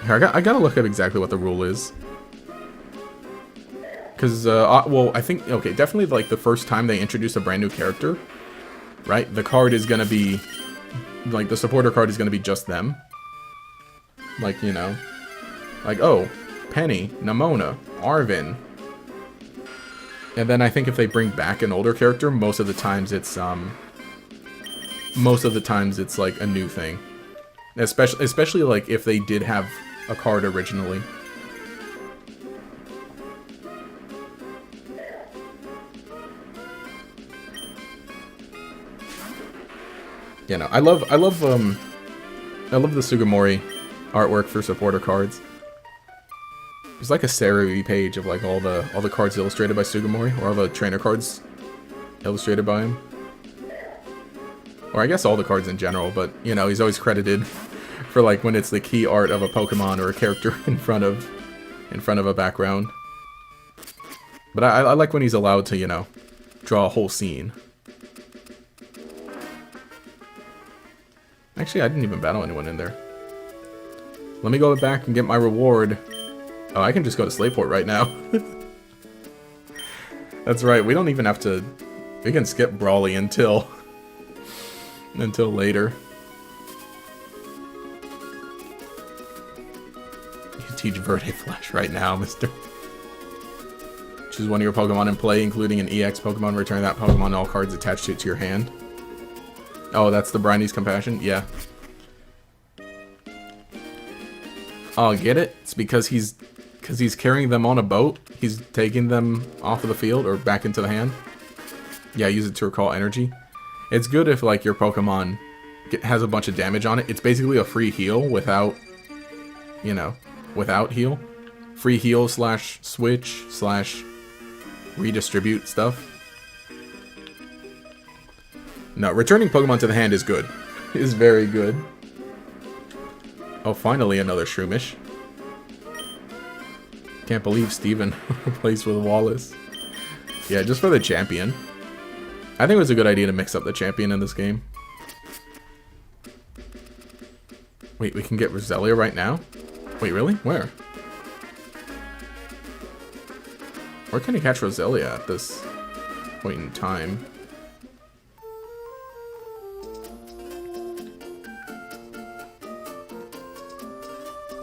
Here, I gotta look at exactly what the rule is. Because, well, I think, okay, definitely, like, the first time they introduce a brand new character, right? The card is gonna be, like, the supporter card is gonna be just them. Like, you know, like, oh, Penny, Nimona, Arvin. And then I think if they bring back an older character, most of the times it's like a new thing. Especially like if they did have a card originally. You know, I love the Sugimori artwork for supporter cards. There's like a Seru page of like all the cards illustrated by Sugimori, or all the trainer cards illustrated by him. Or I guess all the cards in general, but you know, he's always credited for like when it's the key art of a Pokemon or a character in front of a background. But I like when he's allowed to, you know, draw a whole scene. Actually, I didn't even battle anyone in there. Let me go back and get my reward. Oh, I can just go to Slateport right now. That's right, we don't even have to... We can skip Brawly until later. You can teach Verde Flash right now, mister. Choose one of your Pokemon in play, including an EX Pokemon. Return that Pokemon and all cards attached to it to your hand. Oh, that's the Briney's Compassion? Yeah. Oh, get it? It's because he's carrying them on a boat. He's taking them off of the field or back into the hand. Yeah, use it to recall energy. It's good if, like, your Pokemon has a bunch of damage on it. It's basically a free heal without, you know, without heal. Free heal slash switch slash redistribute stuff. No, returning Pokemon to the hand is good. Is very good. Oh, finally another Shroomish. Can't believe Steven plays with Wallace. Yeah, just for the champion. I think it was a good idea to mix up the champion in this game. Wait, we can get Roselia right now? Wait, really? Where? Where can I catch Roselia at this point in time?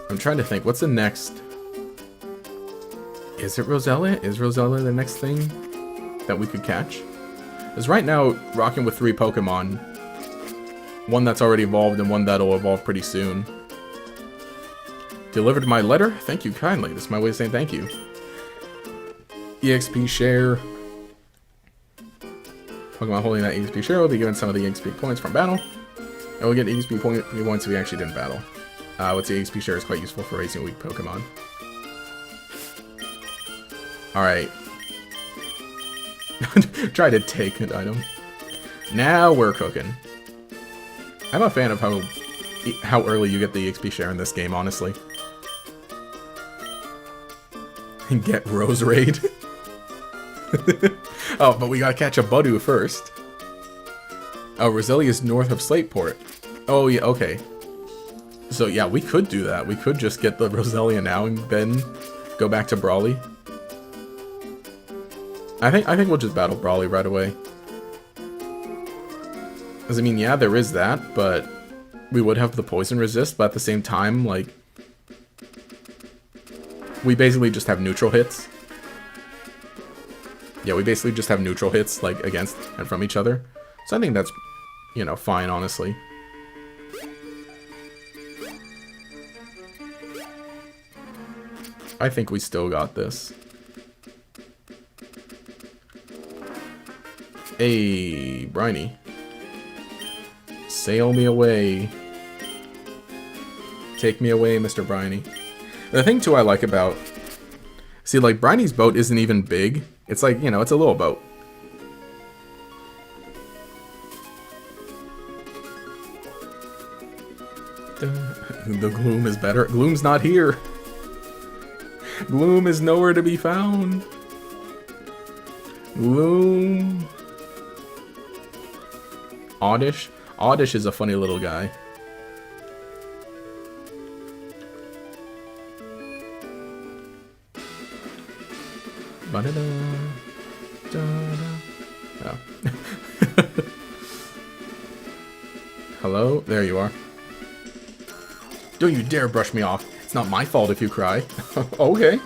I'm trying to think, what's the next? Is it Roselia? Is Roselia the next thing that we could catch? Because right now, rocking with 3 Pokemon. One that's already evolved and one that'll evolve pretty soon. Delivered my letter? Thank you kindly. This is my way of saying thank you. EXP share. Pokemon holding that EXP share will be given some of the EXP points from battle. And we'll get EXP points if we actually didn't battle. What's the EXP share is quite useful for raising weak Pokemon. Alright. Try to take an item. Now we're cooking. I'm a fan of how early you get the EXP share in this game, honestly. And get Rose Raid. Oh, but we gotta catch a Budu first. Oh, Roselia is north of Slateport. Oh, yeah, okay. So, yeah, we could do that. We could just get the Roselia now and then go back to Brawly. I think we'll just battle Brawly right away. Because, I mean, yeah, there is that, but we would have the poison resist, but at the same time, like, we basically just have neutral hits. Yeah, we basically just have neutral hits, like, against and from each other. So I think that's, you know, fine, honestly. I think we still got this. Hey, Briny. Sail me away. Take me away, Mr. Briny. The thing, too, I like about... See, like, Briny's boat isn't even big. It's like, you know, it's a little boat. The Gloom is better. Gloom's not here. Gloom is nowhere to be found. Gloom. Oddish. Oddish is a funny little guy. Oh. Hello? There you are. Don't you dare brush me off. It's not my fault if you cry. Okay.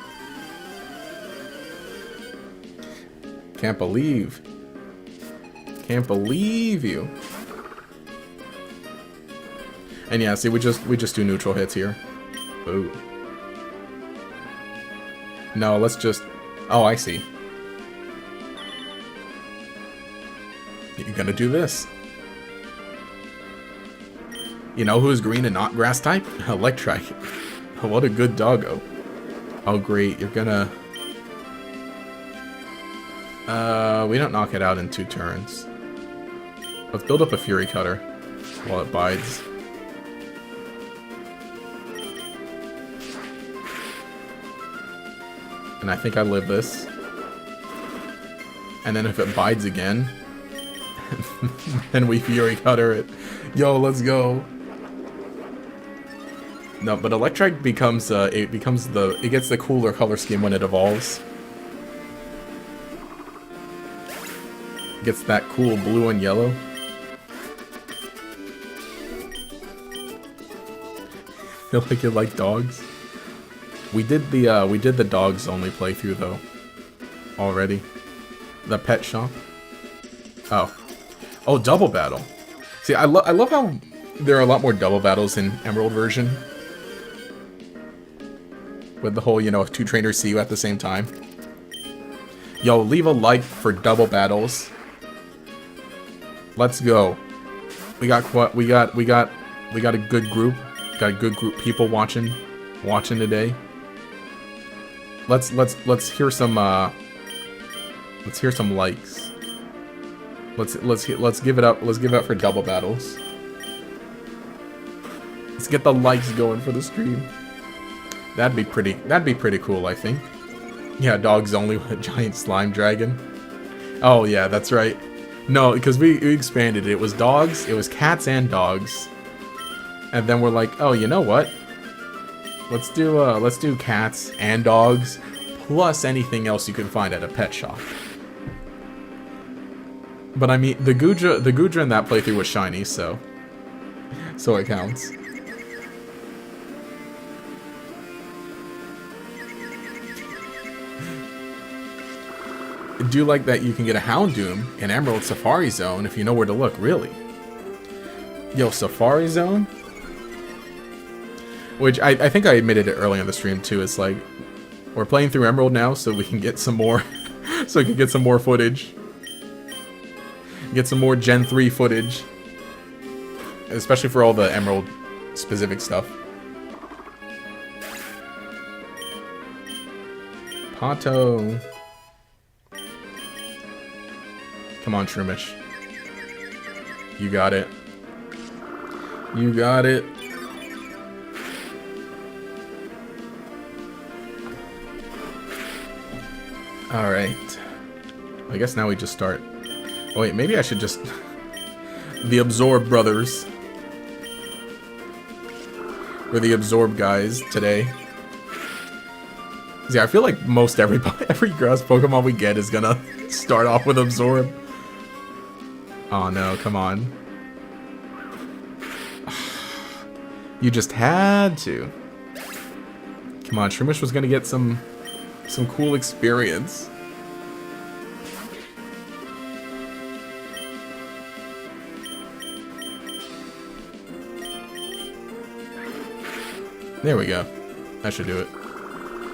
Can't believe. Can't believe you. And yeah, see, we just do neutral hits here. Ooh. No, let's just... Oh, I see. You're gonna do this. You know who's green and not grass type? Electrike. What a good doggo. Oh, great. You're gonna... we don't knock it out in 2 turns. Let's build up a Fury Cutter while it bides. And I think I live this. And then if it bides again, then we Fury Cutter it. Yo, let's go. No, but Electrike becomes it gets the cooler color scheme when it evolves. It gets that cool blue and yellow. Feel like you like dogs. We did the dogs only playthrough though already. The pet shop. Oh, double battle. See, I love how there are a lot more double battles in Emerald version. With the whole, you know, if 2 trainers see you at the same time. Yo, leave a like for double battles. Let's go. We got a good group. Got a good group people watching today. Let's hear some likes. Let's give it up. Let's give it up for double battles. Let's get the likes going for the stream. That'd be pretty cool, I think. Yeah, dogs only with a giant slime dragon. Oh yeah, that's right. No, because we expanded it. It was dogs, it was cats and dogs. And then we're like, oh, you know what? Let's do cats and dogs plus anything else you can find at a pet shop. But I mean, the Goodra in that playthrough was shiny, so it counts. Do you like that you can get a Houndoom in Emerald Safari Zone if you know where to look, really? Yo, Safari Zone? Which, I think I admitted it early on the stream, too. It's like, we're playing through Emerald now, so we can get some more... so we can get some more footage. Get some more Gen 3 footage. Especially for all the Emerald specific stuff. Pato. Come on, Shroomish. You got it. You got it. Alright. I guess now we just start. Oh wait, maybe I should just... The Absorb brothers. We're the Absorb guys today. See, I feel like most every grass Pokemon we get is gonna start off with Absorb. Oh no, come on. You just had to. Come on, Shroomish was gonna get some cool experience. There we go. That should do it.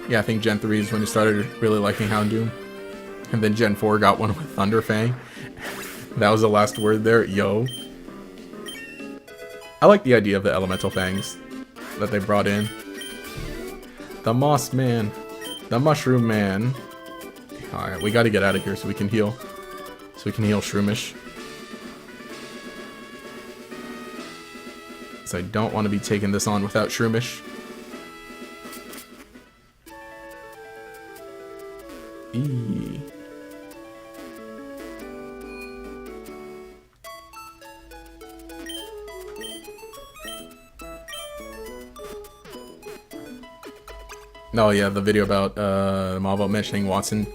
Yeah, I think Gen 3 is when you started really liking Houndoom. And then Gen 4 got one with Thunderfang. That was the last word there. Yo. I like the idea of the Elemental Fangs that they brought in. The Moss Man. The Mushroom Man. Alright, we gotta get out of here so we can heal. So we can heal Shroomish. So I don't want to be taking this on without Shroomish. Eee. Oh yeah, the video about Malvo mentioning Watson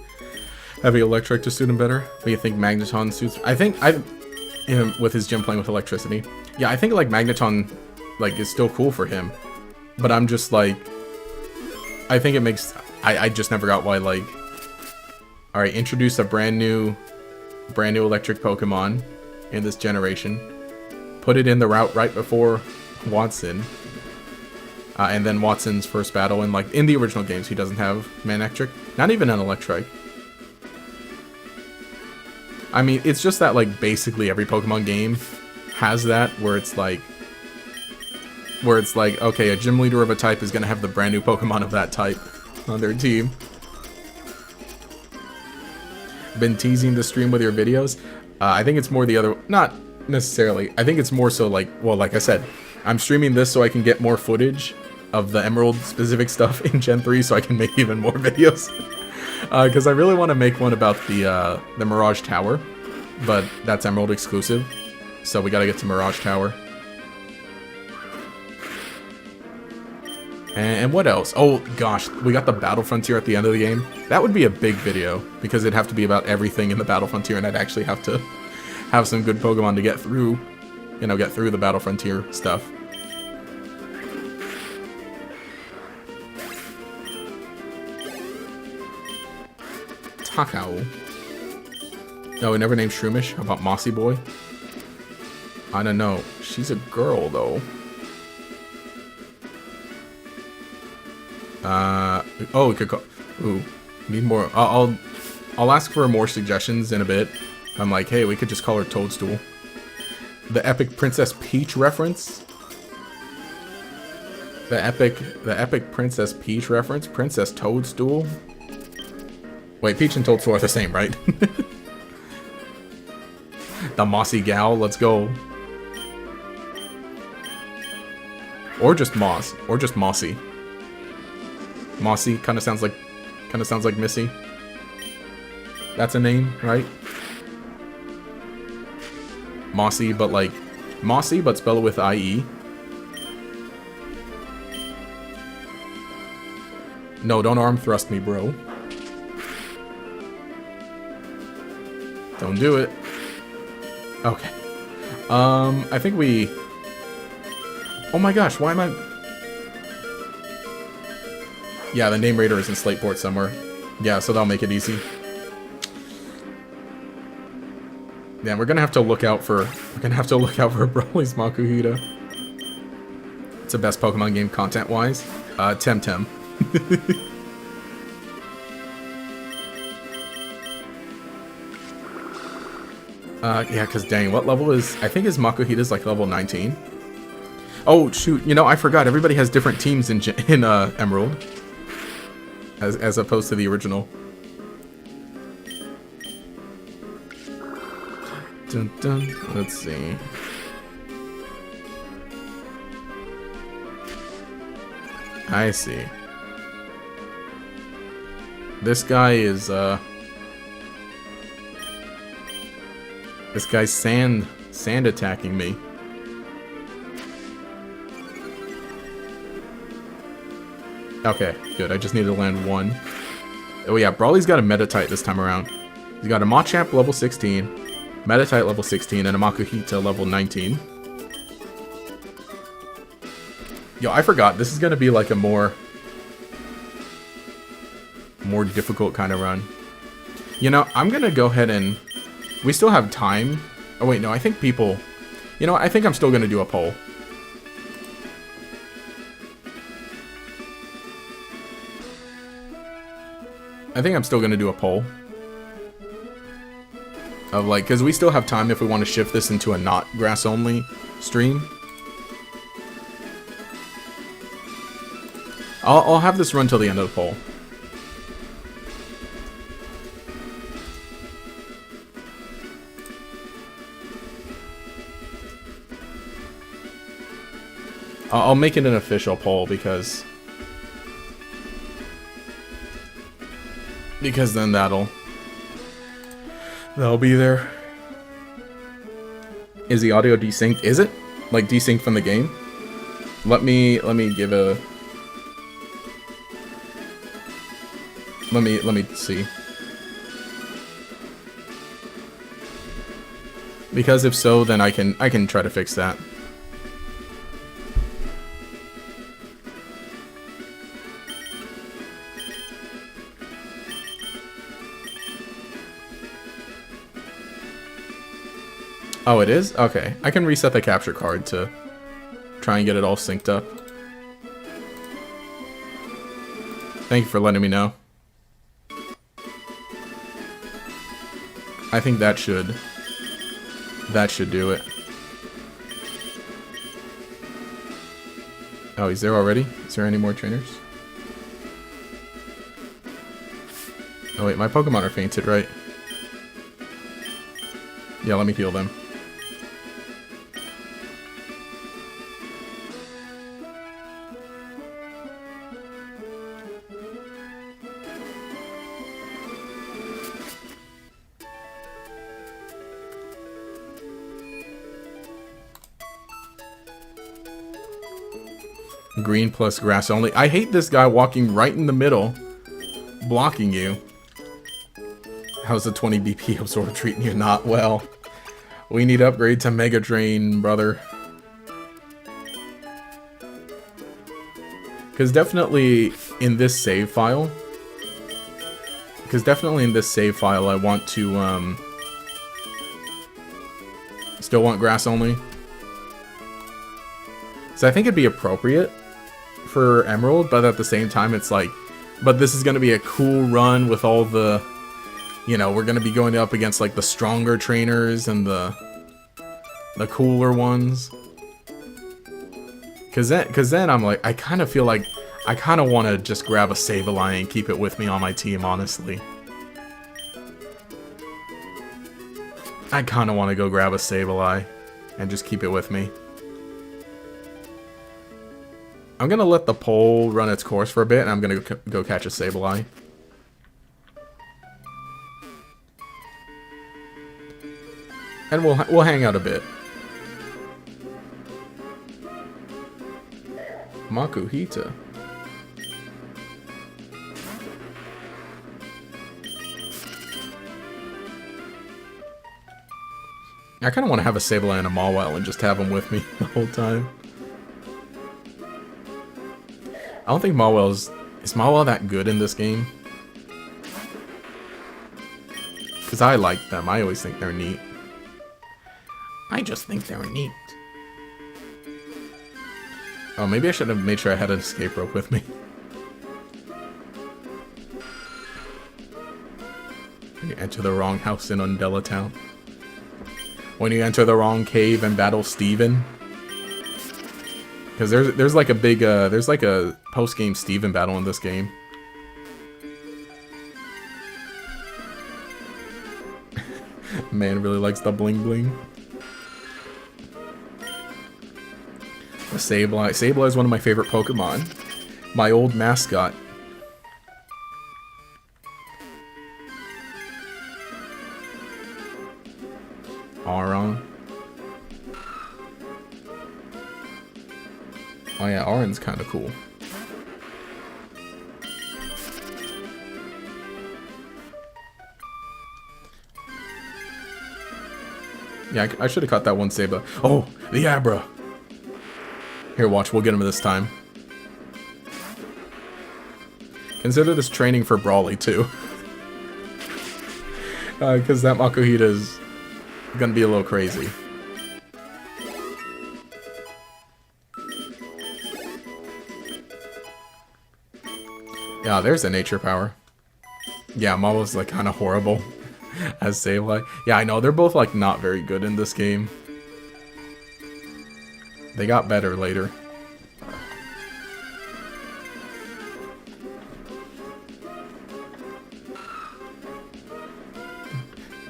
having electric to suit him better. But you think Magneton suits? I think with his gym playing with electricity. Yeah, I think like Magneton like is still cool for him. But I'm just like, I think it makes. I just never got why like. All right, introduce a brand new electric Pokemon in this generation. Put it in the route right before Watson. And then Watson's first battle, and like in the original games, he doesn't have Manectric, not even an Electrike. I mean, it's just that like basically every Pokemon game has that, where it's like, okay, a gym leader of a type is gonna have the brand new Pokemon of that type on their team. Been teasing the stream with your videos. I think it's more the other, not necessarily. I think it's more so like, well, like I said, I'm streaming this so I can get more footage of the Emerald specific stuff in Gen 3 so I can make even more videos. Because I really want to make one about the Mirage Tower, but that's Emerald exclusive, so we gotta get to Mirage Tower. And what else? Oh gosh, we got the Battle Frontier at the end of the game. That would be a big video, because it'd have to be about everything in the Battle Frontier, and I'd actually have to have some good Pokemon to get through, you know, get through the Battle Frontier stuff. Takao. No, we never named Shroomish. How about Mossy Boy? I don't know. She's a girl, though. Oh, we could call... Ooh, need more... I'll ask for more suggestions in a bit. I'm like, hey, we could just call her Toadstool. The epic Princess Peach reference? The epic Princess Peach reference? Princess Toadstool? Wait, Peach and Toadstool are the same, right? The Mossy Gal, let's go. Or just Moss, or just Mossy. Mossy kind of sounds like Missy. That's a name, right? Mossy, but like Mossy, but spell it with IE. No, don't arm thrust me, bro. Don't do it. Okay. I think we... Oh my gosh, why am I... Yeah, the name raider is in Slateport somewhere. Yeah, so that'll make it easy. Yeah, we're gonna have to look out for... Broly's Makuhita. It's the best Pokemon game content-wise. Temtem. Yeah, because dang, what level is... I think his Makuhita's like level 19. Oh, shoot. You know, I forgot. Everybody has different teams in Emerald. As opposed to the original. Dun, dun. Let's see. I see. This guy is, this guy's sand attacking me. Okay, good. I just need to land one. Oh yeah, Brawly's got a Metatite this time around. He's got a Machamp level 16, Metatite level 16, and a Makuhita level 19. Yo, I forgot. This is gonna be like a more difficult kind of run. You know, I'm gonna go ahead and... We still have time. Oh wait, no, I think people... You know what, I think I'm still gonna do a poll. I think I'm still gonna do a poll. Of like, because we still have time if we want to shift this into a not grass only stream. I'll have this run till the end of the poll. I'll make it an official poll because then that'll be there. Is the audio desynced? Is it? Like desynced from the game? Let me give a... Let me see. Because if so, then I can try to fix that. Oh, it is? Okay. I can reset the capture card to try and get it all synced up. Thank you for letting me know. I think that should do it. Oh, he's there already? Is there any more trainers? Oh wait, my Pokemon are fainted, right? Yeah, let me heal them. Green plus grass only. I hate this guy walking right in the middle, blocking you. How's the 20 BP absorb treating you? Not well. We need upgrade to Mega Drain, brother. Because definitely in this save file, I want to, still want grass only. So I think it'd be appropriate for Emerald, but at the same time, it's like, but this is going to be a cool run with all the, you know, we're going to be going up against like the stronger trainers and the cooler ones. Cause then I'm like, I kind of feel like I kind of want to just grab a Sableye and keep it with me on my team, honestly. I kind of want to go grab a Sableye and just keep it with me. I'm gonna let the poll run its course for a bit, and I'm gonna go catch a Sableye. And we'll hang out a bit. Makuhita. I kind of want to have a Sableye and a Mawile and just have them with me the whole time. I don't think Mawile is Mawile that good in this game? Because I like them. I always think they're neat. I just think they're neat. Oh, maybe I should have made sure I had an escape rope with me. I enter the wrong house in Undella Town. when you enter the wrong cave and battle Steven. Because there's like a big, there's like a post-game Steven battle in this game. Man really likes the bling bling. The Sableye. Sableye is one of my favorite Pokemon. My old mascot. Aron. Oh yeah, Aron's kind of cool. Yeah, I should have caught that one Sableye. Oh, the Abra! Here, watch, we'll get him this time. Consider this training for Brawly, too. Because that Makuhita is gonna be a little crazy. Yeah, there's a nature power. Yeah, Malo's like kind of horrible as Sableye. Yeah, I know, they're both like not very good in this game. They got better later.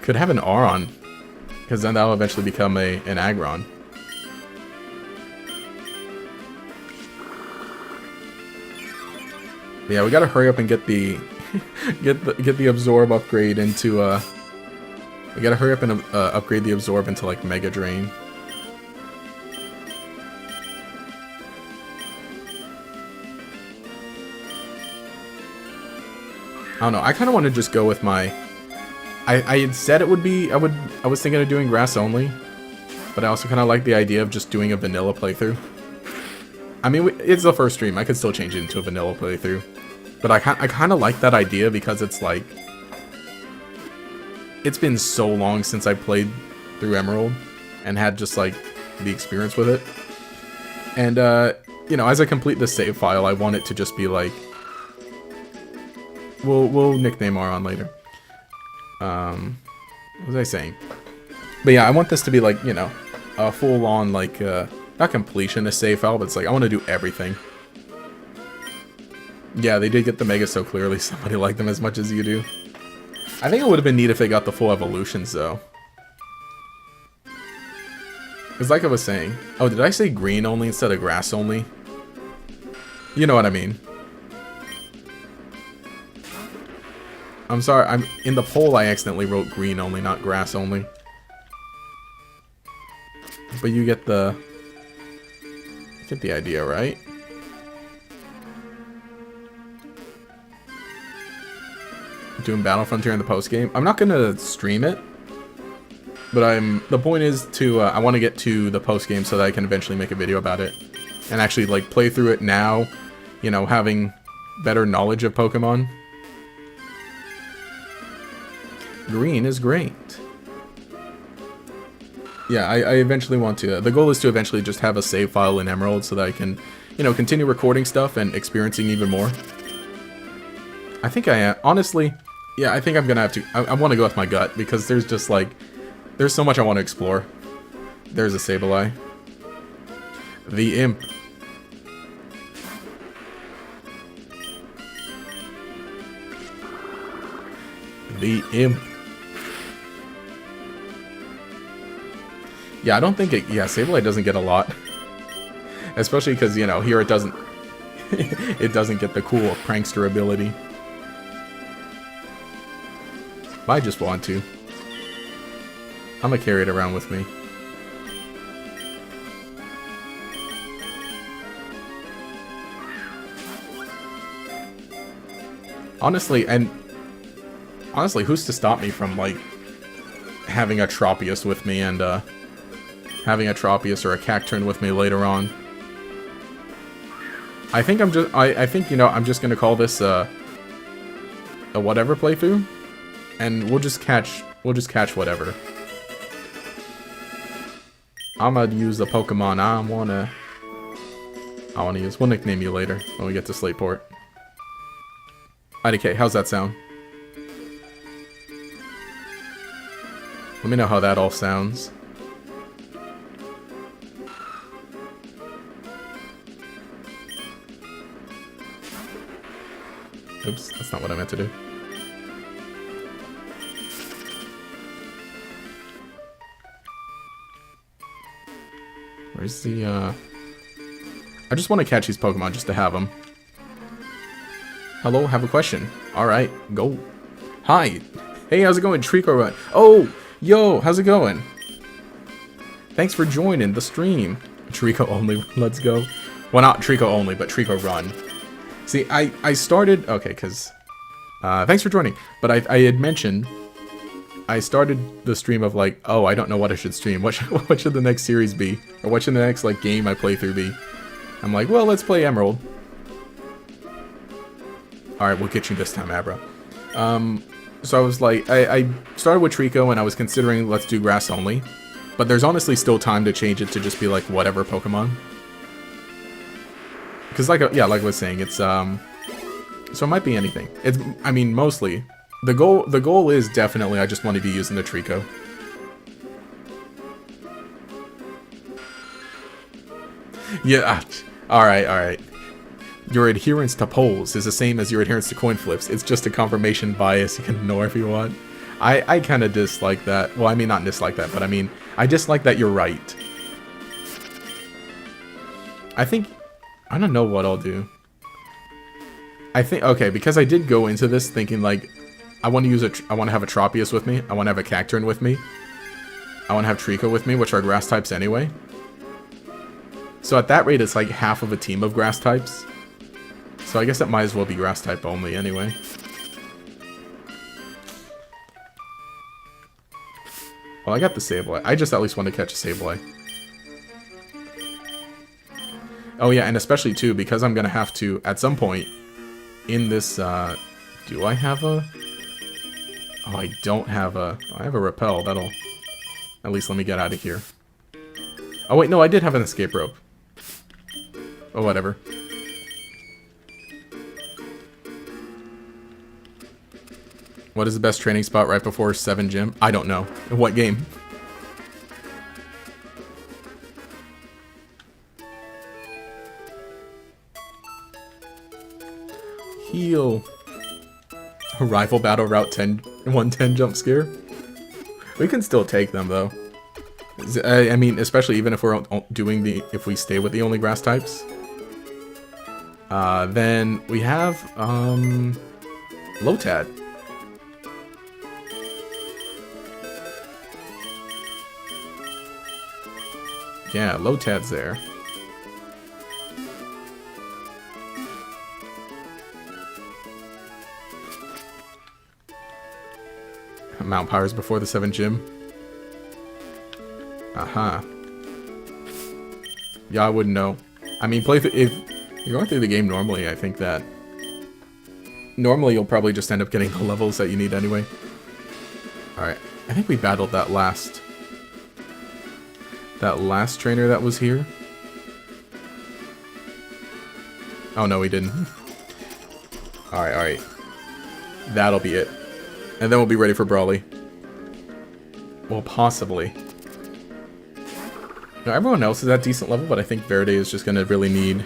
Could have an Aron, because then that'll eventually become an Aggron. Yeah, we gotta hurry up and get the get the Absorb upgrade into we gotta hurry up and upgrade the Absorb into like Mega Drain. I don't know. I kind of want to just go with my. I had said it would be. I was thinking of doing grass only, but I also kind of like the idea of just doing a vanilla playthrough. I mean, it's the first stream. I could still change it into a vanilla playthrough, but I kind of like that idea because it's like it's been so long since I played through Emerald and had just like the experience with it. And you know, as I complete the save file, I want it to just be like. We'll nickname Aron later. What was I saying? But yeah, I want this to be like, you know, a full-on, like, not completion a save file, but it's like, I want to do everything. Yeah, they did get the Mega so clearly. Somebody liked them as much as you do. I think it would have been neat if they got the full evolutions, though. Because like I was saying... Oh, did I say green only instead of grass only? You know what I mean. I'm sorry, I'm in the poll I accidentally wrote green only, not grass only. But you get the idea, right? Doing Battle Frontier in the post game. I'm not gonna stream it, but the point is to I want to get to the post game so that I can eventually make a video about it and actually like play through it now, you know, having better knowledge of Pokemon. Green is great. Yeah, I eventually want to... the goal is to eventually just have a save file in Emerald so that I can, you know, continue recording stuff and experiencing even more. I think I am... Honestly, yeah, I think I'm gonna have to... I want to go with my gut because there's just, like... There's so much I want to explore. There's a Sableye. The Imp. The Imp. Yeah, I don't think it... Yeah, Sableye doesn't get a lot. Especially because, you know, here it doesn't... it doesn't get the cool prankster ability. I just want to. I'm gonna carry it around with me. Honestly, who's to stop me from, like, having a Tropius with me and, having a Tropius or a Cacturn with me later on. I think I think, you know, I'm just gonna call this, a whatever playthrough. And we'll just catch whatever. I'm gonna use the Pokemon I wanna use. We'll nickname you later when we get to Slateport. IDK, how's that sound? Let me know how that all sounds. Oops, that's not what I meant to do. Where's the, I just want to catch these Pokemon just to have them. Hello, have a question. Alright, go. Hi. Hey, how's it going? Trico Run. Oh, yo, how's it going? Thanks for joining the stream. Trico only, let's go. Well, not Trico only, but Trico Run. See, I started, okay, because, thanks for joining. But I had mentioned, I started the stream of like, oh, I don't know what I should stream. What should the next series be? Or what should the next, like, game I play through be? I'm like, well, let's play Emerald. Alright, we'll get you this time, Abra. So I was like, I started with Trico and I was considering let's do grass only. But there's honestly still time to change it to just be like whatever Pokemon. Because like I was saying, it's so it might be anything. It's, I mean, mostly the goal is definitely I just want to be using the Trico. Yeah, all right. Your adherence to polls is the same as your adherence to coin flips. It's just a confirmation bias you can ignore if you want. I kind of dislike that. Well, I mean, not dislike that, but I mean, I dislike that you're right. I think, I don't know what I'll do. I think, okay, because I did go into this thinking, like, I want to have a Tropius with me. I want to have a Cacturne with me. I want to have Trico with me, which are grass types anyway. So at that rate, it's like half of a team of grass types. So I guess that might as well be grass type only anyway. Well, I got the Sableye. I just at least want to catch a Sableye. Oh yeah, and especially too, because I'm going to have to, at some point, in this, do I have a... Oh, I don't have a... I have a Repel, that'll... At least let me get out of here. Oh wait, no, I did have an escape rope. Oh, whatever. What is the best training spot right before 7 Gym? I don't know. In what game? Heal. Rival battle route 10, 110 jump scare. We can still take them though. I mean, especially even if we're doing if we stay with the only grass types. Then we have Lotad. Yeah, Lotad's there. Mount Powers before the 7 Gym. Aha. Yeah, I wouldn't know. I mean, if you're going through the game normally, I think that normally you'll probably just end up getting the levels that you need anyway. Alright, I think we battled that last trainer that was here. Oh no, we didn't. Alright. That'll be it. And then we'll be ready for Brawly. Well, possibly. Now, everyone else is at decent level, but I think Verde is just gonna really need...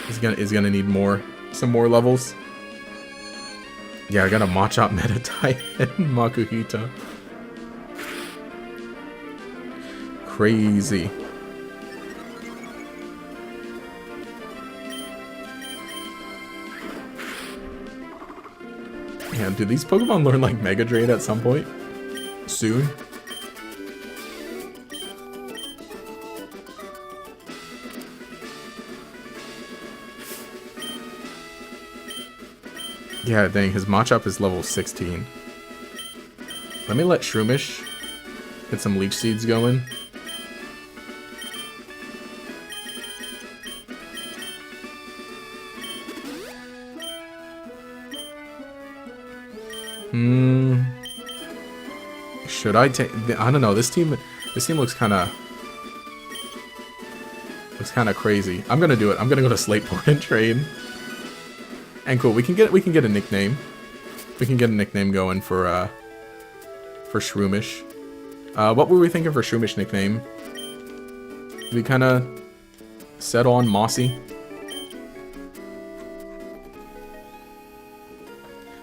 He's gonna need some more levels. Yeah, I got a Machop meta type and Makuhita. Crazy. Man, do these Pokemon learn like Mega Drain at some point? Soon? Yeah, dang, his Machop is level 16. Let me let Shroomish get some Leech Seeds going. Should I take... I don't know, this team looks kind of crazy. I'm gonna do it. I'm gonna go to Slateport and train. And cool, we can get a nickname. We can get a nickname going for Shroomish. What were we thinking for Shroomish nickname? We kind of... settle on Mossy.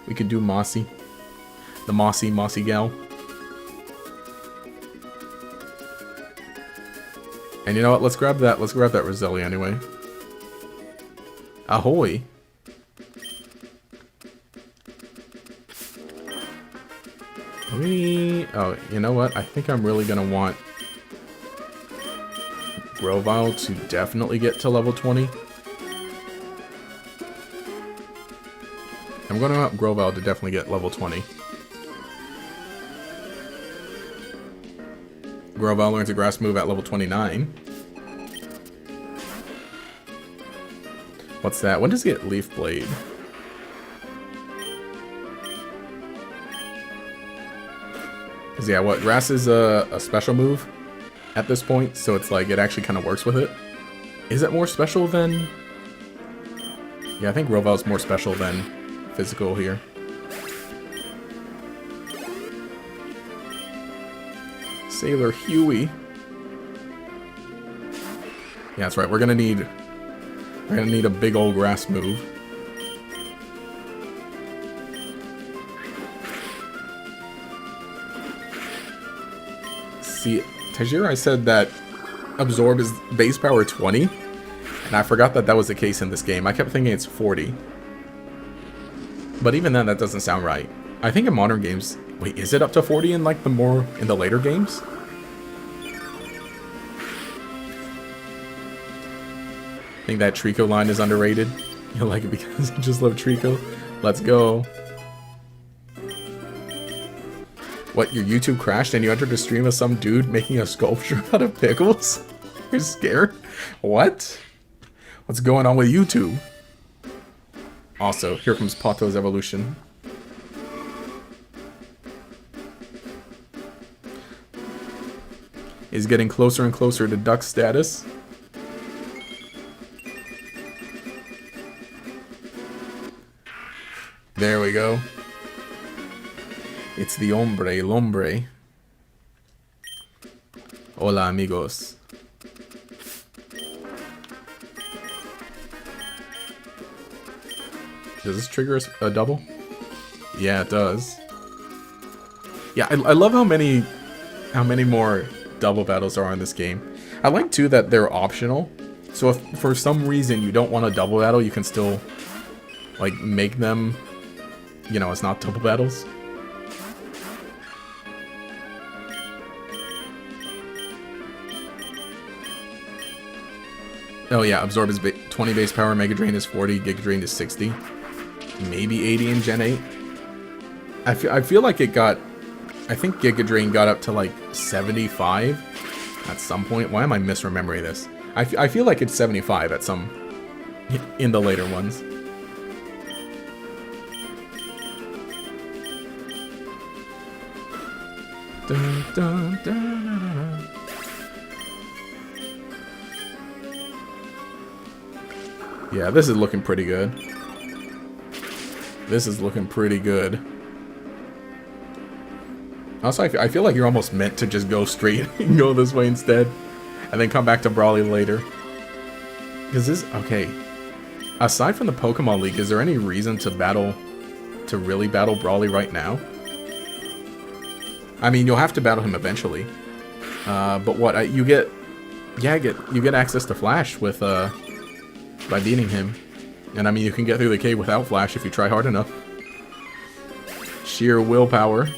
We could do Mossy. The Mossy gal. And you know what? Let's grab that. Let's grab that Roselia anyway. Ahoy. Oh, you know what? I think I'm really gonna want Grovyle to definitely get to level 20. I'm gonna want Grovyle to definitely get level 20. Grovyle learns a grass move at level 29. What's that? When does it get Leaf Blade? Because yeah, what? Grass is a special move at this point, so it's like it actually kind of works with it. Is it more special than... Yeah, I think Grovyle's more special than physical here. Sailor Huey. Yeah, that's right. We're gonna need a big old grass move. See, Tajiri, I said that Absorb is base power 20, and I forgot that that was the case in this game. I kept thinking it's 40. But even then, that doesn't sound right. I think in modern games... Wait, is it up to 40 in, like, in the later games? I think that Trico line is underrated. You like it because you just love Trico? Let's go. What, your YouTube crashed and you entered a stream of some dude making a sculpture out of pickles? You're scared? What? What's going on with YouTube? Also, here comes Pato's evolution. Is getting closer and closer to duck status. There we go. It's the hombre, el hombre. Hola, amigos. Does this trigger a double? Yeah, it does. Yeah, I love how many more double battles are in this game. I like too that they're optional. So if for some reason you don't want a double battle, you can still like make them, you know, it's not double battles. Oh yeah, Absorb is 20 base power, Mega Drain is 40, Giga Drain is 60. Maybe 80 in Gen 8. I feel like it got... I think Giga Drain got up to like 75 at some point. Why am I misremembering this? I feel like it's 75 at some... in the later ones. Dun, dun, dun, dun, dun. Yeah, this is looking pretty good. This is looking pretty good. Also, I feel like you're almost meant to just go straight and go this way instead. And then come back to Brawly later. Because this... Okay. Aside from the Pokemon League, is there any reason to battle... to really battle Brawly right now? I mean, you'll have to battle him eventually. But what? You get... Yeah, you get access to Flash with, by beating him. And I mean, you can get through the cave without Flash if you try hard enough. Sheer willpower.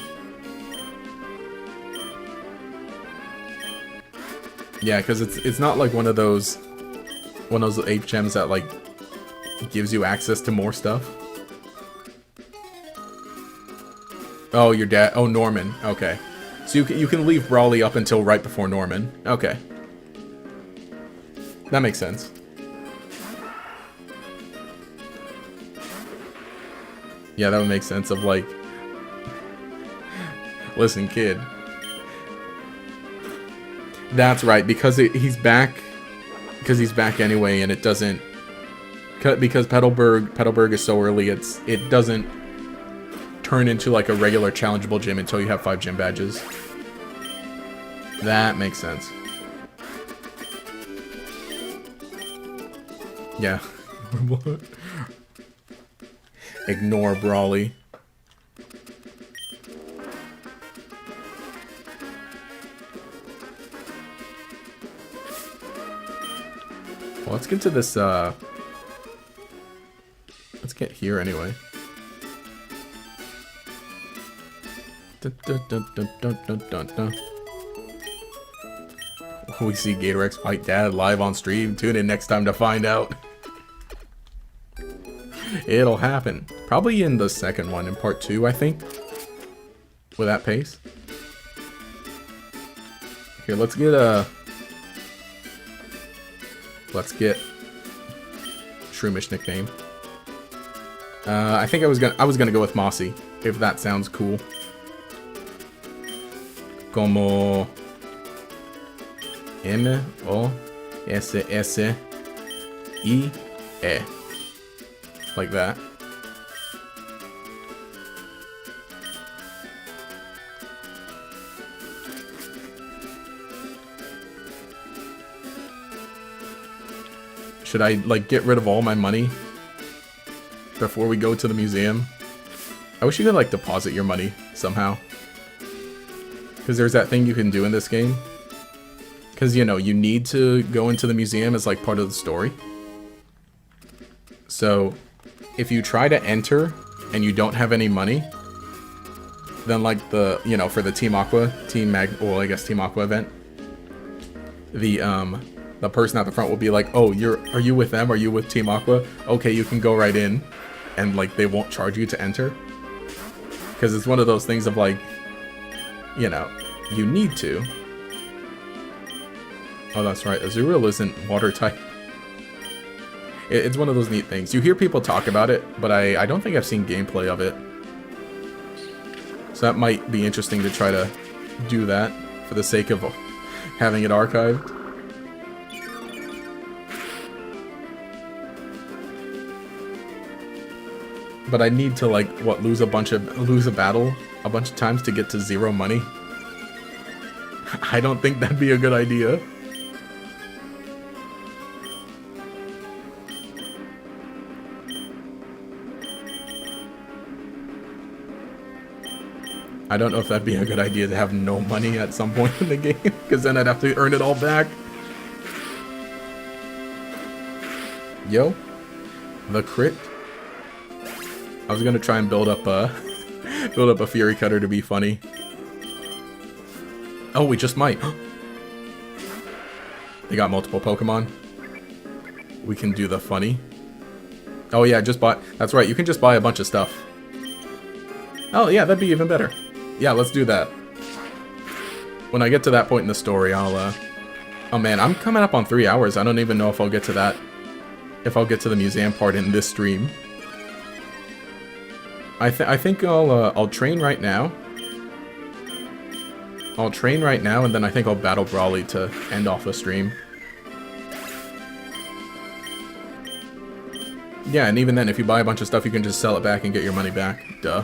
Yeah, because it's not like one of those 8 gems that like gives you access to more stuff. Oh, your dad. Oh, Norman. Okay, so you can leave Brawly up until right before Norman. Okay, that makes sense. Yeah, that would make sense of like, listen, kid. That's right, because he's back. Because he's back anyway, and it doesn't. Because Petalburg is so early, it doesn't turn into like a regular challengeable gym until you have 5 gym badges. That makes sense. Yeah. Ignore Brawly. Well, let's get to this, let's get here anyway. Dun, dun, dun, dun, dun, dun, dun, dun. We see Gatorex fight Dad live on stream. Tune in next time to find out. It'll happen. Probably in the second one, in part 2, I think. With that pace. Here, let's get Shroomish nickname. I think I was gonna go with Mossy, if that sounds cool. Como M-O-S-S-I-E. Like that. Should I, like, get rid of all my money before we go to the museum? I wish you could, like, deposit your money somehow. Because there's that thing you can do in this game. Because, you know, you need to go into the museum as, like, part of the story. So, if you try to enter and you don't have any money, then, like, the, you know, for the Team Aqua, Team Aqua event, the person at the front will be like, oh, are you with them? Are you with Team Aqua? Okay, you can go right in. And, like, they won't charge you to enter. Because it's one of those things of, like, you know, you need to. Oh, that's right. Azurill isn't water type. It's one of those neat things. You hear people talk about it, but I don't think I've seen gameplay of it. So that might be interesting to try to do that for the sake of having it archived. But I need to, like, what, lose a battle a bunch of times to get to 0 money? I don't think that'd be a good idea. I don't know if that'd be a good idea to have no money at some point in the game, because then I'd have to earn it all back. Yo, the crit. I was gonna try and build up a Fury Cutter to be funny. Oh, we just might. They got multiple Pokemon. We can do the funny. Oh yeah, just bought. That's right. You can just buy a bunch of stuff. Oh yeah, that'd be even better. Yeah, let's do that. When I get to that point in the story, I'll. Oh man, I'm coming up on 3 hours. I don't even know if I'll get to that. If I'll get to the museum part in this stream. I think I'll train right now. I'll train right now, and then I think I'll battle Brawly to end off the stream. Yeah, and even then, if you buy a bunch of stuff, you can just sell it back and get your money back. Duh.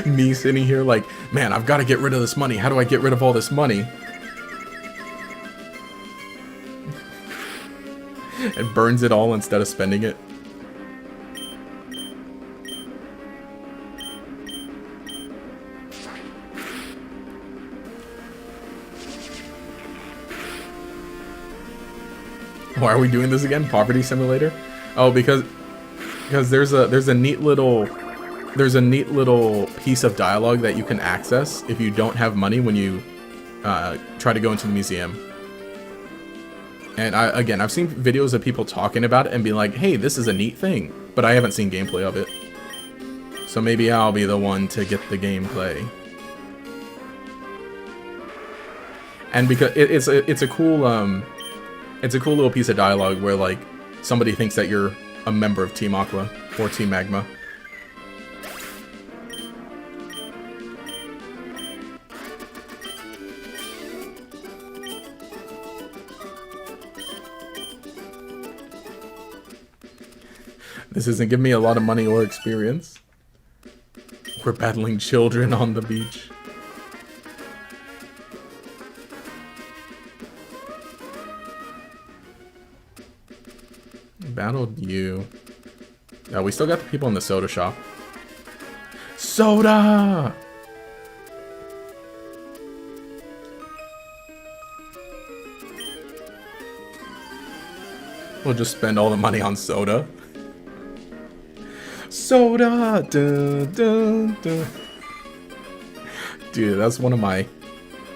Me sitting here like, man, I've got to get rid of this money. How do I get rid of all this money? And burns it all instead of spending it. Why are we doing this again? Poverty Simulator? Oh, because there's a neat little piece of dialogue that you can access if you don't have money when you try to go into the museum. And I've seen videos of people talking about it and being like, hey, this is a neat thing, but I haven't seen gameplay of it. So maybe I'll be the one to get the gameplay. And because it's a cool little piece of dialogue where, like, somebody thinks that you're a member of Team Aqua or Team Magma. This isn't giving me a lot of money or experience. We're battling children on the beach. Battled you. We still got the people in the soda shop. Soda! We'll just spend all the money on soda. Soda! Dun, dun, dun. Dude, that's one of my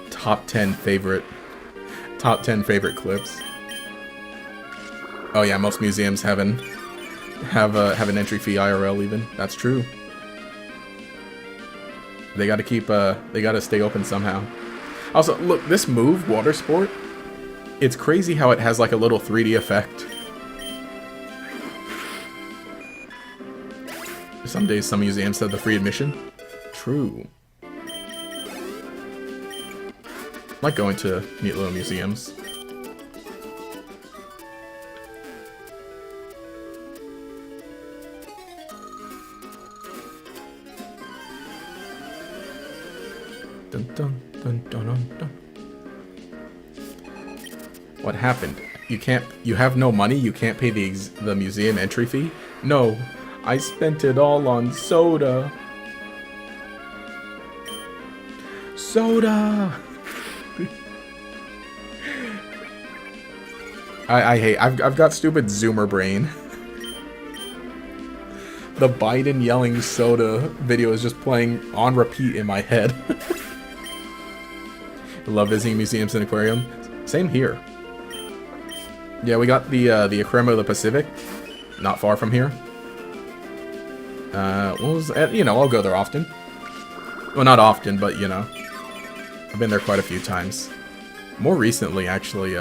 top 10 favorite clips. Oh yeah, most museums have an entry fee IRL even. That's true. They gotta keep they gotta stay open somehow. Also, look, this move, water sport, it's crazy how it has like a little 3D effect. Some days some museums have the free admission. True. I like going to neat little museums. Dun, dun, dun, dun, dun, dun. What happened? You have no money? You can't pay the museum entry fee? No, I spent it all on soda. Soda! I hate, I've got stupid zoomer brain. The Biden yelling soda video is just playing on repeat in my head. I love visiting museums and aquarium. Same here. Yeah, we got the Aquarium of the Pacific, not far from here. What was, you know, I'll go there often. Well, not often, but you know, I've been there quite a few times. More recently, actually,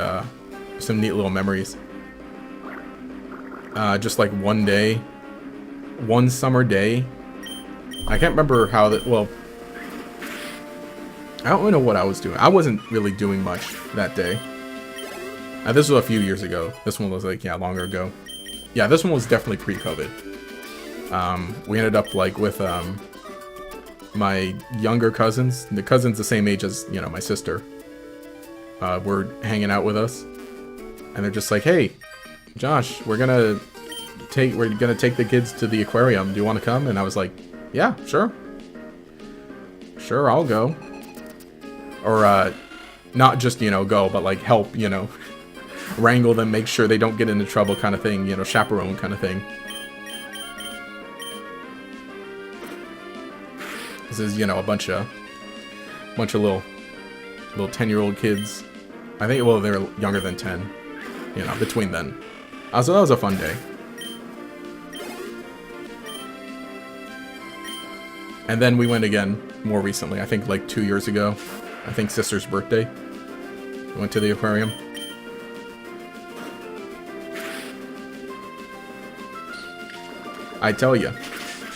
some neat little memories. Just like one day, one summer day. I can't remember how that. Well, I don't really know what I was doing. I wasn't really doing much that day. This was a few years ago. This one was like, yeah, longer ago. Yeah, this one was definitely pre-COVID. We ended up like with my younger cousins. The cousins the same age as, you know, my sister. Were hanging out with us. And they're just like, hey, Josh, we're gonna take the kids to the aquarium. Do you want to come? And I was like, yeah, sure. Sure, I'll go. Or, not just, you know, go, but like help, you know, wrangle them, make sure they don't get into trouble kind of thing, you know, chaperone kind of thing. This is, you know, a bunch of little 10-year-old kids. I think, well, they're younger than 10, you know, between then. So that was a fun day. And then we went again more recently, I think like 2 years ago. I think sister's birthday. We went to the aquarium. I tell you,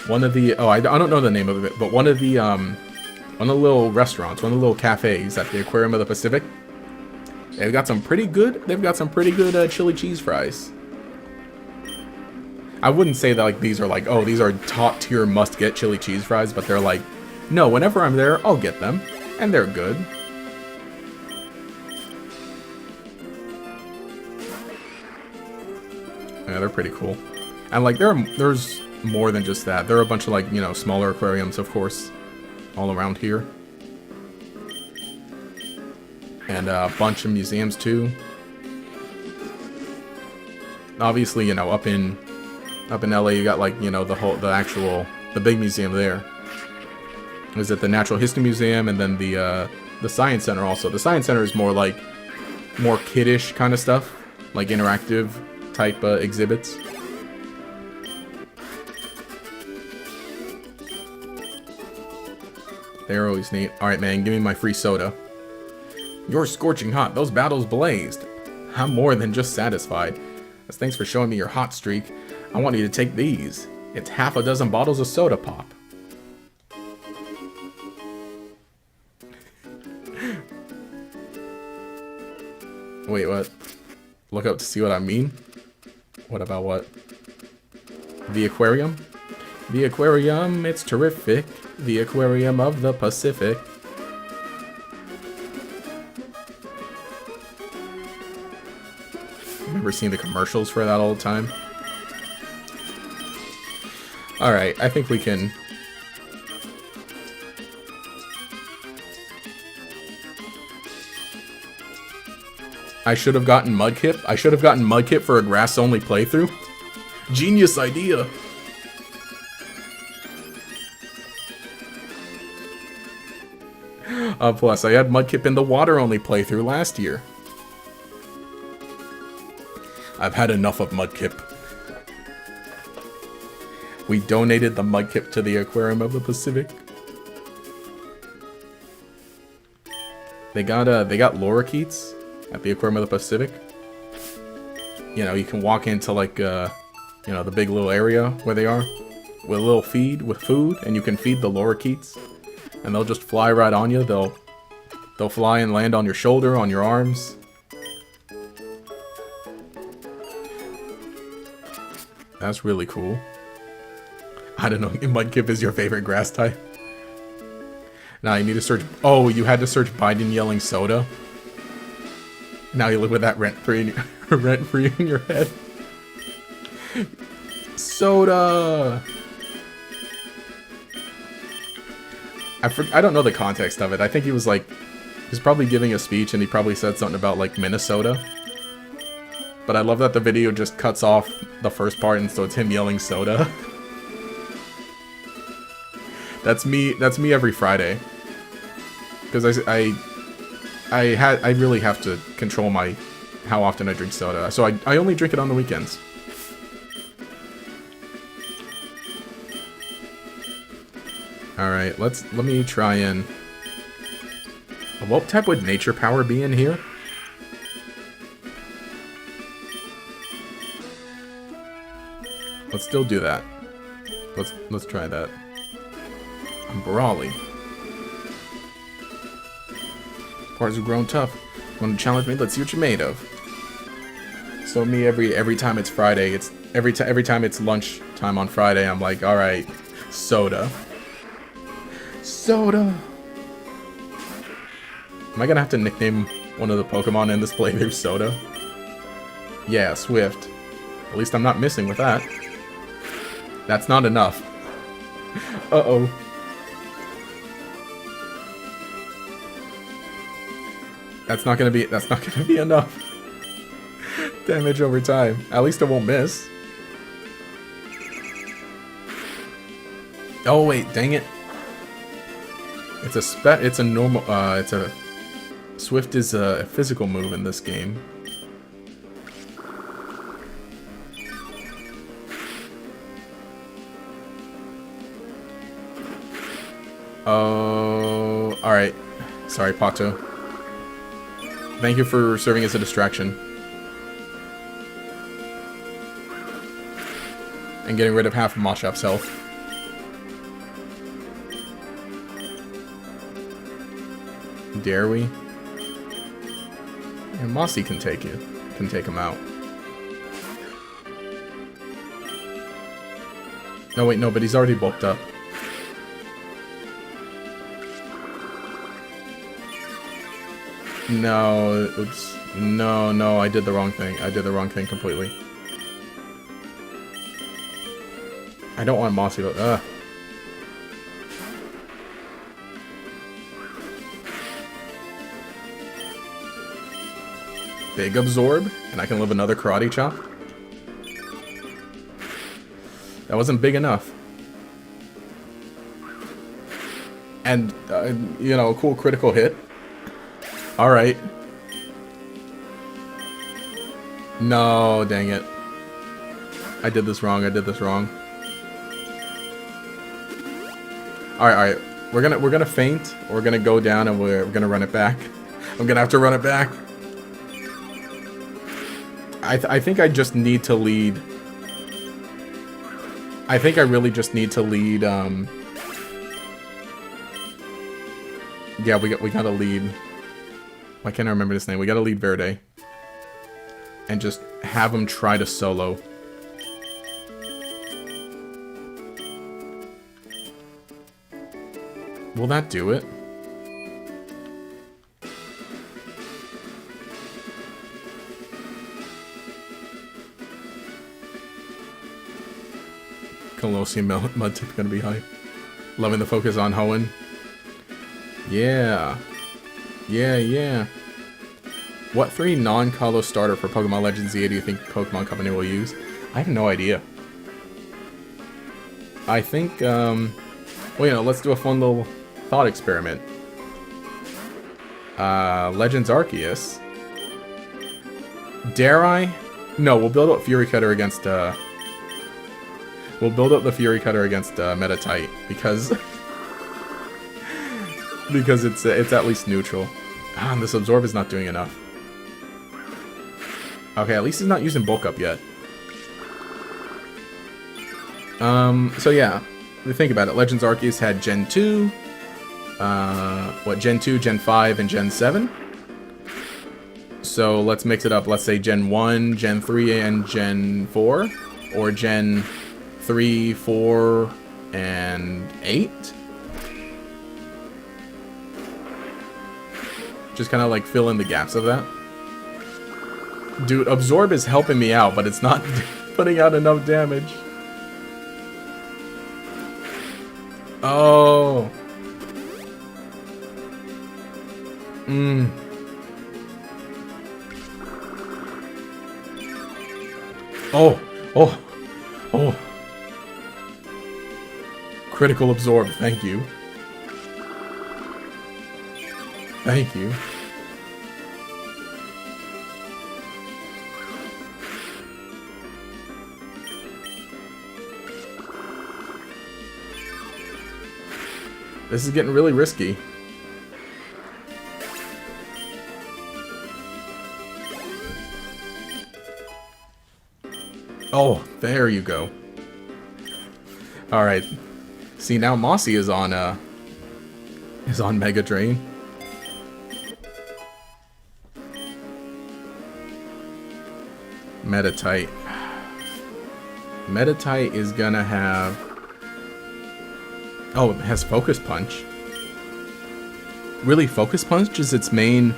one of the, I don't know the name of it, but one of the little restaurants, one of the little cafes at the Aquarium of the Pacific, they've got some pretty good chili cheese fries. I wouldn't say that like these are like, oh, these are top tier must get chili cheese fries, but they're like, no, whenever I'm there, I'll get them. And they're good. Yeah, they're pretty cool. And like there's more than just that. There are a bunch of like, you know, smaller aquariums, of course, all around here. And a bunch of museums too. Obviously, you know, up in LA you got like, you know, the big museum there. Is it the Natural History Museum, and then the Science Center also. The Science Center is more kiddish kind of stuff, like interactive type exhibits. They're always neat. Alright, man, give me my free soda. You're scorching hot. Those battles blazed. I'm more than just satisfied. As thanks for showing me your hot streak, I want you to take these. It's half a dozen bottles of soda pop. Wait, what? Look up to see what I mean? What about what? The aquarium? The aquarium, it's terrific. The Aquarium of the Pacific. Remember seeing the commercials for that all the time? Alright, I think we can... I should have gotten Mudkip. I should have gotten Mudkip for a grass-only playthrough. Genius idea! Plus, I had Mudkip in the water-only playthrough last year. I've had enough of Mudkip. We donated the Mudkip to the Aquarium of the Pacific. They got lorikeets at the Aquarium of the Pacific. You know, you can walk into like you know, the big little area where they are with a little feed with food, and you can feed the lorikeets, and they'll just fly right on you. They'll fly and land on your shoulder, on your arms. That's really cool. I don't know. Mudkip is your favorite grass type. Now you need to search. Oh, you had to search Biden yelling soda. Now you live with that rent-free in your head. Soda. I don't know the context of it. I think he was probably giving a speech and he probably said something about like Minnesota. But I love that the video just cuts off the first part, and so it's him yelling soda. That's me every Friday. Because I really have to control how often I drink soda. So I only drink it on the weekends. Alright, let me try and... What type would nature power be in here? Let's still do that. Let's try that. Brawly. Parts have grown tough. Want to challenge me? Let's see what you're made of. So me every time it's Friday, it's every time it's lunch time on Friday, I'm like, all right, soda. Soda. Am I gonna have to nickname one of the Pokemon in this playthrough Soda? Yeah, Swift. At least I'm not missing with that. That's not enough. Uh-oh. That's not gonna be enough. Damage over time. At least it won't miss. Oh wait, dang it. It's a normal Swift is a physical move in this game. Oh, alright. Sorry, Pato. Thank you for serving as a distraction. And getting rid of half of Mashap's health. Dare we? Yeah, Mossy can take it. Can take him out. No, wait, no, but he's already bulked up. No, oops. No, I did the wrong thing. I did the wrong thing completely. I don't want Mossy, but Big Absorb, and I can live another Karate Chop. That wasn't big enough. And, you know, a cool critical hit. Alright. No, dang it. I did this wrong, Alright. We're gonna feint, we're gonna go down, and we're gonna run it back. I'm gonna have to run it back. I think I just need to lead. I think I really just need to lead, yeah, we gotta lead. Why can't I remember his name? We gotta lead Verde. And just have him try to solo. Will that do it? Colosseum mud tip gonna be hype. Loving the focus on Hoenn. Yeah. Yeah. What 3 non-Kalos starter for Pokemon Legends ZA do you think Pokemon Company will use? I have no idea. I think, well, you know, let's do a fun little thought experiment. Legends Arceus. Dare I? No, we'll build up Fury Cutter against, we'll build up the Fury Cutter against, Metatite, because... because it's at least neutral. Ah, and this Absorb is not doing enough. Okay, at least he's not using Bulk Up yet. So yeah, if you think about it, Legends Arceus had Gen 2, Gen 2, Gen 5, and Gen 7? So let's mix it up. Let's say Gen 1, Gen 3, and Gen 4? Or Gen 3, 4, and 8? Just kind of like fill in the gaps of that. Dude, Absorb is helping me out, but it's not putting out enough damage. Oh. Oh. Critical Absorb, thank you. Thank you. This is getting really risky. Oh, there you go. Alright. See, now Mossy is on Mega Drain. Metatite. Metatite is gonna have... Oh, it has Focus Punch. Really? Focus Punch is its main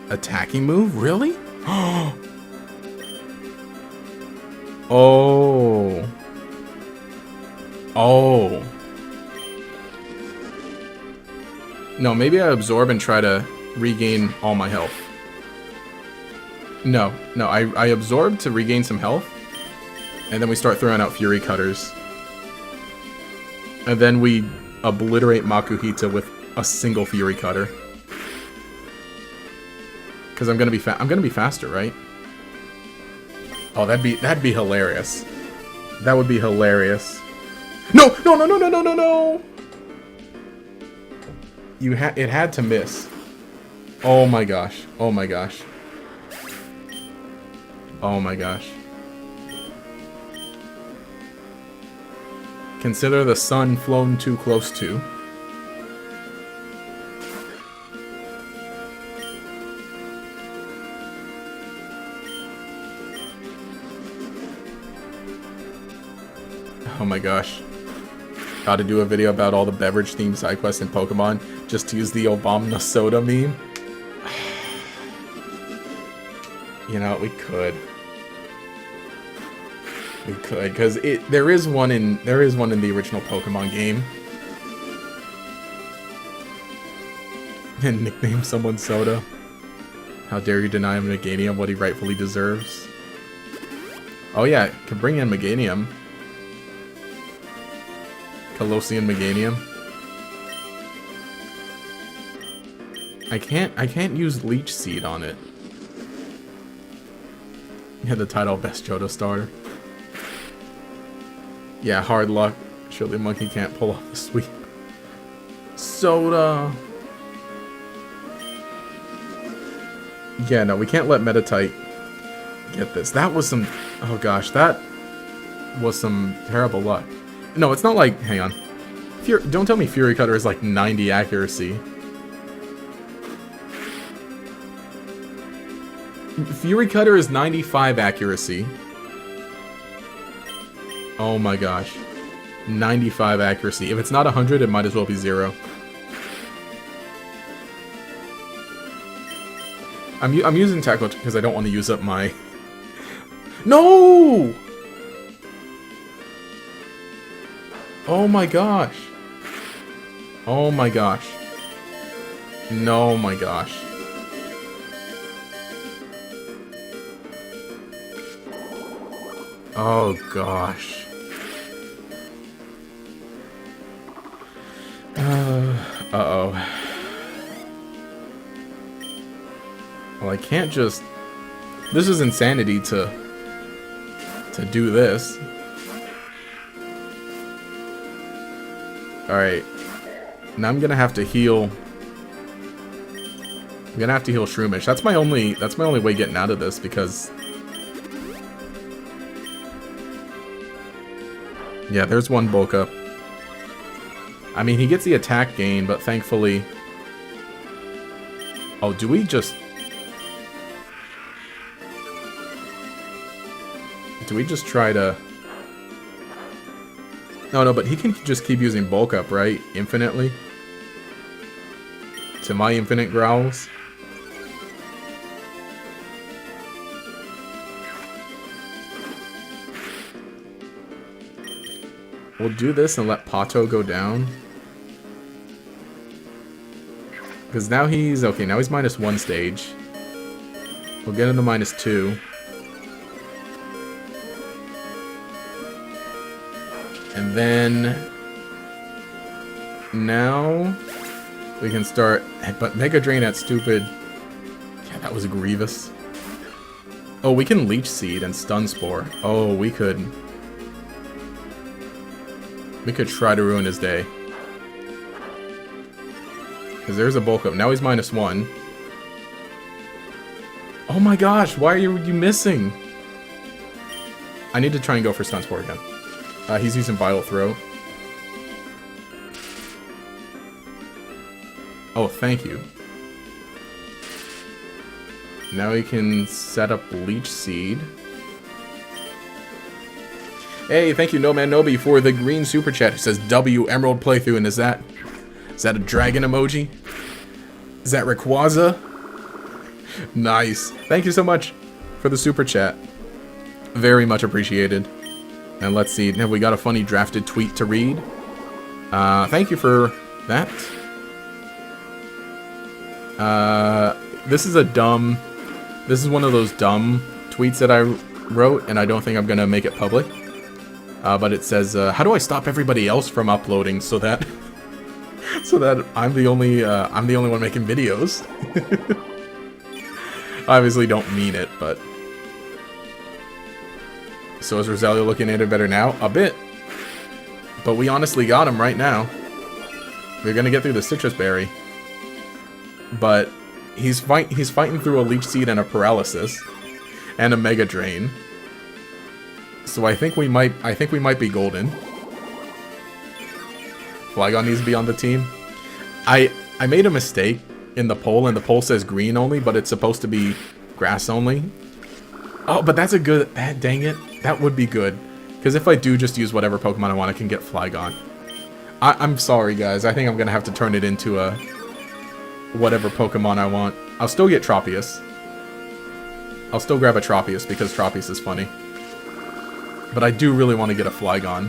attacking move? Really? Oh. Oh. No, maybe I Absorb and try to regain all my health. No, I Absorb to regain some health. And then we start throwing out Fury Cutters. And then we obliterate Makuhita with a single Fury Cutter. Because I'm gonna be faster, right? Oh, that'd be hilarious. That would be hilarious. No! It had to miss. Oh my gosh. Oh my gosh. Oh my gosh. Consider the sun flown too close to. Oh my gosh. Gotta do a video about all the beverage themed side quests in Pokemon just to use the Obama soda meme. You know, we could. We could, because there is one in the original Pokemon game. And nickname someone Soda. How dare you deny him Meganium what he rightfully deserves? Oh yeah, can bring in Meganium. Colosseum Meganium. I can't use Leech Seed on it. Yeah, the title Best Johto Starter. Yeah, hard luck. Surely Monkey can't pull off the sweep. Soda. Yeah, no, we can't let Metatite get this. That was some... Oh gosh, that was some terrible luck. No, it's not like... Hang on. Don't tell me Fury Cutter is like 90 accuracy. Fury Cutter is 95 accuracy. Oh my gosh. 95 accuracy. If it's not 100, it might as well be 0. I'm using Tackle because I don't want to use up my... No! Oh my gosh. Oh my gosh. No, my gosh. Oh gosh. Uh-oh. Well, I can't just... This is insanity to do this. Alright. Now I'm gonna have to heal... I'm gonna have to heal Shroomish. That's my only way getting out of this, because... Yeah, there's one bulk up. I mean, he gets the attack gain, but thankfully... Oh, do we just... Do we just try to... No, but he can just keep using bulk up, right? Infinitely? To my infinite growls? We'll do this and let Pato go down. Because now he's... Okay, now he's -1 stage. We'll get him to -2. And then... Now... We can start... But Mega Drain at stupid... Yeah, that was grievous. Oh, we can Leech Seed and Stun Spore. Oh, we could... We could try to ruin his day. Because there's a bulk up. Now he's -1. Oh my gosh, why are you missing? I need to try and go for Stun Spore again. He's using Vital Throw. Oh, thank you. Now we can set up Leech Seed. Hey, thank you, No Man Nobi, for the green super chat. It says W Emerald playthrough, and is that a dragon emoji? Is that Rayquaza? Nice. Thank you so much for the super chat. Very much appreciated. And let's see, have we got a funny drafted tweet to read? Thank you for that. This is one of those dumb tweets that I wrote, and I don't think I'm gonna make it public. But it says, how do I stop everybody else from uploading so that I'm the only one making videos? I obviously don't mean it, but... So is Rosalia looking at it better now? A bit. But we honestly got him right now. We're gonna get through the Citrus Berry. But he's fighting through a Leech Seed and a Paralysis. And a Mega Drain. So I think we might be golden. Flygon needs to be on the team. I made a mistake in the poll, and the poll says green only, but it's supposed to be grass only. Oh, but that's a good... Dang it. That would be good. Because if I do just use whatever Pokemon I want, I can get Flygon. I'm sorry, guys. I think I'm going to have to turn it into a... whatever Pokemon I want. I'll still get Tropius. I'll still grab a Tropius, because Tropius is funny. But I do really want to get a Flygon.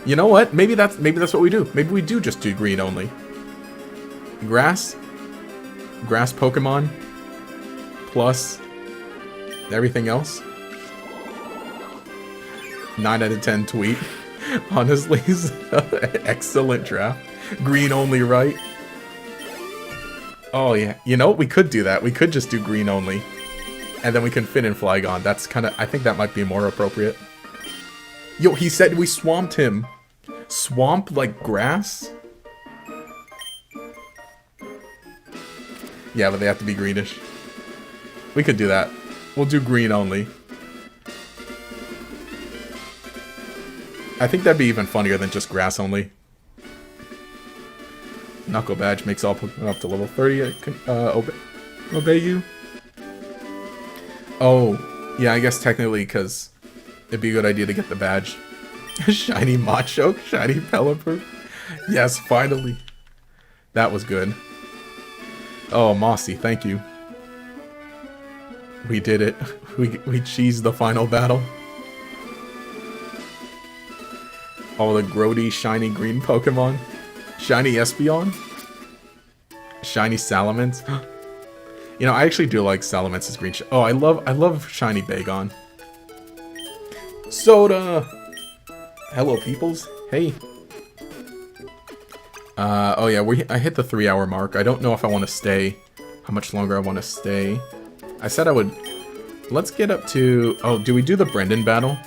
You know what? Maybe that's what we do. Maybe we do just do green only. Grass Pokemon, plus everything else. 9 out of 10 tweet. Honestly, excellent draft. Green only, right? Oh yeah. You know, we could do that. We could just do green only. And then we can fit in Flygon. That's kind of... I think that might be more appropriate. Yo, he said we swamped him. Swamp like grass? Yeah, but they have to be greenish. We could do that. We'll do green only. I think that'd be even funnier than just grass only. Knuckle Badge makes all Pokemon up to level 30 obey you. Oh, yeah, I guess technically, because it'd be a good idea to get the badge. Shiny Machoke, shiny Pelipper. Yes, finally. That was good. Oh, Mossy, thank you. We did it. We cheesed the final battle. all the grody, shiny green Pokemon. Shiny Espeon. Shiny Salamence. You know, I actually do like Salamence's green. Oh, I love shiny Bagon. Soda. Hello, peoples. Hey. Oh yeah, I hit the 3-hour mark. I don't know if I want to stay. How much longer I want to stay. I said I would. Let's get up to. Oh, do we do the Brendan battle?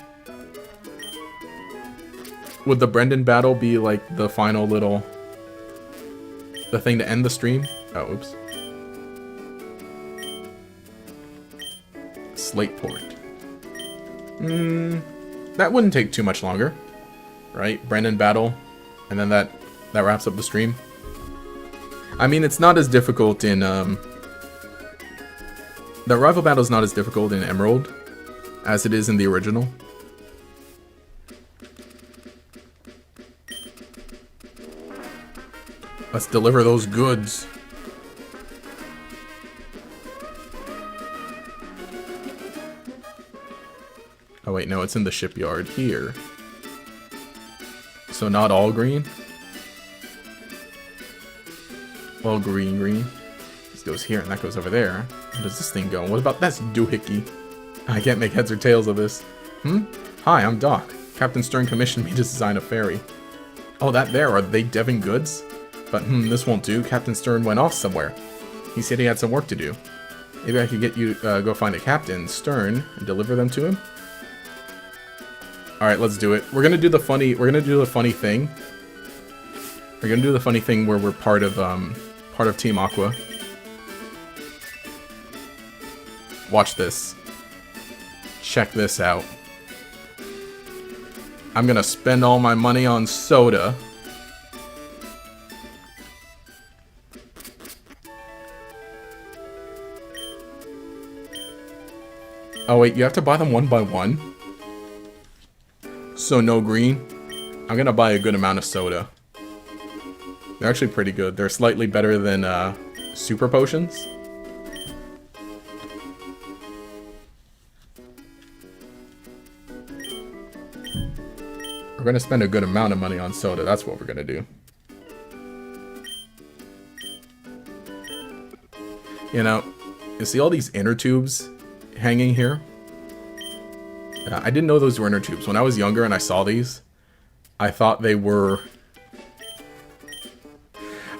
Would the Brendan battle be like the final little. The thing to end the stream? Oh, oops. Slateport. That wouldn't take too much longer. Right? Brendan battle. And then that wraps up the stream. I mean, it's not as difficult in, the rival battle is not as difficult in Emerald as it is in the original. Let's deliver those goods. Oh wait, no, it's in the shipyard here. So not all green? Well, green. This goes here and that goes over there. Where does this thing go? What about that's doohickey? I can't make heads or tails of this. Hi, I'm Doc. Captain Stern commissioned me to design a ferry. Oh, that there, are they Devon goods? But this won't do. Captain Stern went off somewhere. He said he had some work to do. Maybe I could get you, go find a Captain Stern and deliver them to him? Alright, let's do it. We're gonna do the funny thing. We're gonna do the funny thing where we're part of Team Aqua. Watch this. Check this out. I'm gonna spend all my money on soda. Oh wait, you have to buy them one by one? So no green? I'm gonna buy a good amount of soda. They're actually pretty good. They're slightly better than super potions. We're gonna spend a good amount of money on soda. That's what we're gonna do. You know, you see all these inner tubes hanging here? I didn't know those were inner tubes. When I was younger and I saw these, I thought they were...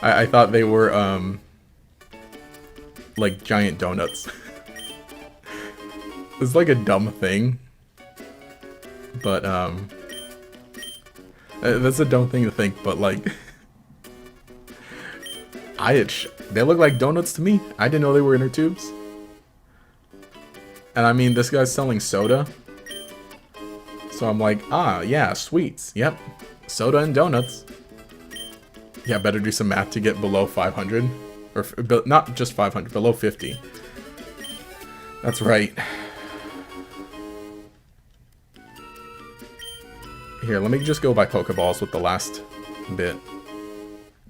I thought they were, like giant donuts. It's like a dumb thing. But, that's a dumb thing to think, but like... they look like donuts to me. I didn't know they were inner tubes. And I mean, this guy's selling soda. So I'm like, ah, yeah, sweets. Yep. Soda and donuts. Yeah, better do some math to get below 500. Or, not just 500, below 50. That's right. Here, let me just go by Pokeballs with the last bit.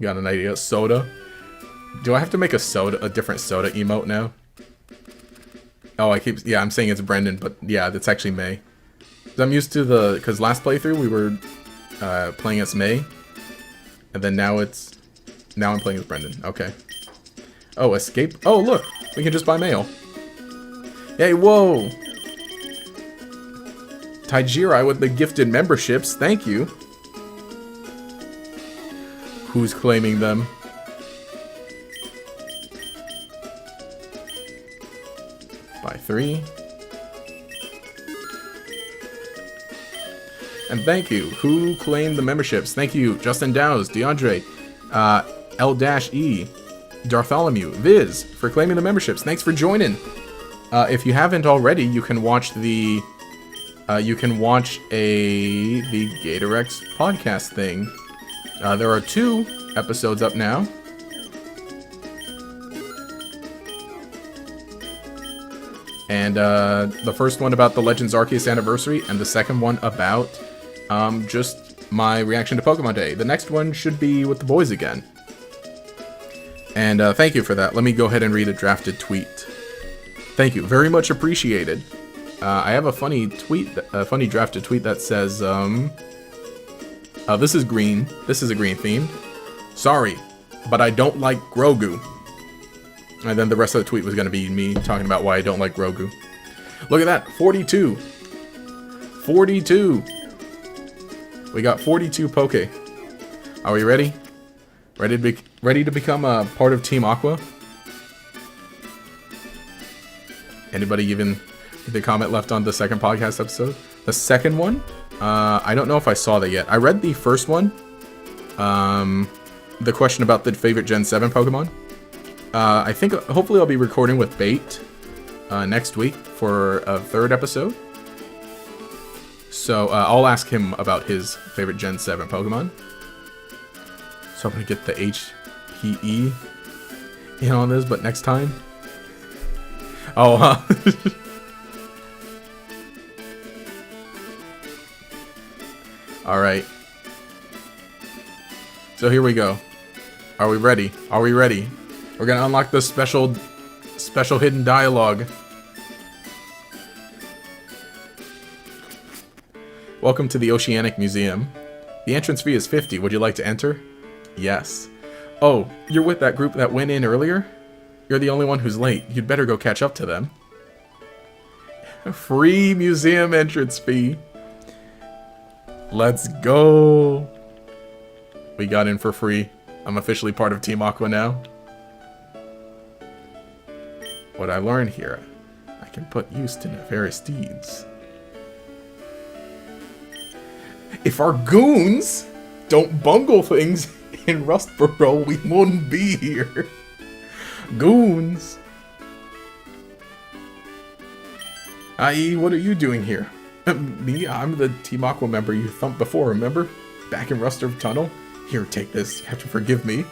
Got an idea? Soda. Do I have to make a different soda emote now? Oh, yeah, I'm saying it's Brendan, but yeah, that's actually May. I'm used to because last playthrough we were playing as May, and then now I'm playing as Brendan. Okay. Oh, escape. Oh, look, we can just buy mail. Hey, whoa. Taijiri with the gifted memberships. Thank you. Who's claiming them? Buy 3. And thank you. Who claimed the memberships? Thank you, Justin Dowes, DeAndre, L-E, Dartholomew, Viz, for claiming the memberships. Thanks for joining. If you haven't already, you can watch the Gatorex podcast thing. There are 2 episodes up now. And the first one about the Legends Arceus anniversary, and the second one about just my reaction to Pokemon Day. The next one should be with the boys again. And thank you for that. Let me go ahead and read a drafted tweet. Thank you. Very much appreciated. I have a funny tweet, a funny drafted tweet that says, This is green. This is a green theme. Sorry, but I don't like Grogu. And then the rest of the tweet was going to be me talking about why I don't like Grogu. Look at that. 42. 42. We got 42 Poke. Are we ready? Ready to become a part of Team Aqua? Anybody even the comment left on the second podcast episode? The second one? I don't know if I saw that yet. I read the first one. The question about the favorite Gen 7 Pokemon. I think hopefully I'll be recording with Bait next week for a third episode. So I'll ask him about his favorite Gen 7 Pokemon. So I'm going to get the HPE in on this, but next time. Oh, Alright. So here we go. Are we ready? Are we ready? We're going to unlock the special hidden dialogue. Welcome to the Oceanic Museum. The entrance fee is 50. Would you like to enter? Yes. Oh, you're with that group that went in earlier? You're the only one who's late. You'd better go catch up to them. Free museum entrance fee. Let's go. We got in for free. I'm officially part of Team Aqua now. What I learned here, I can put use to nefarious deeds. If our goons don't bungle things in Rustboro, we wouldn't be here. Goons. I.e., what are you doing here? Me? I'm the Team Aqua member you thumped before, remember? Back in Rustboro Tunnel? Here, take this. You have to forgive me.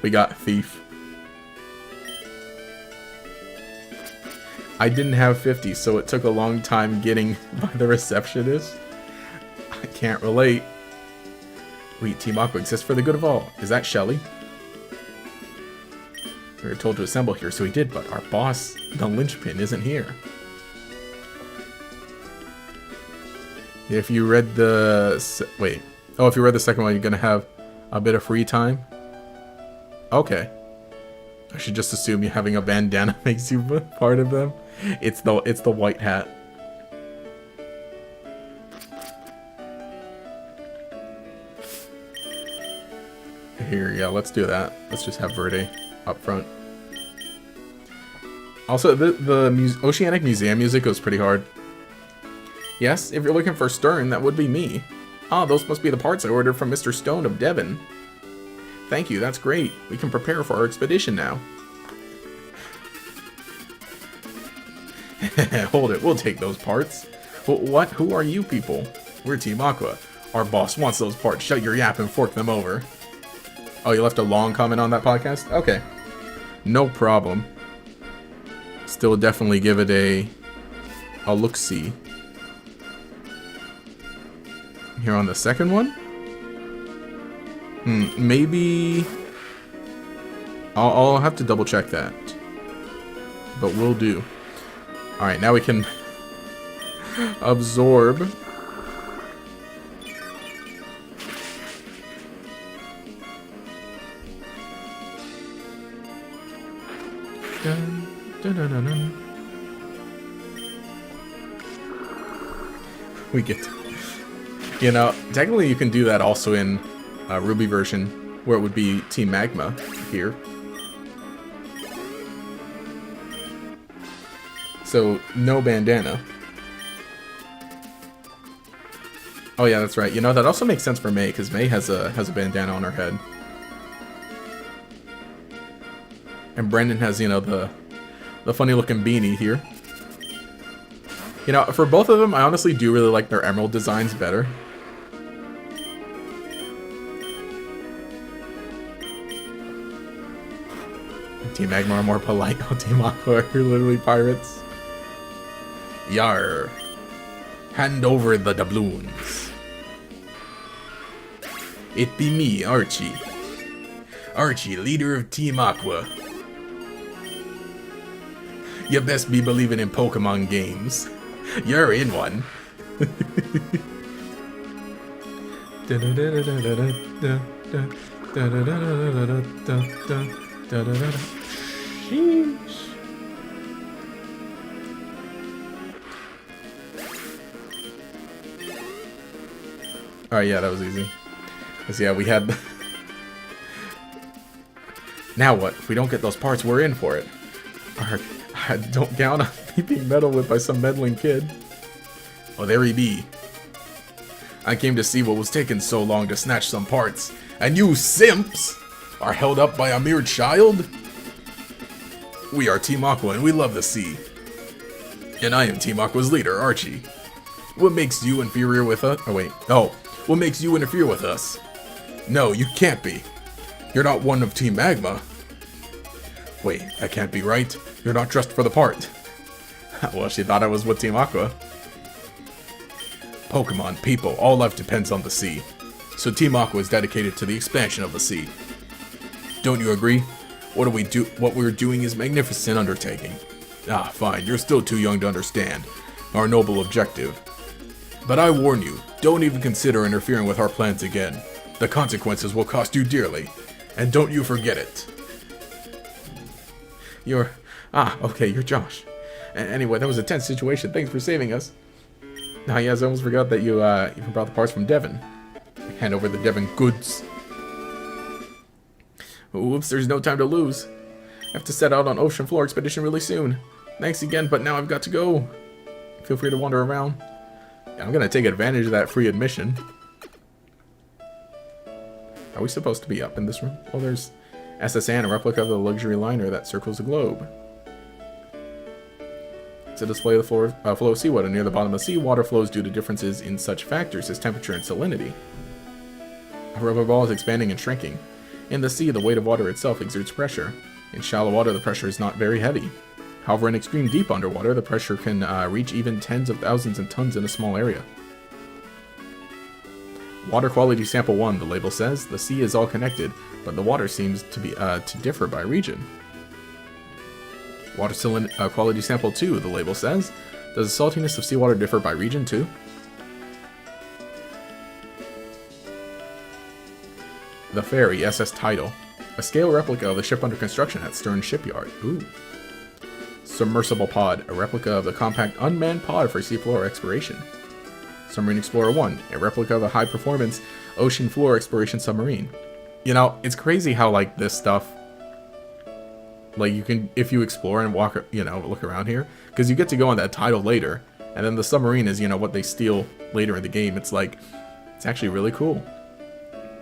We got Thief. I didn't have 50, so it took a long time getting by the receptionist. I can't relate. We Team Aqua exists for the good of all. Is that Shelly? We were told to assemble here, so we did, but our boss, the linchpin, isn't here. If you read the... Wait. Oh, if you read the second one, you're gonna have a bit of free time? Okay. I should just assume you having a bandana makes you part of them. It's the white hat. Here, yeah, let's do that. Let's just have Verde up front. Also, the Oceanic Museum music goes pretty hard. Yes, if you're looking for Stern, that would be me. Ah, those must be the parts I ordered from Mr. Stone of Devon. Thank you, that's great. We can prepare for our expedition now. Hold it, we'll take those parts. What? Who are you people? We're Team Aqua. Our boss wants those parts. Shut your yap and fork them over. Oh, you left a long comment on that podcast? Okay. No problem. Still definitely give it a look-see. Here on the second one? Maybe... I'll have to double check that. But we'll do. Alright, now we can absorb. Dun, dun, dun, dun, dun. We get to, you know, technically you can do that also in Ruby version, where it would be Team Magma here. So, no bandana. Oh yeah, that's right. You know, that also makes sense for May, because May has a bandana on her head. And Brendan has, you know, the funny looking beanie here. You know, for both of them, I honestly do really like their emerald designs better. Team Magma are more polite. Oh, Team Aqua are literally pirates. Yar. Hand over the doubloons. It be me, Archie. Archie, leader of Team Aqua. You best be believing in Pokemon games. You're in one. Alright, yeah, that was easy. Because, yeah, we had... Now what? If we don't get those parts, we're in for it. I don't count on me being meddled with by some meddling kid. Oh, there he be. I came to see what was taking so long to snatch some parts, and you simps are held up by a mere child? We are Team Aqua, and we love the sea. And I am Team Aqua's leader, Archie. What makes you inferior with us? Oh, wait. Oh, what makes you interfere with us? No, you can't be. You're not one of Team Magma. Wait, that can't be right. You're not dressed for the part. Well, she thought I was with Team Aqua. Pokemon, people, all life depends on the sea. So Team Aqua is dedicated to the expansion of the sea. Don't you agree? What we're doing is a magnificent undertaking. Ah, fine, you're still too young to understand our noble objective. But I warn you, don't even consider interfering with our plans again. The consequences will cost you dearly. And don't you forget it. Okay, you're Josh. Anyway, that was a tense situation. Thanks for saving us. Now, yes, I almost forgot that you even brought the parts from Devon. Hand over the Devon goods. Oops, there's no time to lose. I have to set out on ocean floor expedition really soon. Thanks again, but now I've got to go. Feel free to wander around. I'm gonna take advantage of that free admission. Are we supposed to be up in this room? Well, there's SSN, a replica of the luxury liner that circles the globe. It's a display of the flow of seawater. Near the bottom of the sea, water flows due to differences in such factors as temperature and salinity. A rubber ball is expanding and shrinking. In the sea, the weight of water itself exerts pressure. In shallow water, the pressure is not very heavy. However, in extreme deep underwater, the pressure can reach even tens of thousands of tons in a small area. Water quality sample 1, the label says. The sea is all connected, but the water seems to be to differ by region. Water quality sample 2, the label says. Does the saltiness of seawater differ by region too? The Ferry, SS Tidal. A scale replica of the ship under construction at Stern Shipyard. Ooh. Submersible Pod, a replica of the compact unmanned pod for seafloor exploration. Submarine Explorer 1, a replica of a high-performance ocean floor exploration submarine. You know, it's crazy how, like, this stuff, like, you can, if you explore and walk, you know, look around here, because you get to go on that title later, and then the submarine is, you know, what they steal later in the game. It's like, it's actually really cool.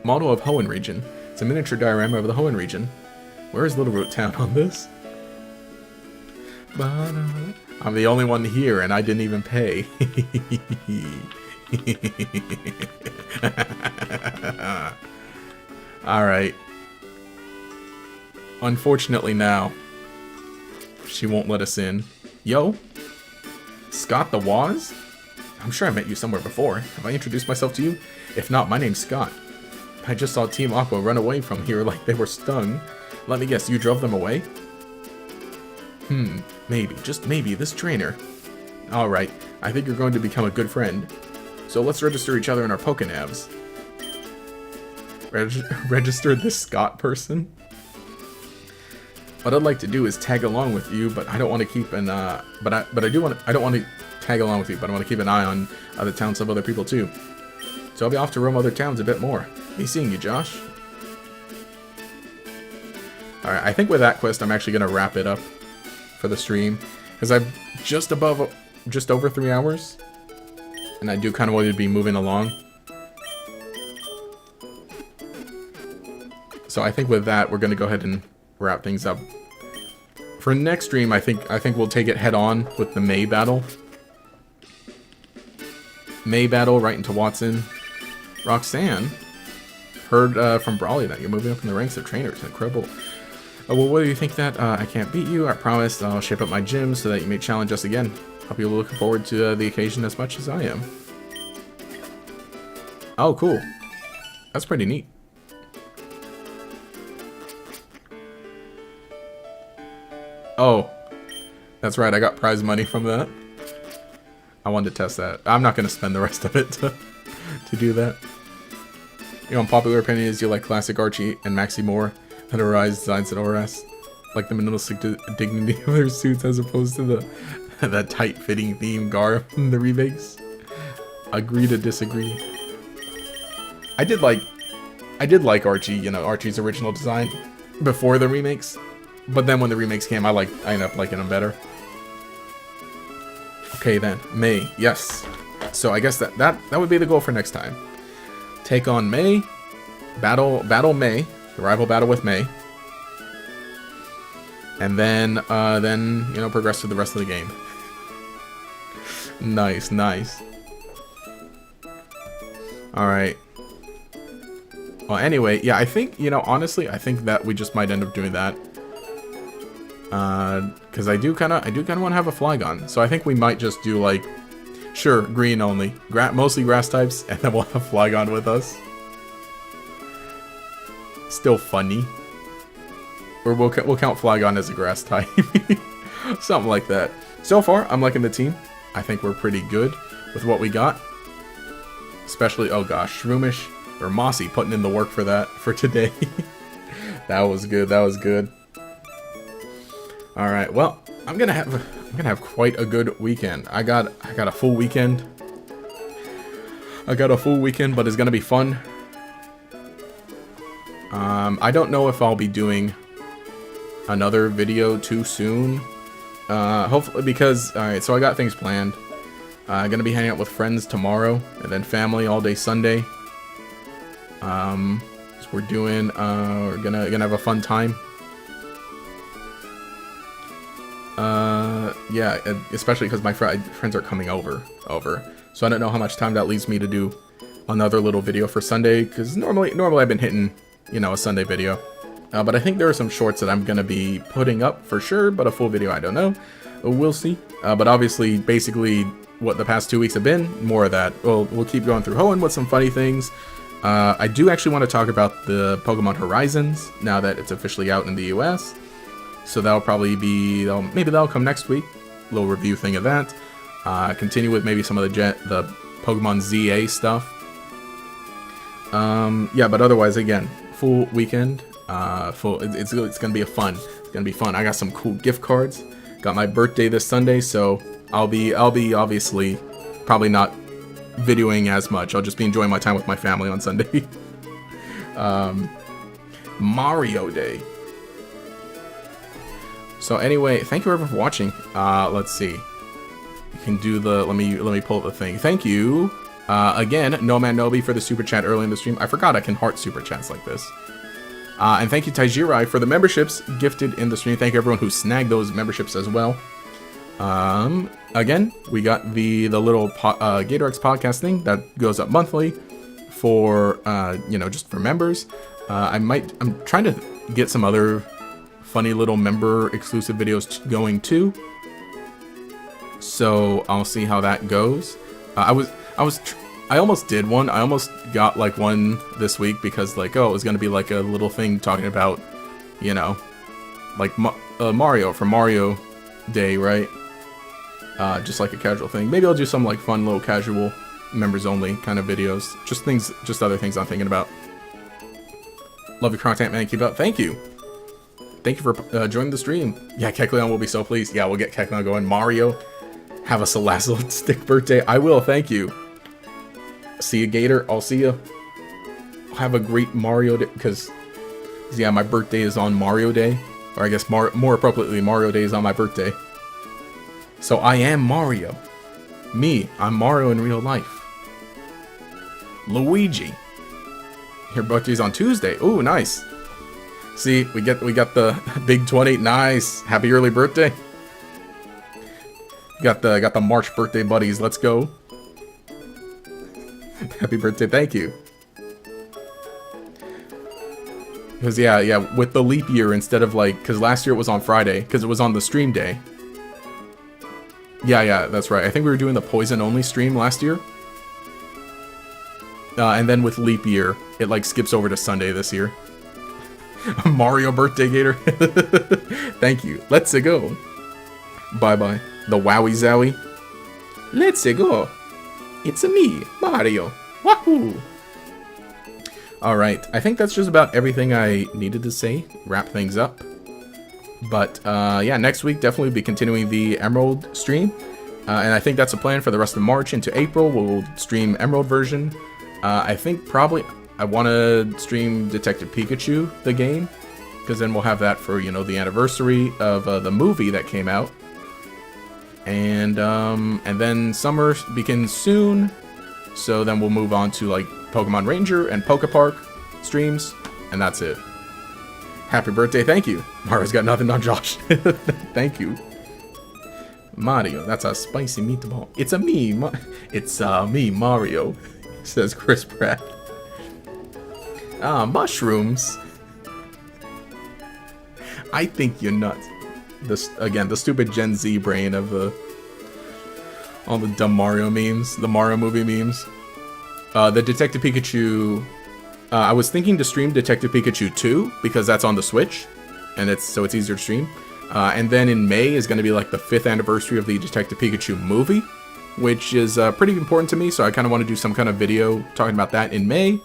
Model of Hoenn region. It's a miniature diorama of the Hoenn region. Where is Little Root Town on this? I'm the only one here, and I didn't even pay. Alright. Unfortunately now, she won't let us in. Yo? Scott the Waz? I'm sure I met you somewhere before. Have I introduced myself to you? If not, my name's Scott. I just saw Team Aqua run away from here like they were stung. Let me guess, you drove them away? Maybe, just maybe, this trainer. Alright, I think you're going to become a good friend. So let's register each other in our Pokénavs. Register this Scott person? What I'd like to do is tag along with you, but I don't want to keep an, I don't want to tag along with you, but I want to keep an eye on other towns of other people too. So I'll be off to roam other towns a bit more. Be seeing you, Josh. Alright, I think with that quest, I'm actually going to wrap it up for the stream, because I'm just over 3 hours, and I do kind of want to be moving along. So I think with that, we're going to go ahead and wrap things up. For next stream, I think we'll take it head on with the May battle. May battle right into Watson. Roxanne, heard from Brawley that you're moving up in the ranks of trainers. Incredible. Well, what do you think that I can't beat you? I promise I'll shape up my gym so that you may challenge us again. Hope you're looking forward to the occasion as much as I am. Oh, cool. That's pretty neat. Oh, that's right. I got prize money from that. I wanted to test that. I'm not going to spend the rest of it to do that. You know, unpopular opinion is you like classic Archie and Maxi more than Arise designs and ORS. Like the minimalistic dignity of their suits as opposed to the that tight-fitting theme garb in the remakes. Agree to disagree. I did like Archie, you know, Archie's original design before the remakes. But then when the remakes came, I ended up liking them better. Okay then, May, yes. So I guess that would be the goal for next time. Take on May, battle May, the rival battle with May, and then you know, progress through the rest of the game. Nice. All right. Well, anyway, yeah, I think, you know, honestly, I think that we just might end up doing that. Because I do kind of want to have a Flygon, so I think we might just do like, sure, green only, mostly grass types, and then we'll have Flygon with us. Still funny. Or we'll count Flygon as a grass type, something like that. So far, I'm liking the team. I think we're pretty good with what we got. Especially, oh gosh, Shroomish or Mossy putting in the work for that for today. That was good. All right, well, I'm gonna have quite a good weekend. I got a full weekend. But it's gonna be fun. I don't know if I'll be doing another video too soon. Hopefully, because all right, so I got things planned. I'm gonna be hanging out with friends tomorrow, and then family all day Sunday. So we're gonna have a fun time. Yeah, especially because my friends are coming over. So I don't know how much time that leaves me to do another little video for Sunday, because normally I've been hitting, you know, a Sunday video. But I think there are some shorts that I'm gonna be putting up for sure, but a full video, I don't know. We'll see. But obviously, basically, what the past 2 weeks have been, more of that. We'll keep going through Hoenn with some funny things. I do actually want to talk about the Pokemon Horizons, now that it's officially out in the US. So that'll probably be, maybe that'll come next week. Little review thing of that. Continue with maybe some of the Pokemon ZA stuff. Yeah, but otherwise, again, full weekend. It's gonna be fun. It's gonna be fun. I got some cool gift cards. Got my birthday this Sunday, so I'll be obviously probably not videoing as much. I'll just be enjoying my time with my family on Sunday. Mario Day. So anyway, thank you everyone for watching. Let's see. You can do the, let me pull up the thing. Thank you, again, No Man Nobi for the super chat early in the stream. I forgot I can heart super chats like this. And thank you Taijirai for the memberships gifted in the stream. Thank you everyone who snagged those memberships as well. Again, we got the little GatorX podcast thing that goes up monthly for, you know, just for members. I'm trying to get some other funny little member exclusive videos going too, so I'll see how that goes. I almost did one. I almost got like one this week because like, oh, it was gonna be like a little thing talking about, you know, like Mario for Mario Day, right? Just like a casual thing. Maybe I'll do some like fun little casual members only kind of videos. Just other things I'm thinking about. Love your content, man. Keep it up. Thank you. Thank you for joining the stream. Yeah, Kecleon will be so pleased. Yeah, we'll get Kecleon going. Mario, have a Salazzle birthday. I will, thank you. See you, Gator. I'll see you. Have a great Mario Day, because, yeah, my birthday is on Mario Day. Or I guess more appropriately, Mario Day is on my birthday. So I am Mario. Me, I'm Mario in real life. Luigi. Your birthday's on Tuesday. Ooh, nice. See, we got the big 20. Nice. Happy early birthday. Got the March birthday buddies. Let's go. Happy birthday. Thank you. Because yeah, with the leap year instead of like, because last year it was on Friday because it was on the stream day. Yeah, that's right. I think we were doing the poison only stream last year. And then with leap year, it like skips over to Sunday this year. Mario birthday Gator. Thank you. Let's go. Bye bye. The Wowie Zowie. Let's go. It's me, Mario. Wahoo! Alright, I think that's just about everything I needed to say. Wrap things up. But, yeah, next week definitely be continuing the Emerald stream. And I think that's a plan for the rest of March into April. We'll stream Emerald version. I think probably I want to stream Detective Pikachu, the game. Because then we'll have that for, you know, the anniversary of the movie that came out. And then summer begins soon. So then we'll move on to, like, Pokemon Ranger and Poke Park streams. And that's it. Happy birthday, thank you. Mario's got nothing on Josh. Thank you. Mario, that's a spicy meatball. It's me, Mario, says Chris Pratt. Mushrooms. I think you're nuts. This again, the stupid Gen Z brain of all the dumb Mario memes, the Mario movie memes. The Detective Pikachu. I was thinking to stream Detective Pikachu 2 because that's on the Switch, and it's easier to stream. And then in May is going to be like the 5th anniversary of the Detective Pikachu movie, which is pretty important to me. So I kind of want to do some kind of video talking about that in May,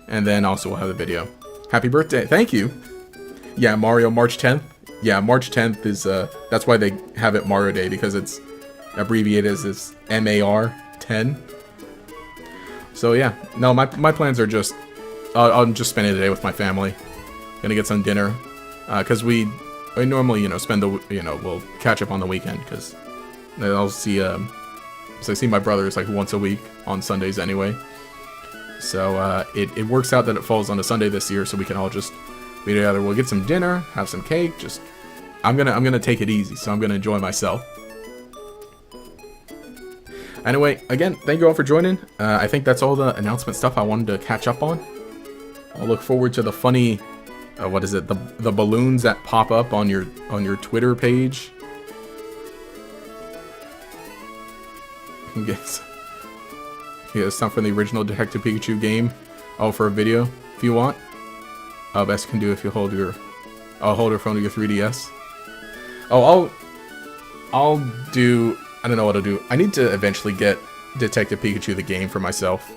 and then also we'll have the video. Happy birthday! Thank you. Yeah, Mario, March 10th. Yeah, March 10th is that's why they have it Mario Day, because it's abbreviated as MAR 10. So yeah, no, my plans are just I'll just spend the day with my family. Gonna get some dinner, because we normally, you know, spend the, you know, we'll catch up on the weekend, because I'll see so I see my brothers like once a week on Sundays anyway. So it works out that it falls on a Sunday this year, so we can all just be together. We'll get some dinner, have some cake. Just I'm gonna take it easy, so I'm gonna enjoy myself. Anyway, again, thank you all for joining. I think that's all the announcement stuff I wanted to catch up on. I'll look forward to the funny, what is it? The balloons that pop up on your Twitter page. Yes. Yeah, some from the original Detective Pikachu game. Oh, for a video, if you want. Best can do if you hold your phone to your 3DS. Oh, I'll do. I don't know what I'll do. I need to eventually get Detective Pikachu the game for myself.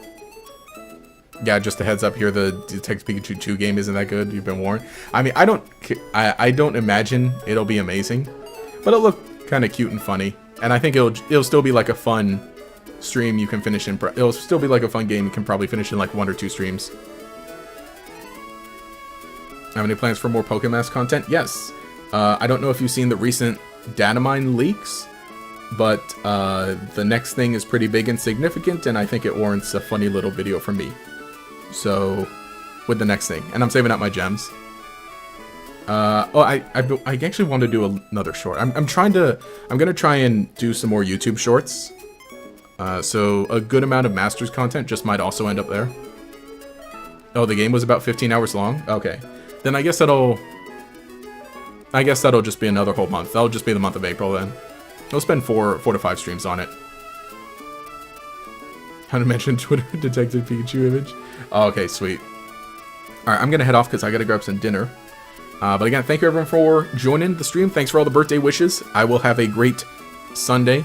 Yeah, just a heads up here, the Detective Pikachu 2 game isn't that good. You've been warned. I mean, I don't imagine it'll be amazing, but it'll look kind of cute and funny, and I think it'll still be like a fun stream you can finish in. It'll still be like a fun game you can probably finish in like 1 or 2 streams. Have any plans for more Pokemon content? Yes. I don't know if you've seen the recent data mine leaks, but the next thing is pretty big and significant, and I think it warrants a funny little video from me. So, with the next thing, and I'm saving up my gems. I actually want to do another short. I'm gonna try and do some more YouTube shorts. So a good amount of Masters content just might also end up there. Oh, the game was about 15 hours long? Okay. Then I guess that'll just be another whole month. That'll just be the month of April then. I'll spend 4 to 5 streams on it. How to mention Twitter Detective Pikachu image. Oh, okay, sweet. Alright, I'm gonna head off because I gotta grab some dinner. But again, thank you everyone for joining the stream. Thanks for all the birthday wishes. I will have a great Sunday.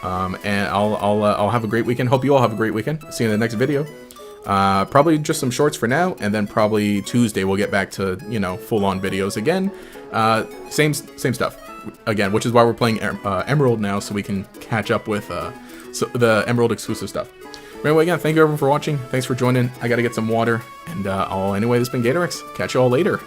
And I'll have a great weekend. Hope you all have a great weekend. See you in the next video. Probably just some shorts for now, and then probably Tuesday we'll get back to, you know, full-on videos again. Same stuff again, which is why we're playing Emerald now, so we can catch up with the Emerald exclusive stuff. But anyway, again, thank you everyone for watching. Thanks for joining. I gotta get some water, and anyway, this has been GatorX. Catch you all later.